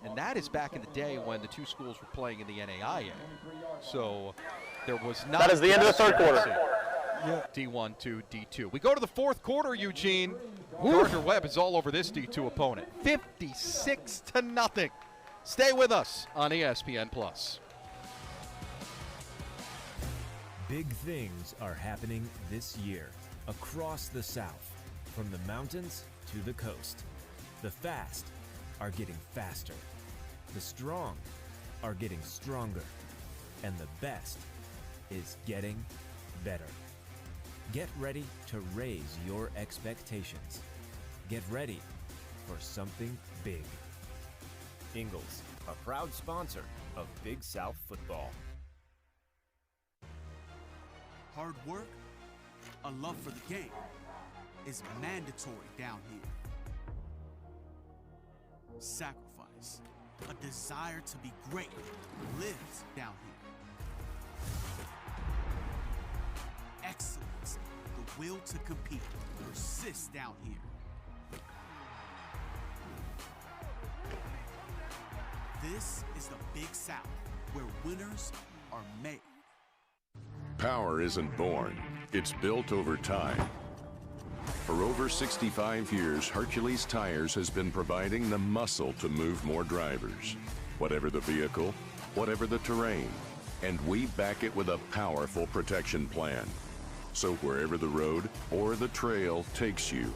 And that is back in the day when the two schools were playing in the NAIA. So there was not. That is the end of the third quarter. D1 to D2. We go to the fourth quarter, Eugene. Gardner Webb is all over this D2 opponent. 56-0. Stay with us on ESPN+. Big things are happening this year across the South, from the mountains to the coast. The fast are getting faster. The strong are getting stronger. And the best is getting better. Get ready to raise your expectations. Get ready for something big. Ingles, a proud sponsor of Big South football. Hard work, a love for the game, is mandatory down here. Sacrifice, a desire to be great, lives down here. Excellence, the will to compete, persists down here. This is the Big South, where winners are made. Power isn't born, it's built over time. For over 65 years, Hercules Tires has been providing the muscle to move more drivers. Whatever the vehicle, whatever the terrain, and we back it with a powerful protection plan. So wherever the road or the trail takes you,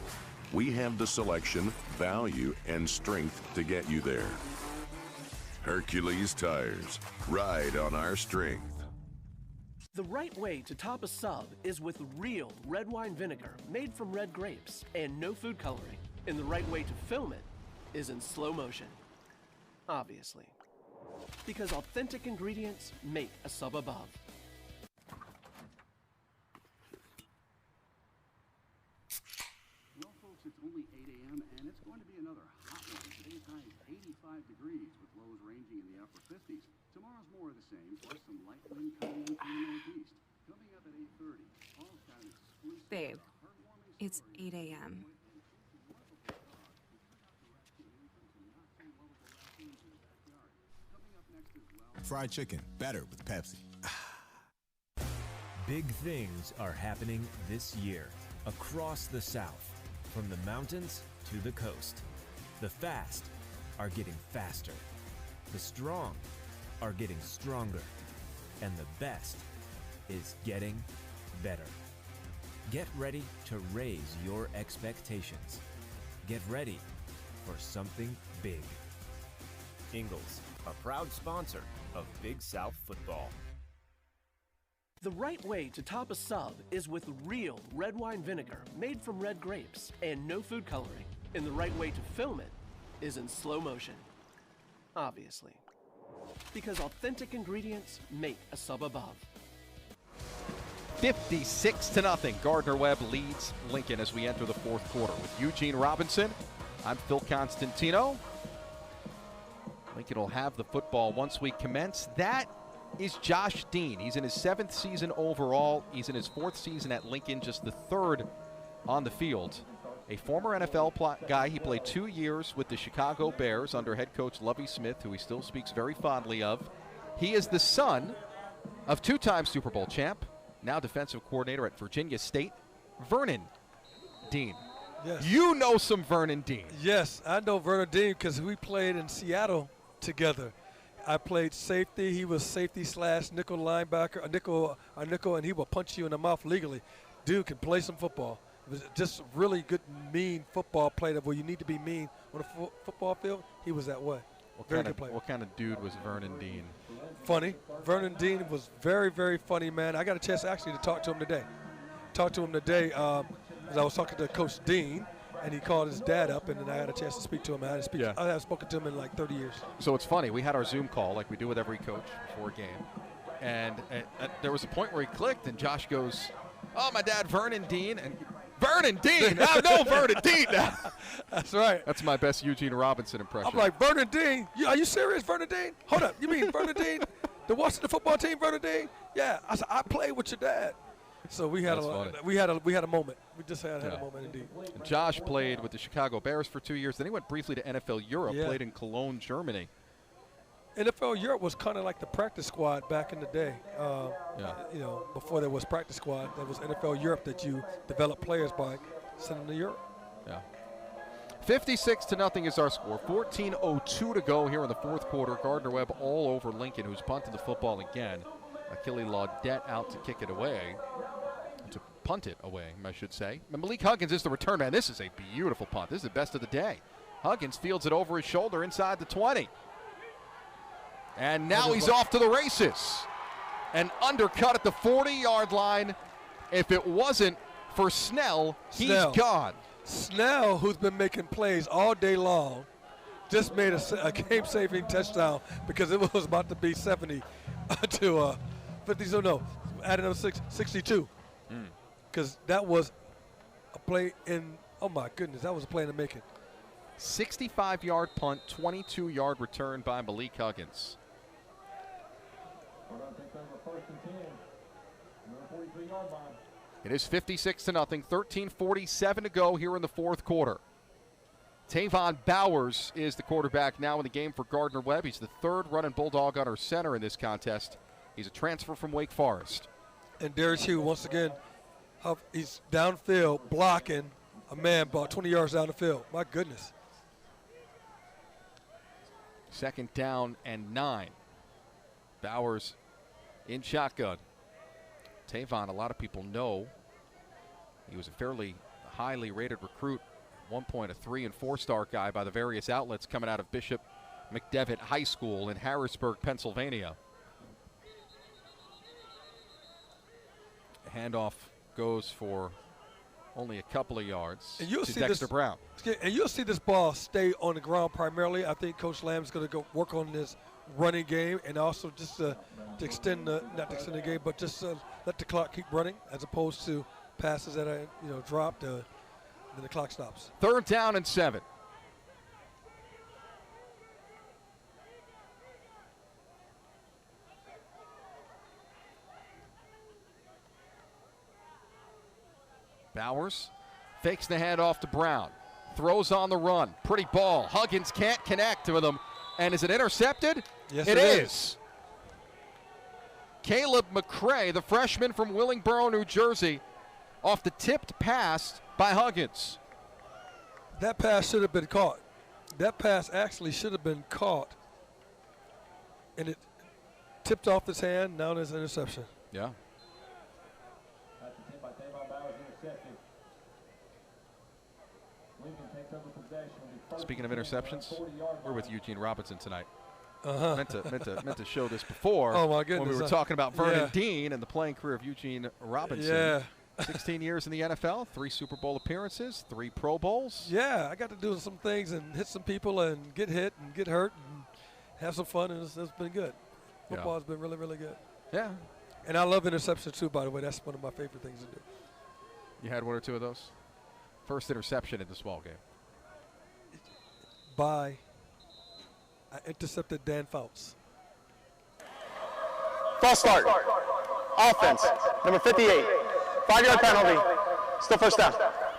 we have the selection, value, and strength to get you there. Hercules Tires. Ride on our strength. The right way to top a sub is with real red wine vinegar made from red grapes and no food coloring. And the right way to film it is in slow motion. Obviously. Because authentic ingredients make a sub above. Well, folks, it's only 8 a.m. and it's going to be another hot one. Today's high is 85 degrees with lows ranging in the upper 50s. Tomorrow's more of the same, plus some light wind coming in from the northeast. Coming up at 8:30, Paul's got an exclusive Babe, it's 8 a.m. Fried chicken, better with Pepsi. Big things are happening this year across the South, from the mountains to the coast. The fast are getting faster. The strong are getting stronger. And the best is getting better. Get ready to raise your expectations. Get ready for something big. Ingles, a proud sponsor of Big South football. The right way to top a sub is with real red wine vinegar made from red grapes and no food coloring. And the right way to film it is in slow motion. Obviously. Because authentic ingredients make a sub above. 56-0. Gardner-Webb leads Lincoln as we enter the fourth quarter. With Eugene Robinson, I'm Phil Constantino. Lincoln will have the football once we commence. That is Josh Dean. He's in his 7th season overall. He's in his 4th season at Lincoln, just the 3rd on the field. A former NFL guy. He played 2 years with the Chicago Bears under head coach Lovie Smith, who he still speaks very fondly of. He is the son of 2-time Super Bowl champ, now defensive coordinator at Virginia State, Vernon Dean. Yes. You know some Vernon Dean. Yes, I know Vernon Dean because we played in Seattle together. I played safety. He was safety / nickel linebacker, a nickel, and he will punch you in the mouth legally. Dude can play some football. It was just really good, mean football player where you need to be mean on a football field. He was that way. Very good player. What kind of dude was Vernon Dean? Funny. Vernon Dean was very, very funny, man. I got a chance actually to talk to him today. As I was talking to Coach Dean, and he called his dad up, and then I had a chance to speak to him. I haven't spoken to him in like 30 years. So it's funny. We had our Zoom call like we do with every coach before a game. And there was a point where he clicked, and Josh goes, "Oh, my dad, Vernon Dean." And Vernon Dean. I know Vernon Dean now. That's right. That's my best Eugene Robinson impression. I'm like, Vernon Dean? Are you serious, Vernon Dean? Hold up. You mean Vernon Dean? The Washington football team, Vernon Dean? Yeah. I said, I played with your dad. So we had a moment. We just had a moment indeed. And Josh played with the Chicago Bears for 2 years. Then he went briefly to NFL Europe, played in Cologne, Germany. NFL Europe was kind of like the practice squad back in the day. You know, before there was practice squad, there was NFL Europe that you developed players by sending them to Europe. Yeah. 56-0 is our score. 14:02 to go here in the fourth quarter. Gardner-Webb all over Lincoln, who's punted the football again. Achille Laudette out to kick it away. To punt it away, I should say. And Malik Huggins is the return man. This is a beautiful punt. This is the best of the day. Huggins fields it over his shoulder inside the 20. And now he's off to the races. An undercut at the 40-yard line. If it wasn't for Snell, he's gone. Snell, who's been making plays all day long, just made a game-saving touchdown because it was about to be 70 to 50. So no, added another 62. Because that was a play in, oh my goodness, that was a play in the making. 65-yard punt, 22-yard return by Malik Huggins. It is 56-0, 13:47 to go here in the fourth quarter. Tavon Bowers is the quarterback now in the game for Gardner-Webb. He's the third running Bulldog under center in this contest. He's a transfer from Wake Forest. And Darius Hugh, once again, he's downfield blocking a man about 20 yards down the field. My goodness. Second down and 9. Bowers in shotgun. Tavon, a lot of people know, he was a fairly highly rated recruit. At one point, a 3- and 4-star guy by the various outlets coming out of Bishop McDevitt High School in Harrisburg, Pennsylvania. Handoff goes for only a couple of yards and you'll to see Dexter Brown. And you'll see this ball stay on the ground primarily. I think Coach Lamb's going to go work on this running game and also just to extend not to extend the game, but just let the clock keep running as opposed to passes that are dropped, then the clock stops. 3rd down and 7. Bowers fakes the handoff to Brown. Throws on the run. Pretty ball. Huggins can't connect with him. And is it intercepted? Yes, it is. Caleb McCray, the freshman from Willingboro, New Jersey, off the tipped pass by Huggins. That pass should have been caught. That pass actually should have been caught. And it tipped off his hand. Now there's an interception. Yeah. Speaking of interceptions, we're with Eugene Robinson tonight. Meant to show this before. Oh my goodness! When we were talking about Vernon Dean and the playing career of Eugene Robinson. Yeah. 16 years in the NFL, 3 Super Bowl appearances, 3 Pro Bowls. Yeah, I got to do some things and hit some people and get hit and get hurt and have some fun, and it's been good. Football has been really, really good. Yeah. And I love interceptions too, by the way. That's one of my favorite things to do. You had 1 or 2 of those? First interception in this ball game. I intercepted Dan Fouts. False start. Offense, number 58. 5-yard penalty. Still first down.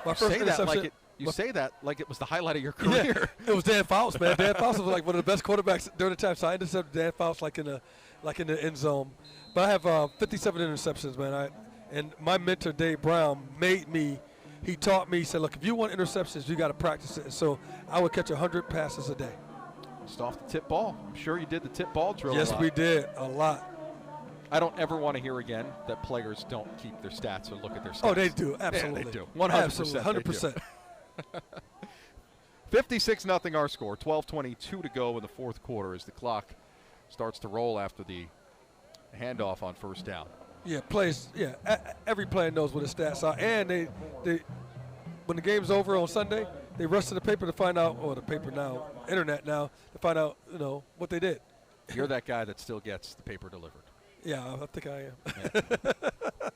My first interception. You say that like it was the highlight of your career. Yeah, it was Dan Fouts, man. Dan Fouts was like one of the best quarterbacks during the time. So I intercepted Dan Fouts like in the end zone. But I have 57 interceptions, man. And my mentor Dave Brown he taught me. He said, look, if you want interceptions, you got to practice it. And so I would catch 100 passes a day. Just off the tip ball. I'm sure you did the tip ball drill. Yes, we did a lot. I don't ever want to hear again that players don't keep their stats or look at their stats. Oh, they do. Absolutely. Yeah, they do. 100%. Absolutely. 100%. 56-0 our score. 12:22 to go in the 4th quarter as the clock starts to roll after the handoff on 1st down. Yeah, plays. Yeah, every player knows what his stats are, and they when the game's over on Sunday, they rush to the paper to find out, or the paper now, internet now, to find out, what they did. You're that guy that still gets the paper delivered. Yeah, I think I am. Yeah.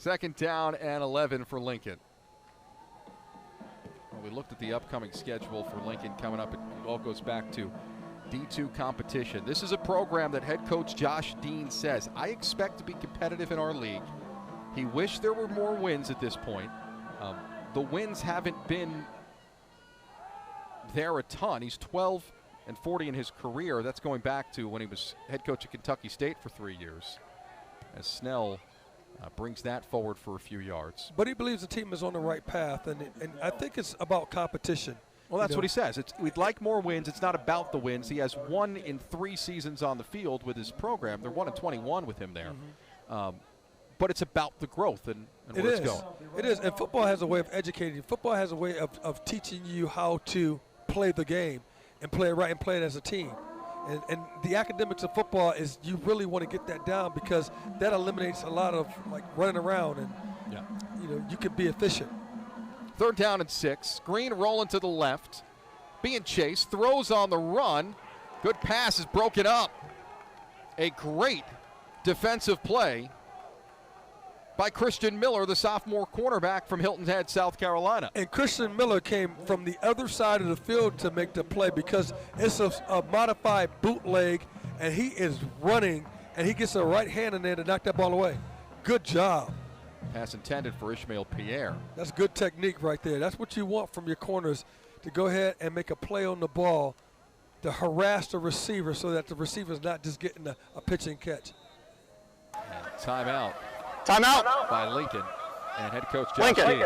2nd down and 11 for Lincoln. Well, we looked at the upcoming schedule for Lincoln coming up. It all goes back to D2 competition. This is a program that head coach Josh Dean says, I expect to be competitive in our league. He wished there were more wins at this point. The wins haven't been there a ton. He's 12-40 in his career. That's going back to when he was head coach at Kentucky State for 3 years. As Snell brings that forward for a few yards. But he believes the team is on the right path, and I think it's about competition. Well, that's what he says. We'd like more wins. It's not about the wins. He has 1 in 3 seasons on the field with his program. They're 1-21 with him there. Mm-hmm. But it's about the growth and where it's going. It is, and football has a way of educating. Football has a way of teaching you how to play the game and play it right and play it as a team. And the academics of football is you really want to get that down because that eliminates a lot of running around and you can be efficient. 3rd down and 6. Green rolling to the left. Being chased. Throws on the run. Good pass is broken up. A great defensive play by Christian Miller, the sophomore cornerback from Hilton Head, South Carolina. And Christian Miller came from the other side of the field to make the play because it's a modified bootleg, and he is running, and he gets a right hand in there to knock that ball away. Good job. Pass intended for Ishmael Pierre. That's good technique right there. That's what you want from your corners, to go ahead and make a play on the ball to harass the receiver so that the receiver's not just getting a pitch and catch. And timeout. Timeout. By Lincoln and head coach Josh Dean.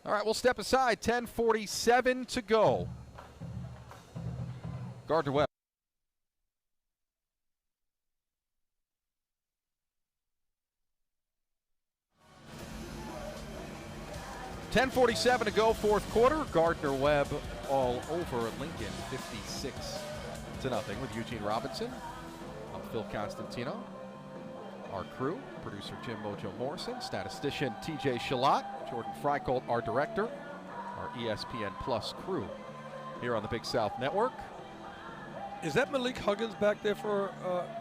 All right, we'll step aside. 10:47 to go. Gardner Webb. $10:47 to go, 4th quarter. Gardner Webb all over Lincoln, 56-0 with Eugene Robinson. I'm Phil Constantino. Our crew, producer Jim Mojo Morrison, statistician TJ Shalat, Jordan Freicolt, our director, our ESPN Plus crew here on the Big South Network. Is that Malik Huggins back there for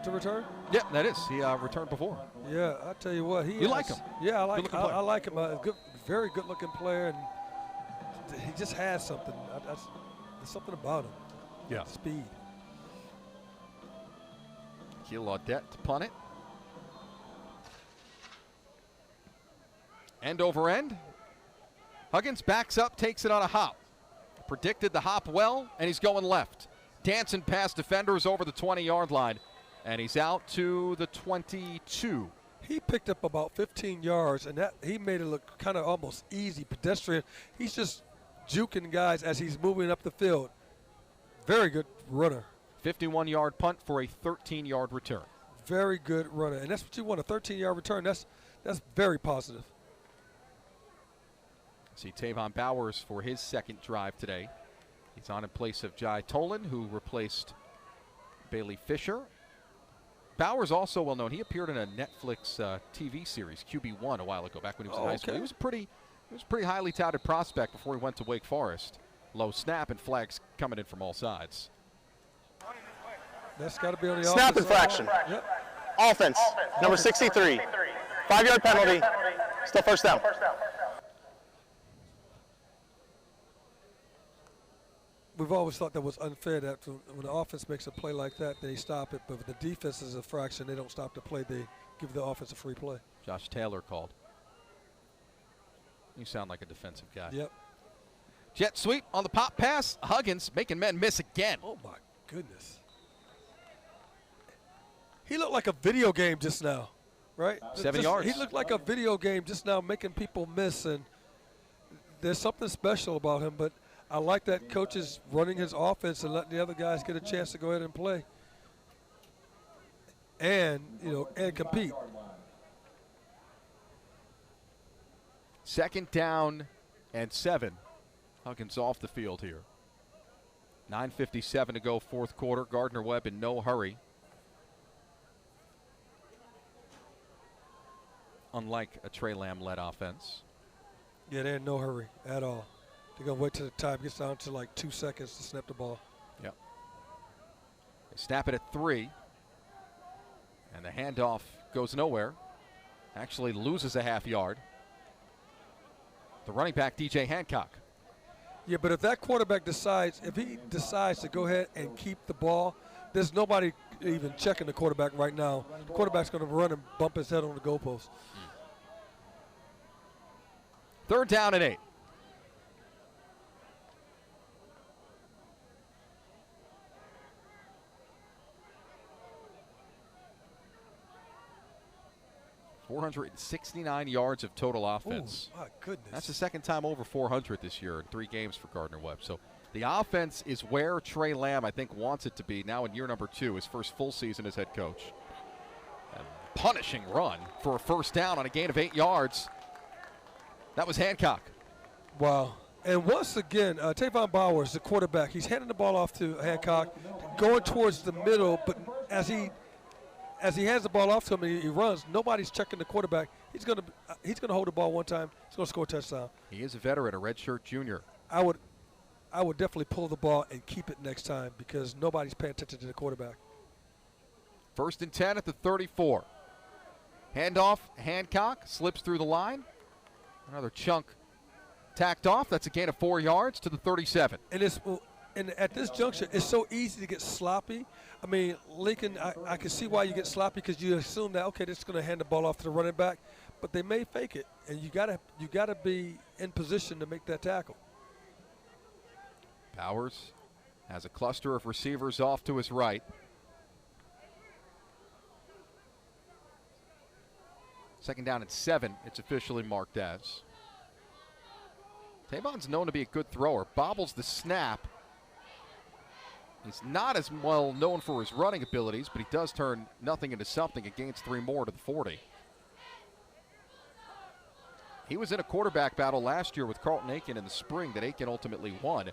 to return? Yeah, that is. He returned before. Yeah, I tell you what, You like him? Yeah, I I like him. Good, very good-looking player, and he just has something. There's something about him. Yeah, speed. Keel Audette to punt it. End over end. Huggins backs up, takes it on a hop. Predicted the hop well, and he's going left. Dancing past defenders over the 20-yard line, and he's out to the 22. He picked up about 15 yards, and that he made it look kind of almost easy, pedestrian. He's just juking guys as he's moving up the field. Very good runner. 51-yard punt for a 13-yard return. Very good runner, and that's what you want, a 13-yard return. That's very positive. See Tavon Bowers for his second drive today. He's on in place of Jai Tolan, who replaced Bailey Fisher. Bowers also well known. He appeared in a Netflix TV series, QB1, a while ago, back when he was in high school. He was a pretty highly touted prospect before he went to Wake Forest. Low snap and flags coming in from all sides. That's got to be on the snap infraction. Yep. Offense, number 63. 5-yard penalty. Still first down. We've always thought that was unfair that when the offense makes a play like that, they stop it. But if the defense is a fraction, they don't stop the play. They give the offense a free play. Josh Taylor called. You sound like a defensive guy. Yep. Jet sweep on the pop pass. Huggins making men miss again. Oh, my goodness. He looked like a video game just now, right? 7 yards. He looked like a video game just now, making people miss. And there's something special about him, but I like that coach is running his offense and letting the other guys get a chance to go ahead and play, and and compete. Second down and 7. Huggins off the field here. 9:57 to go, fourth quarter. Gardner Webb in no hurry. Unlike a Trey Lamb-led offense. Yeah, they're in no hurry at all. They're going to wait till the time gets down to like 2 seconds to snap the ball. Yep. They snap it at 3. And the handoff goes nowhere. Actually loses a half yard. The running back, DJ Hancock. Yeah, but if that quarterback decides to go ahead and keep the ball, there's nobody even checking the quarterback right now. The quarterback's going to run and bump his head on the goalpost. Third down and 8. .469 yards of total offense. Oh, my goodness. That's the second time over 400 this year in 3 games for Gardner Webb. So the offense is where Trey Lamb, I think, wants it to be now in year number 2, his first full season as head coach. A punishing run for a first down on a gain of 8 yards. That was Hancock. Wow. And once again, Tavon Bowers, the quarterback, he's handing the ball off to Hancock, going towards the middle, but as he hands the ball off to him and he runs, nobody's checking the quarterback. He's going to hold the ball one time. He's going to score a touchdown. He is a veteran, a redshirt junior. I would definitely pull the ball and keep it next time because nobody's paying attention to the quarterback. First and 10 at the 34. Handoff, Hancock slips through the line. Another chunk tacked off. That's a gain of 4 yards to the 37. And at this juncture, it's so easy to get sloppy. I mean, Lincoln, I can see why you get sloppy because you assume that, okay, they're just going to hand the ball off to the running back, but they may fake it, and you gotta be in position to make that tackle. Bowers has a cluster of receivers off to his right. Second down and 7, it's officially marked as. Tavon's known to be a good thrower. Bobbles the snap. He's not as well known for his running abilities, but he does turn nothing into something and gains 3 more to the 40. He was in a quarterback battle last year with Carlton Aiken in the spring that Aiken ultimately won.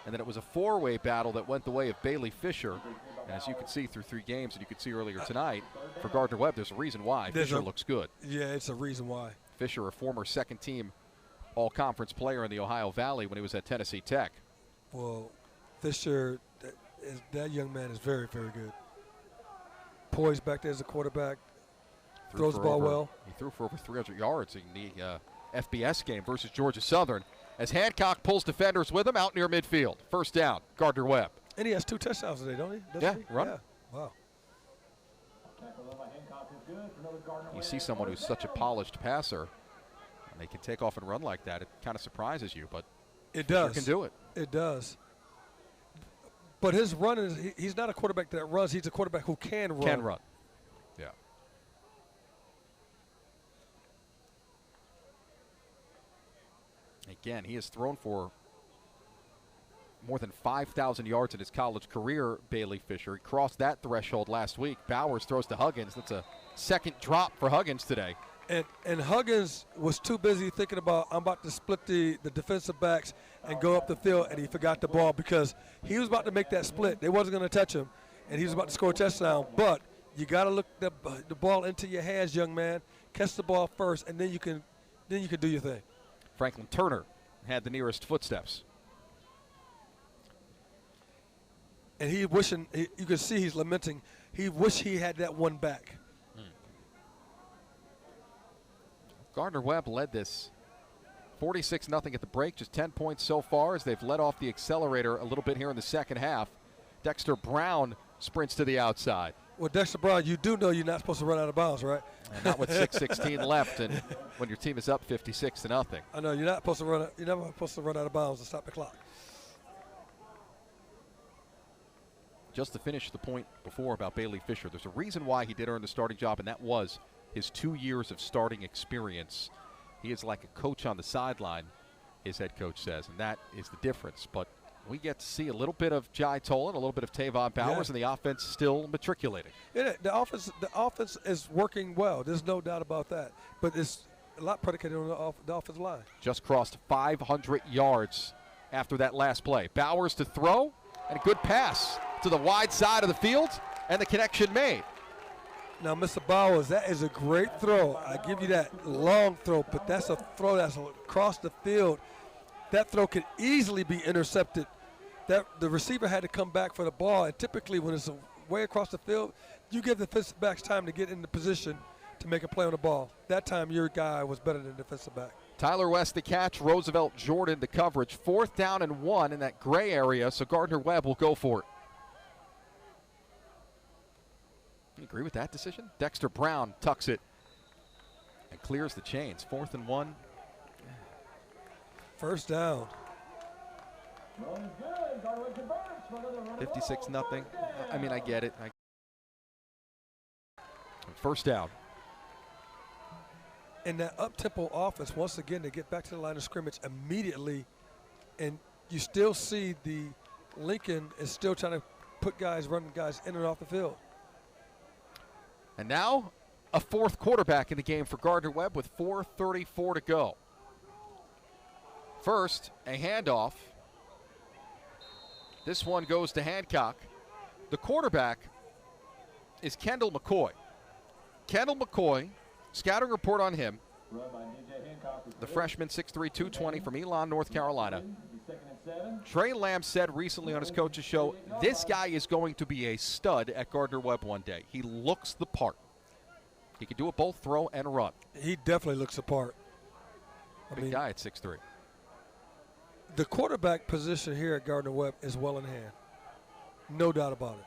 And then it was a four-way battle that went the way of Bailey Fisher. And as you can see through 3 games, and you could see earlier tonight, for Gardner Webb, there's a reason why Fisher looks good. Yeah, it's a reason why. Fisher, a former second-team all-conference player in the Ohio Valley when he was at Tennessee Tech. Well, Fisher, that young man is very, very good. Poised back there as a quarterback, throws the ball well. He threw for over 300 yards in the FBS game versus Georgia Southern as Hancock pulls defenders with him out near midfield. First down, Gardner Webb. And he has 2 touchdowns today, don't he? Run. Yeah. Wow. You see someone who's such a polished passer, and they can take off and run like that. It kind of surprises you, but it Fisher does. can do it. It does. But his run is, he's not a quarterback that runs. He's a quarterback who can run. Can run. Yeah. Again, he has thrown for more than 5,000 yards in his college career, Bailey Fisher. He crossed that threshold last week. Bowers throws to Huggins. That's a second drop for Huggins today. And Huggins was too busy thinking about, I'm about to split the defensive backs and go up the field, and he forgot the ball because he was about to make that split. They wasn't going to touch him, and he was about to score a touchdown. But you got to look the ball into your hands, young man. Catch the ball first, and then you can do your thing. Franklin Turner had the nearest footsteps. And he wishing, you can see he's lamenting. He wished he had that one back. Gardner Webb led this 46-0 at the break, just 10 points so far as they've let off the accelerator a little bit here in the second half. Dexter Brown sprints to the outside. Well, Dexter Brown, you do know you're not supposed to run out of bounds, right? And not with 6:16 left, and when your team is up 56-0. I know you're not supposed to run. You're never supposed to run out of bounds to stop the clock. Just to finish the point before about Bailey Fisher, there's a reason why he did earn the starting job, and that was his 2 years of starting experience. He is like a coach on the sideline, his head coach says, and that is the difference. But we get to see a little bit of Jai Tolan, a little bit of Tavon Bowers, and the offense still matriculating. Yeah, the offense is working well. There's no doubt about that. But it's a lot predicated on the offensive line. Just crossed 500 yards after that last play. Bowers to throw, and a good pass to the wide side of the field, and the connection made. Now, Mr. Bowers, that is a great throw. I give you that long throw, but that's a throw that's across the field. That throw could easily be intercepted. The receiver had to come back for the ball, and typically when it's way across the field, you give the defensive backs time to get in the position to make a play on the ball. That time your guy was better than the defensive back. Tyler West the catch, Roosevelt Jordan the coverage. 4th down and 1 in that gray area, so Gardner Webb will go for it. You agree with that decision? Dexter Brown tucks it and clears the chains. 4th and 1. First down. 56-0. I mean, I get it. First down. And that up-tempo offense, once again, they get back to the line of scrimmage immediately, and you still see the Lincoln is still trying to put guys, running guys in and off the field. And now a 4th quarterback in the game for Gardner Webb with 4:34 to go. First, a handoff. This one goes to Hancock. The quarterback is Kendall McCoy. Kendall McCoy, scouting report on him, the freshman, 6'3", 220 from Elon, North Carolina. Trey Lamb said recently on his coach's show, this guy is going to be a stud at Gardner Webb one day. He looks the part. He can do it both throw and run. He definitely looks the part. Big guy at 6'3". The quarterback position here at Gardner Webb is well in hand. No doubt about it.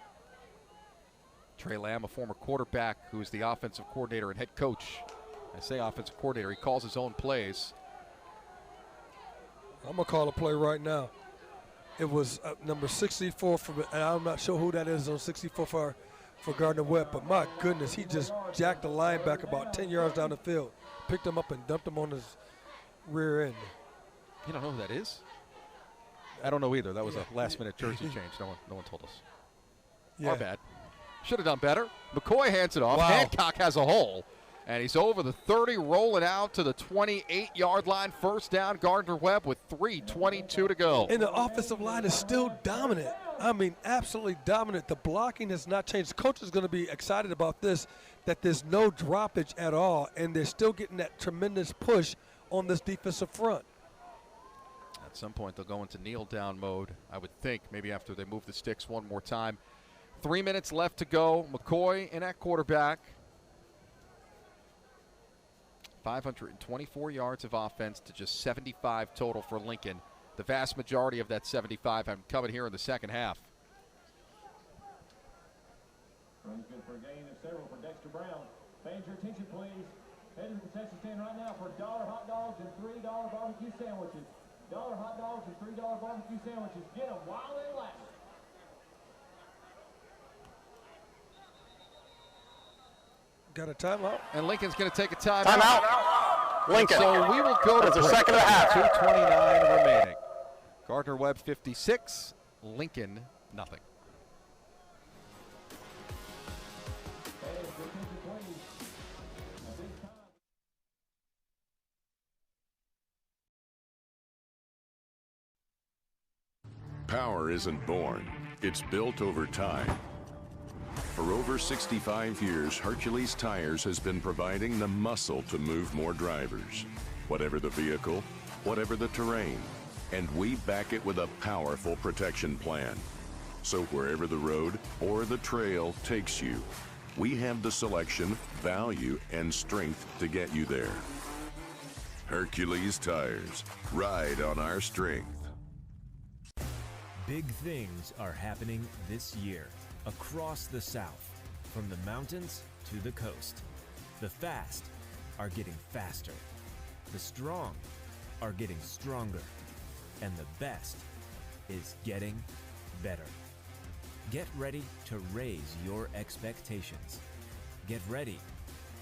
Trey Lamb, a former quarterback who is the offensive coordinator and head coach. I say offensive coordinator. He calls his own plays. I'm going to call a play right now. It was number 64, and I'm not sure who that is on 64 for Gardner Webb, but my goodness, he just jacked the linebacker about 10 yards down the field, picked him up and dumped him on his rear end. You don't know who that is? I don't know either. That was a last-minute jersey change. No one told us. Yeah. Our bad. Should have done better. McCoy hands it off. Wow. Hancock has a hole. And he's over the 30, rolling out to the 28-yard line. First down, Gardner Webb with 3:22 to go. And the offensive line is still dominant. I mean, absolutely dominant. The blocking has not changed. The coach is going to be excited about this, that there's no droppage at all, and they're still getting that tremendous push on this defensive front. At some point, they'll go into kneel-down mode, I would think, maybe after they move the sticks one more time. 3 minutes left to go. McCoy in at quarterback. 524 yards of offense to just 75 total for Lincoln. The vast majority of that 75 have coming here in the second half. Runs good for a gain of several for Dexter Brown. Fans, your attention, please. Head to the concession stand right now for $1 hot dogs and $3 barbecue sandwiches. $1 hot dogs and $3 barbecue sandwiches. Get them while they last. Got a timeout. And Lincoln's going to take a timeout. Timeout. Lincoln. So we will go to the break. second of the half. 2:29 remaining. Gardner Webb 56, Lincoln nothing. Power isn't born, it's built over time. For over 65 years, Hercules Tires has been providing the muscle to move more drivers. Whatever the vehicle, whatever the terrain, and we back it with a powerful protection plan. So wherever the road or the trail takes you, we have the selection, value, and strength to get you there. Hercules Tires, ride on our strength. Big things are happening this year across the South, from the mountains to the coast. The fast are getting faster. The strong are getting stronger. And the best is getting better. Get ready to raise your expectations. Get ready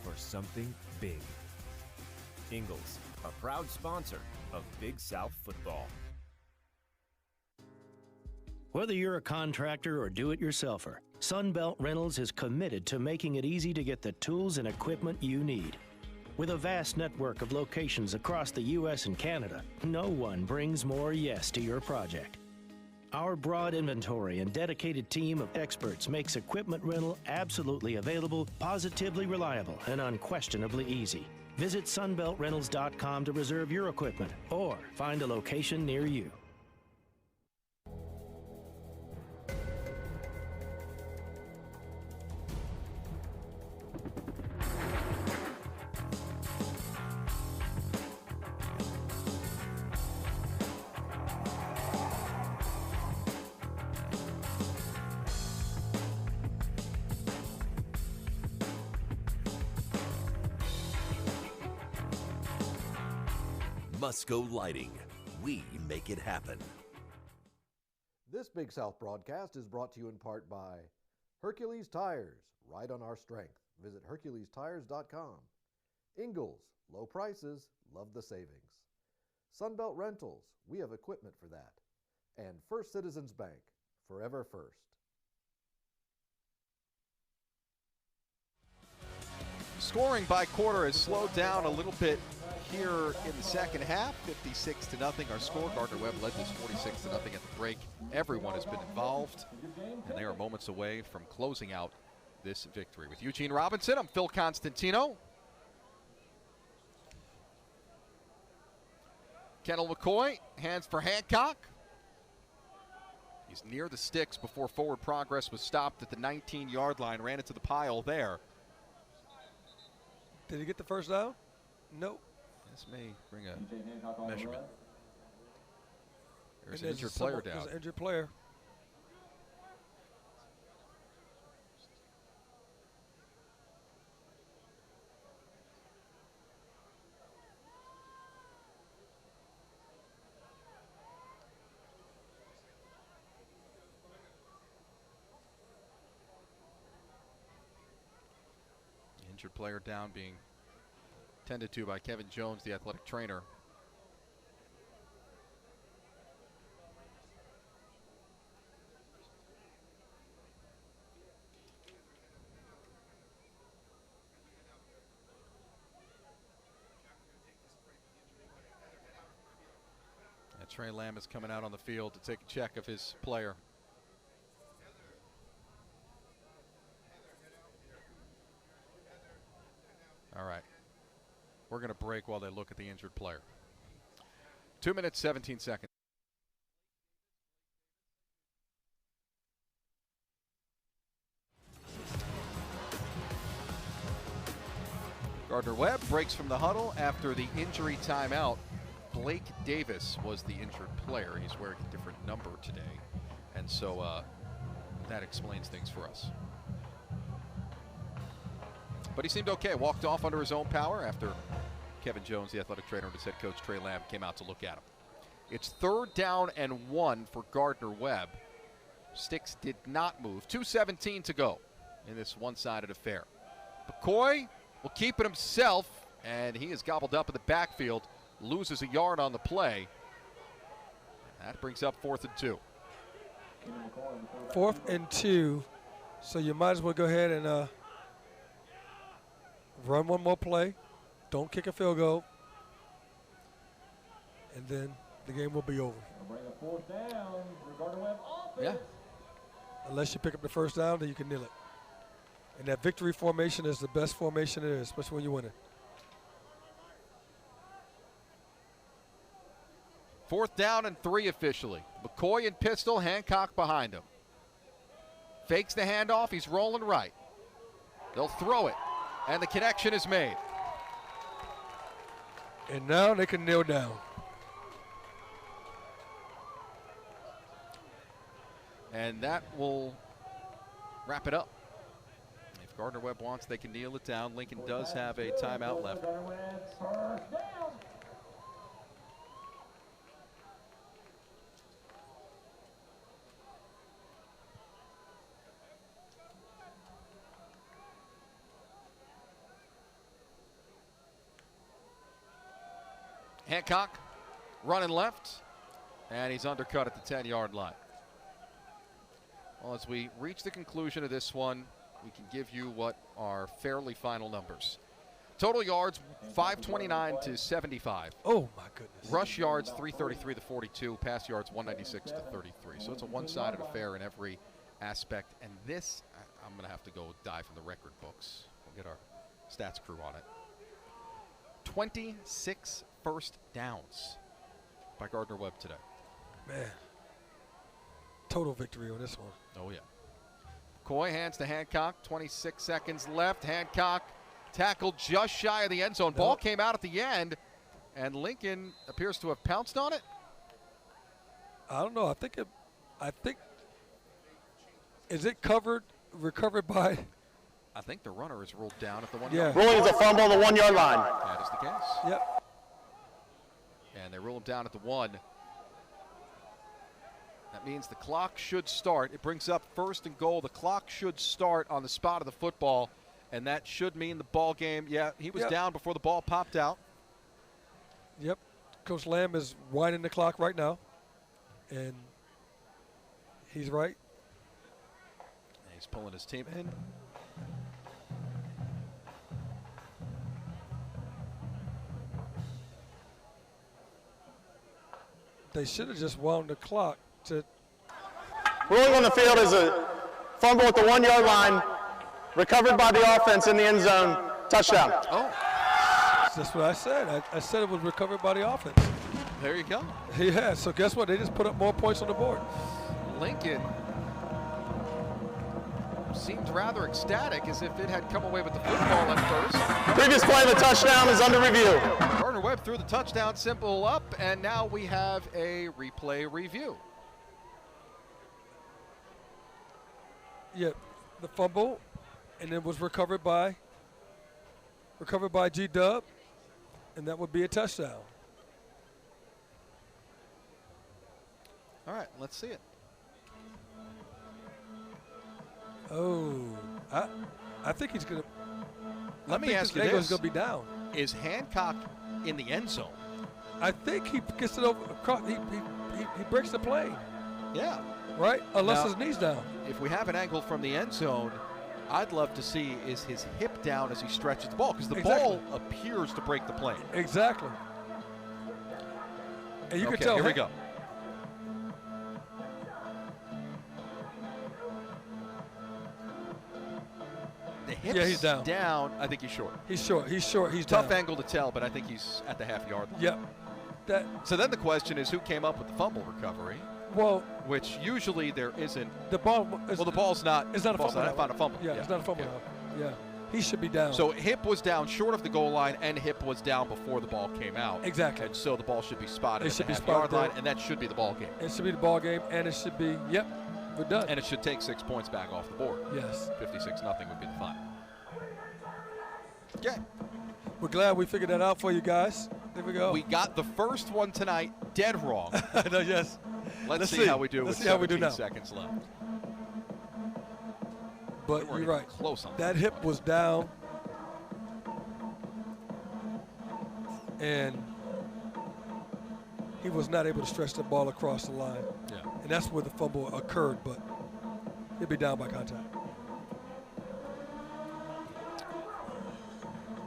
for something big. Ingalls, a proud sponsor of Big South football. Whether you're a contractor or do-it-yourselfer, Sunbelt Rentals is committed to making it easy to get the tools and equipment you need. With a vast network of locations across the U.S. and Canada, no one brings more yes to your project. Our broad inventory and dedicated team of experts makes equipment rental absolutely available, positively reliable, and unquestionably easy. Visit sunbeltrentals.com to reserve your equipment or find a location near you. Musco Lighting. We make it happen. This Big South broadcast is brought to you in part by Hercules Tires, ride on our strength. Visit HerculesTires.com. Ingalls, low prices, love the savings. Sunbelt Rentals, we have equipment for that. And First Citizens Bank, forever first. Scoring by quarter has slowed down a little bit here in the second half. 56-0 our score. Gardner Webb led this 46-0 at the break. Everyone has been involved, and they are moments away from closing out this victory. With Eugene Robinson, I'm Phil Constantino. Kendall McCoy, hands for Hancock. He's near the sticks before forward progress was stopped at the 19-yard line, ran into the pile there. Did he get the first down? Nope. This may bring a measurement. There's an There's injured player down. There's an injured player. Injured player down, being tended to by Kevin Jones, the athletic trainer. Trey Lamb is coming out on the field to take a check of his player. All right. We're going to break while they look at the injured player. 2 minutes, 17 seconds. Gardner Webb breaks from the huddle after the injury timeout. Blake Davis was the injured player. He's wearing a different number today. And so that explains things for us. But he seemed okay. Walked off under his own power after Kevin Jones, the athletic trainer, and his head coach Trey Lamb came out to look at him. It's 3rd down and 1 for Gardner Webb. Sticks did not move. 2:17 to go in this one-sided affair. McCoy will keep it himself, and he is gobbled up in the backfield. Loses a yard on the play. That brings up 4th and 2. 4th and 2. So you might as well go ahead and run one more play. Don't kick a field goal. And then the game will be over. Yeah. Unless you pick up the first down, then you can kneel it. And that victory formation is the best formation there is, especially when you're winning. 4th down and 3 officially. McCoy and pistol, Hancock behind him. Fakes the handoff, he's rolling right. They'll throw it, and the connection is made. And now they can kneel down. And that will wrap it up. If Gardner Webb wants, they can kneel it down. Lincoln does have a timeout left. Hancock running left, and he's undercut at the 10-yard line. Well, as we reach the conclusion of this one, we can give you what are fairly final numbers. Total yards, 529 to 75. Oh, my goodness. Rush yards, 333 to 42. Pass yards, 196 to 33. So it's a one-sided affair in every aspect. And this, I'm going to have to go dive in the record books. We'll get our stats crew on it. 26 first downs by Gardner Webb today. Man. Total victory on this one. Oh, yeah. McCoy hands to Hancock. 26 seconds left. Hancock tackled just shy of the end zone. Ball came out at the end, and Lincoln appears to have pounced on it. I don't know. I think is it recovered by? I think the runner is ruled down at the 1 Yeah. yard. Ruling is a fumble on the 1 yard line. That is the case. Yep. And they rule him down at the 1. That means the clock should start. It brings up 1st and goal. The clock should start on the spot of the football, and that should mean the ball game. Yeah, he was down before the ball popped out. Yep. Coach Lamb is winding the clock right now, and he's right. And he's pulling his team in. They should have just wound the clock to. Ruling on the field is a fumble at the 1 yard line, recovered by the offense in the end zone, touchdown. Oh. That's what I said. I said it was recovered by the offense. There you go. Yeah, so guess what? They just put up more points on the board. Lincoln seemed rather ecstatic, as if it had come away with the football at first. Previous play of the touchdown is under review. Gardner Webb threw the touchdown symbol up, and now we have a replay review. Yeah, the fumble, and it was recovered by G-Dub, and that would be a touchdown. All right, let's see it. Oh, I think he's going to. Let me ask you this. He's going to be down. Is Hancock in the end zone? I think he gets it over. He breaks the plane. Yeah. Right? Unless Now, his knee's down. If we have an angle from the end zone, I'd love to see is his hip down as he stretches the ball, because the ball appears to break the plane. Exactly. And you can Okay, tell. here we go. Hips Yeah, he's down. Down. I think he's short. He's short. He's short. He's Tough down. angle to tell, but I think he's at the half-yard line. Yep. So then the question is, who came up with the fumble recovery? Well, which usually there isn't. The ball. Well, the ball's not. It's not a fumble. Not a fumble. Yeah, it's not a fumble. Yeah. He should be down. So Hip was down short of the goal line, and Hip was down before the ball came out. Exactly. And so the ball should be spotted It should at be the half-yard spotted line, and that should be the ball game. It should be the ball game, and it should be. Yep. We're done. And it should take 6 points back off the board. Yes. 56-0 would be the final. Okay. We're glad we figured that out for you guys. There we go. We got the first one tonight dead wrong. No, yes. Let's see how we do Let's with see how we do 17 now. seconds left. But you're right. Close on that hip was down. And he was not able to stretch the ball across the line. Yeah. And that's where the fumble occurred, but he'll be down by contact.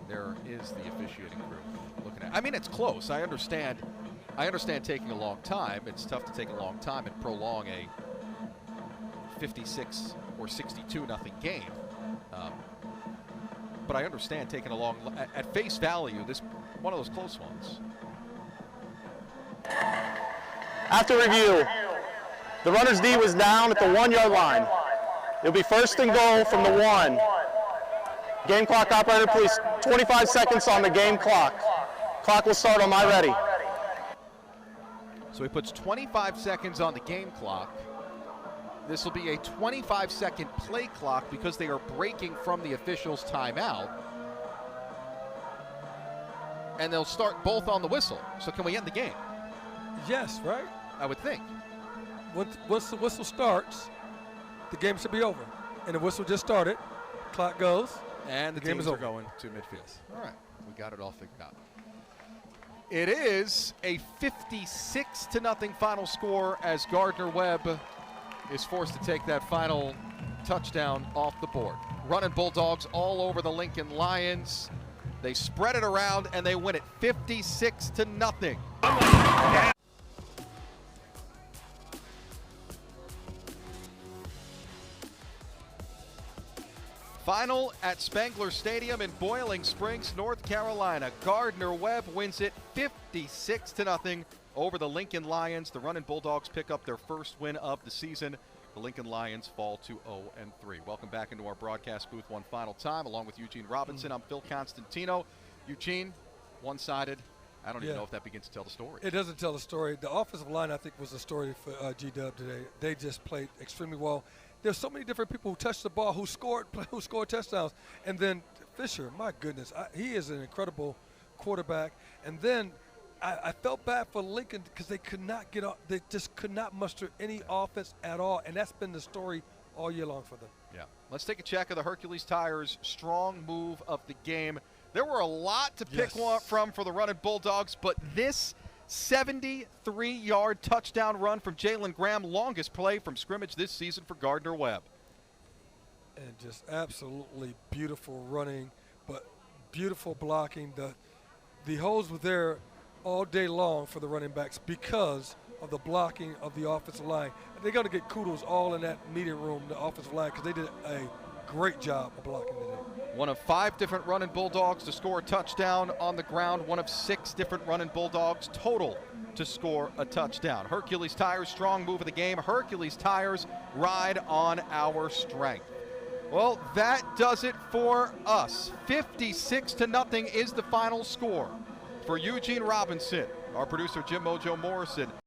There is the officiating crew looking at. I mean, it's close. I understand taking a long time. It's tough to take a long time and prolong a 56 or 62-0 game. But I understand taking a long. At face value, this one of those close ones. After review, the runner's D was down at the 1-yard line. It'll be first and goal from the 1. Game clock operator, please. 25 seconds on the game clock. Clock will start on my ready. So he puts 25 seconds on the game clock. This will be a 25-second play clock because they are breaking from the officials' timeout. And they'll start both on the whistle. So can we end the game? Yes, right? I would think. Once the whistle starts, the game should be over. And the whistle just started. Clock goes. And the game teams is are over. going to midfield. All right. We got it all figured out. It is a 56-0 final score as Gardner Webb is forced to take that final touchdown off the board. Running Bulldogs all over the Lincoln Lions. They spread it around and they win it 56-0. Final at Spangler Stadium in Boiling Springs, North Carolina. Gardner Webb wins it 56-0 over the Lincoln Lions. The Running Bulldogs pick up their first win of the season. The Lincoln Lions fall to 0-3. Welcome back into our broadcast booth one final time, along with Eugene Robinson. I'm Phil Constantino. Eugene, one-sided. I don't even know if that begins to tell the story. It doesn't tell the story. The offensive line, I think, was the story for G-Dub today. They just played extremely well. There's so many different people who touched the ball, who scored touchdowns. And then Fisher, my goodness, he is an incredible quarterback. And then I felt bad for Lincoln because they could not get off. They just could not muster any offense at all. And that's been the story all year long for them. Yeah. Let's take a check of the Hercules Tires strong move of the game. There were a lot to pick from for the Running Bulldogs, but this 73-yard touchdown run from Jalen Graham, longest play from scrimmage this season for Gardner Webb. And just absolutely beautiful running, but beautiful blocking. The holes were there all day long for the running backs because of the blocking of the offensive line. And they're going to get kudos all in that meeting room, the offensive line, because they did a great job of blocking today. One of 5 different Running Bulldogs to score a touchdown on the ground. One of 6 different Running Bulldogs total to score a touchdown. Hercules Tires, strong move of the game. Hercules Tires, ride on our strength. Well, that does it for us. 56-0 is the final score. For Eugene Robinson, our producer Jim Mojo Morrison,